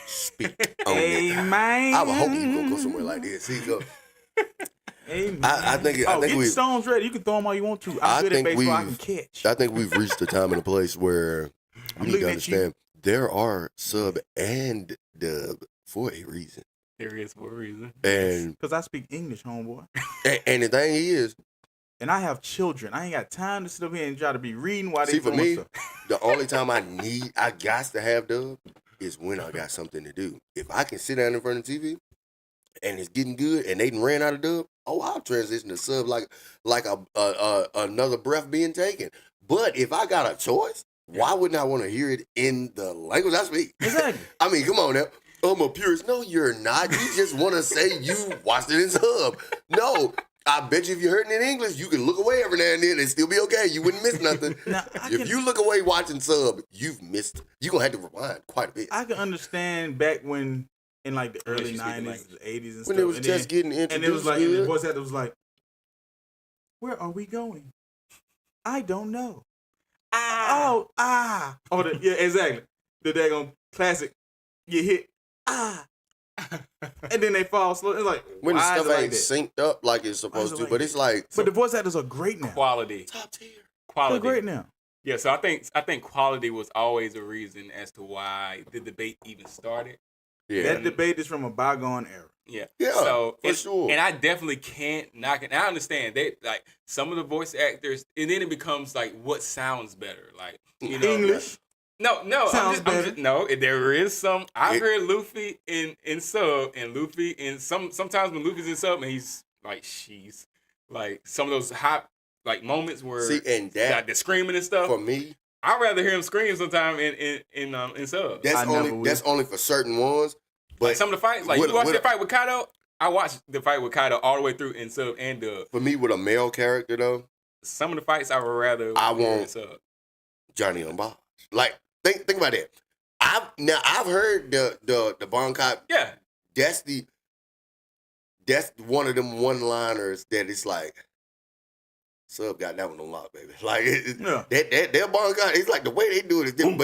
Speak on Hey, it. man. I would hope you gonna go somewhere like this. See, go. Hey, man. I think get the we. stones ready. You can throw them all you want to. I I'm good at think baseball. I can we've- catch. I think we've reached a time and a place where I'm we need to looking at you. understand there are sub and dub for a reason. There is for a reason. And Because I speak English, homeboy. and the thing is, And I have children. I ain't got time to sit up here and try to be reading while they see, for throwing me, stuff. the only time I got to have dub is when I got something to do. If I can sit down in front of the TV and it's getting good and they done ran out of dub, I'll transition to sub like another breath being taken. But if I got a choice, why wouldn't I want to hear it in the language I speak? Exactly. I mean, come on now. I'm a purist. No, you're not. You just want to say you watched it in sub. No, I bet you if you heard it in English, you can look away every now and then and still be okay. You wouldn't miss nothing. Now, If you look away watching sub, you've missed. You're going to have to rewind quite a bit. I can understand back when, in like the early you speak the 90s, language. 80s and When stuff. it was and just getting introduced. And it was like, and the good. voice actor was like, where are we going? I don't know. Oh, yeah, exactly. The daggone classic, you hit, and then they fall slow. It's like, when the why is stuff it like ain't that? synced up like it's supposed it to. like But that? it's like. But the voice actors are great now. Quality. top tier. They're Quality. great now. Yeah, so I think quality was always a reason as to why the debate even started. Yeah. That debate is from a bygone era. Yeah. Yeah, So for sure. And I definitely can't knock it. And I understand they like some of the voice actors, and then it becomes like what sounds better. Like you know, English. No, I'm Sounds just, no. There is some. I've It- heard Luffy in sub, and Luffy in sometimes when Luffy's in sub, and he's like she's like some of those hot like moments where See, and that, like the screaming and stuff. for me, I'd rather hear him scream sometime in sub. that's I never only will. that's only for certain ones. But Like some of the fights, like What- you watch what- the fight with Kaido. I watched the fight with Kaido all the way through in sub and dub. for me, with a male character though, Some of the fights I would rather I hear in want- sub. Johnny on Bosch. Like think about that. I've heard the Bon Cop. Yeah, That's one of them one-liners that it's like, sub got that one on lock, baby. Like Yeah. that Bon Cop, it's like the way they do it is different.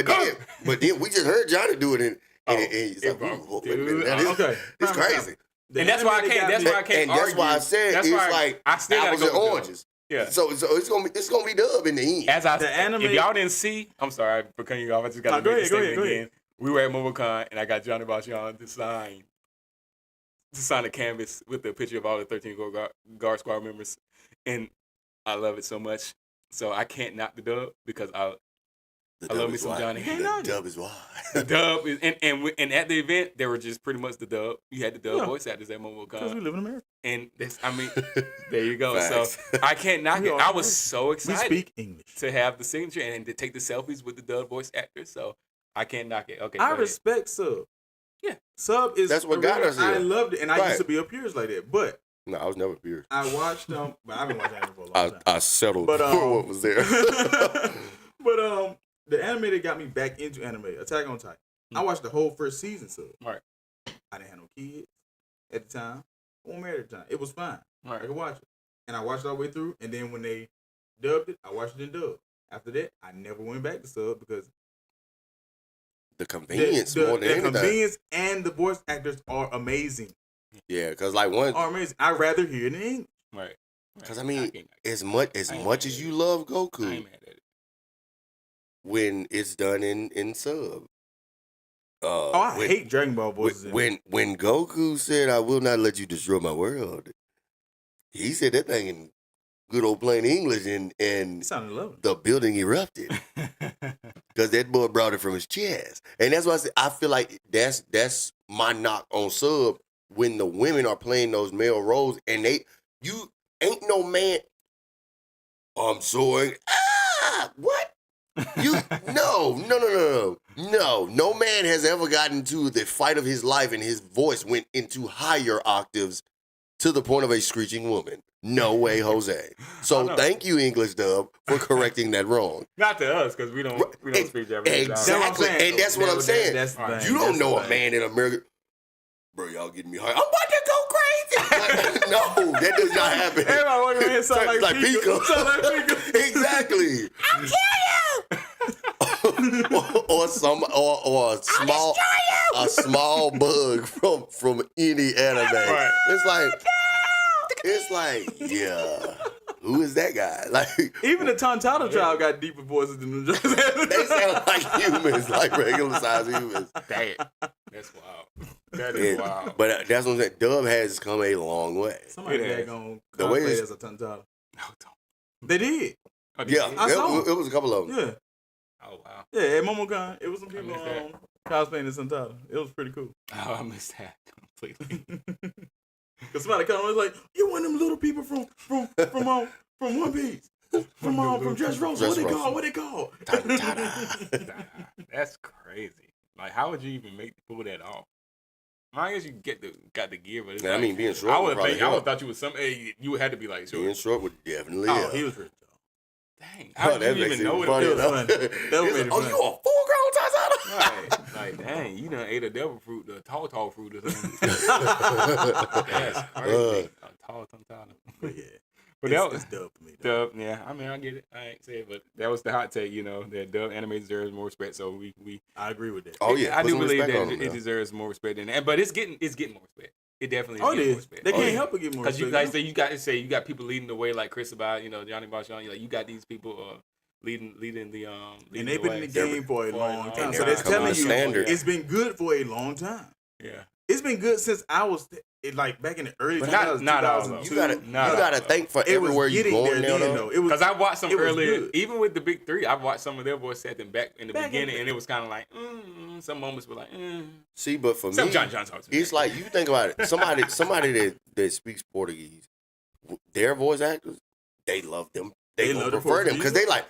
But then we just heard Johnny do it, and it's like, ooh, wait a minute, that is- Okay. it's Time out. crazy. The and that's why I anime can't. got That's me- why I can't And argue. that's why I said That's it's why like I still gotta apples go and with dub. oranges. Yeah. So it's gonna be dub in the end. As I The anime- if y'all didn't see, I'm sorry for cutting you off. I just got to No, make the go statement ahead. again. We were at MomoCon and I got Johnny Bachion to sign a canvas with the picture of all the 13 guard squad members, and I love it so much. So I can't knock the dub because I love me some Johnny. The dub is why. The dub is and at the event there were just pretty much the dub. You had the dub Yeah. voice actors at Because we MomoCon, live in America. and this there you go. Facts. So I can't knock We it. are I was American. so We excited speak English. to have the signature and to take the selfies with the dub voice actors. So I can't knock it. Okay, I go ahead. respect Sub. Yeah. Sub is That's what got us I here. loved it, and I Right. used to be a purist like that. But No, I was never pure. I watched them. But I've been watching anime for a long time. I settled But, for what was there. But the anime that got me back into anime, Attack on Titan. I watched the whole first season. So Right. I didn't have no kids at the time. I wasn't married at the time. It was fine. I Right. could watch it, and I watched it all the way through. And then when they dubbed it, I watched it in dub. After that, I never went back to sub because The convenience more than the anything. convenience and the voice actors are amazing. Yeah, because like one, Are amazing. I'd rather hear it in English. Right. because I mean, can't knock as much I ain't as mad at you love it. I Goku, ain't mad at it. when it's done in sub. I hate Dragon Ball voices. in it. When Goku said, "I will not let you destroy my world," he said that thing in good old plain English, and It sounded lovely. the building erupted because that boy brought it from his chest. And that's why I say I feel like that's my knock on sub when the women are playing those male roles, and you ain't no man. I'm sorry. What? No man has ever gotten to the fight of his life and his voice went into higher octaves to the point of a screeching woman. No way, Jose. So thank you, English dub, for correcting that wrong. Not to us, because we don't speak Japanese. Exactly, and that's what I'm saying. You don't know a man in America. Bro, y'all getting me high. I'm about to go crazy. No, that does not happen. Everybody walking around here sound like Pika. Exactly. I'll kill you. or a small bug from any anime. Right. It's like, yeah. Who is that guy? Like, even the Tontaro child got deeper voices than the They sound like humans, like regular sized humans. Damn. That's wild. That is wild. But that's what I'm saying. Dub has come a long way. Somebody gonna cosplay as a Tontaro. No, don't. They did. Oh, yeah, it was a couple of them. Yeah. Oh, wow. Yeah, at MomoCon, it was some people cosplaying as Tontaro. It was pretty cool. Oh, I missed that completely. Cause somebody come and was like, "You one of them little people from One Piece, from Dress Rosa. What they call? That's crazy. Like, how would you even pull that off? I guess you got the gear, but I mean, being short. I would have thought you was you would have to be like short. Being short would definitely. Oh, he was rich. Dang, how did you even know what it was? Oh, you a full-grown Tontaro? Right. Like, dang, you done ate a devil fruit, the tall fruit or something. That's crazy. A tall Tontaro. Yeah. But that was dub for me. Dub, yeah. I mean, I get it. I ain't say it, but that was the hot take. That dub anime deserves more respect. So we. I agree with that. Oh yeah, I do believe that it deserves more respect than that. But it's getting more respect. It definitely is getting more respect. They can't help but get more respect. Because you got people leading the way like Chris about, Johnny Bachon. Like, you got these people leading the and they've been in the game for a long time. So that's telling you it's been good for a long time. Yeah. It's been good since I was back in the early 2000s. Not all of them. You gotta thank for everywhere you going now, though. Because I watched some earlier, even with the big three, I watched some of their voice acting back in the beginning, and it was kind of like, some moments were like, See, but for some me, John talks to me. It's like, you think about it. Somebody that speaks Portuguese, their voice actors, they love them. They prefer them because they like,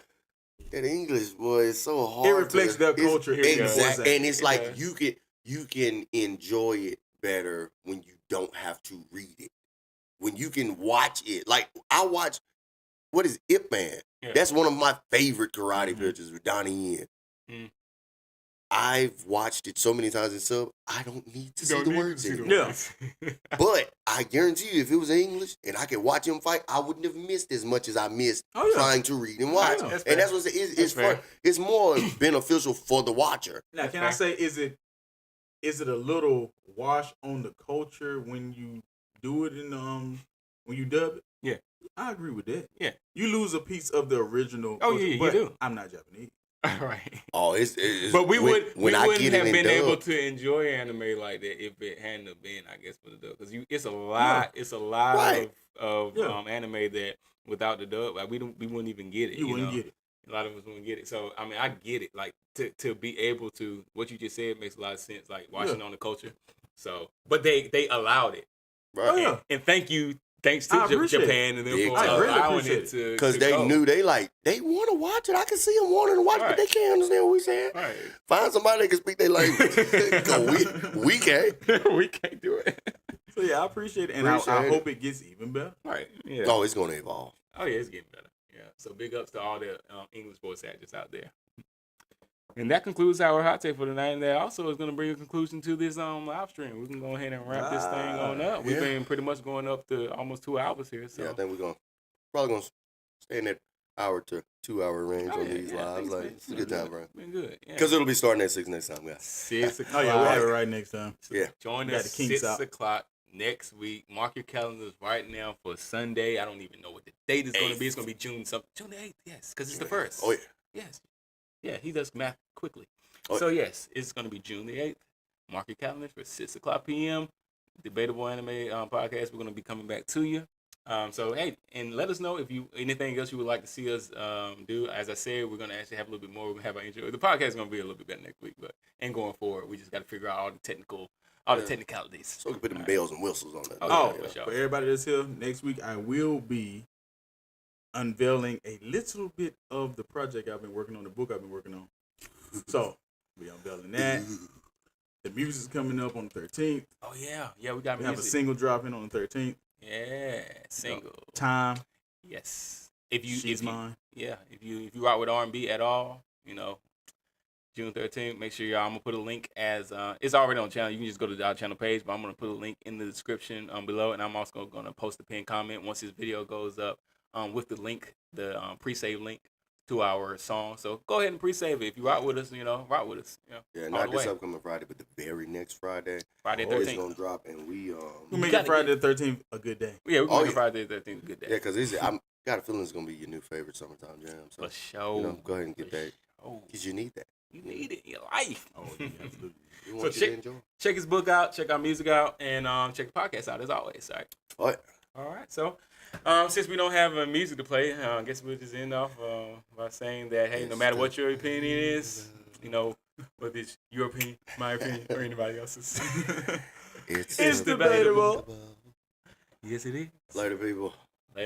that English, boy, is so hard. It reflects their culture. Exactly. And it's like, you can enjoy it better when you don't have to read it. When you can watch it. Like, I watch, what is Ip Man? Yeah. That's one of my favorite karate pictures with Donnie Yen. Mm. I've watched it so many times in sub, I don't need to see the words anymore. Yeah. But I guarantee you, if it was English and I could watch him fight, I wouldn't have missed as much as I missed trying to read and watch. And that's what it's fun. It's more beneficial for the watcher. Now, can I say, is it a little wash on the culture when you do it when you dub it? Yeah. I agree with that. Yeah. You lose a piece of the original culture, you do. I'm not Japanese. Right. Oh, it's but we wouldn't have been able to enjoy anime like that if it hadn't have been, I guess, for the dub. Because it's a lot of anime that without the dub, like, we wouldn't even get it. You wouldn't get it. A lot of us wouldn't get it. So I mean, I get it. Like, to be able to, what you just said makes a lot of sense. Like, watching on the culture. So, but they allowed it. Right. And thanks to Japan and them for allowing it to, because they knew they want to watch it. I can see them wanting to watch it, but they can't understand what we're saying. Right. Find somebody that can speak their language. we can't. We can't do it. So yeah, I appreciate it, and I hope it gets even better. Right. Yeah. Oh, it's going to evolve. Oh yeah, it's getting better. Yeah. So big ups to all the English voice actors out there. And that concludes our hot take for tonight. And that also is going to bring a conclusion to this live stream. We can go ahead and wrap this thing on up. We've been pretty much going up to almost 2 hours here. So yeah, I think we're probably going to stay in that hour to 2 hour range on these lives. Like, it's a good time, bro. Been good. Because it'll be starting at 6 next time, guys. 6 o'clock. Oh yeah, we'll have it right next time. So join us 6 o'clock next week. Mark your calendars right now for Sunday. I don't even know what the date is going to be. It's going to be June the 8th. Yes, because it's the 1st. Oh yeah. Yes. Yeah, he does math quickly. Oh. So, yes, it's going to be June the 8th. Mark your calendars for 6 o'clock p.m. Debatable Anime Podcast. We're going to be coming back to you. So hey, and let us know if you anything else you would like to see us do. As I said, we're gonna actually have a little bit more. We're gonna have our intro. The podcast is gonna be a little bit better next week, but and going forward, we just got to figure out all the technicalities. So we can put them bells and whistles on that. Oh, yeah. for sure. For everybody that's here, next week I will be unveiling a little bit of the project I've been working on, the book I've been working on. So we unveiling that. The music's coming up on the 13th. Oh yeah, we got We music. have a single dropping on the 13th. Yeah, single. Time. Yes. If She's you mine. Yeah, if you rock with R&B at all, June 13th, make sure y'all, I'm going to put a link as, it's already on the channel. You can just go to our channel page, but I'm going to put a link in the description below, and I'm also going to post a pinned comment once this video goes up with the link, the pre-save link to our song. So go ahead and pre-save it. If you rock with us, rock with us. Yeah, not this upcoming Friday, but the very next Friday. Friday the 13th. It's going to drop, and we make it Friday the 13th a good day. Yeah, we're going to make Friday the 13th a good day. Yeah, because I got a feeling it's going to be your new favorite summertime jam. So, for sure. Go ahead and get that. Because you need that. You need it in your life. Oh, yeah, absolutely. We want you to enjoy. Check his book out, check our music out, and check the podcast out as always. All right. All right. So, since we don't have music to play, I guess we'll just end off by saying that, hey, no matter what your opinion is, whether it's your opinion, my opinion, or anybody else's, It's debatable. Yes, it is. Later, people.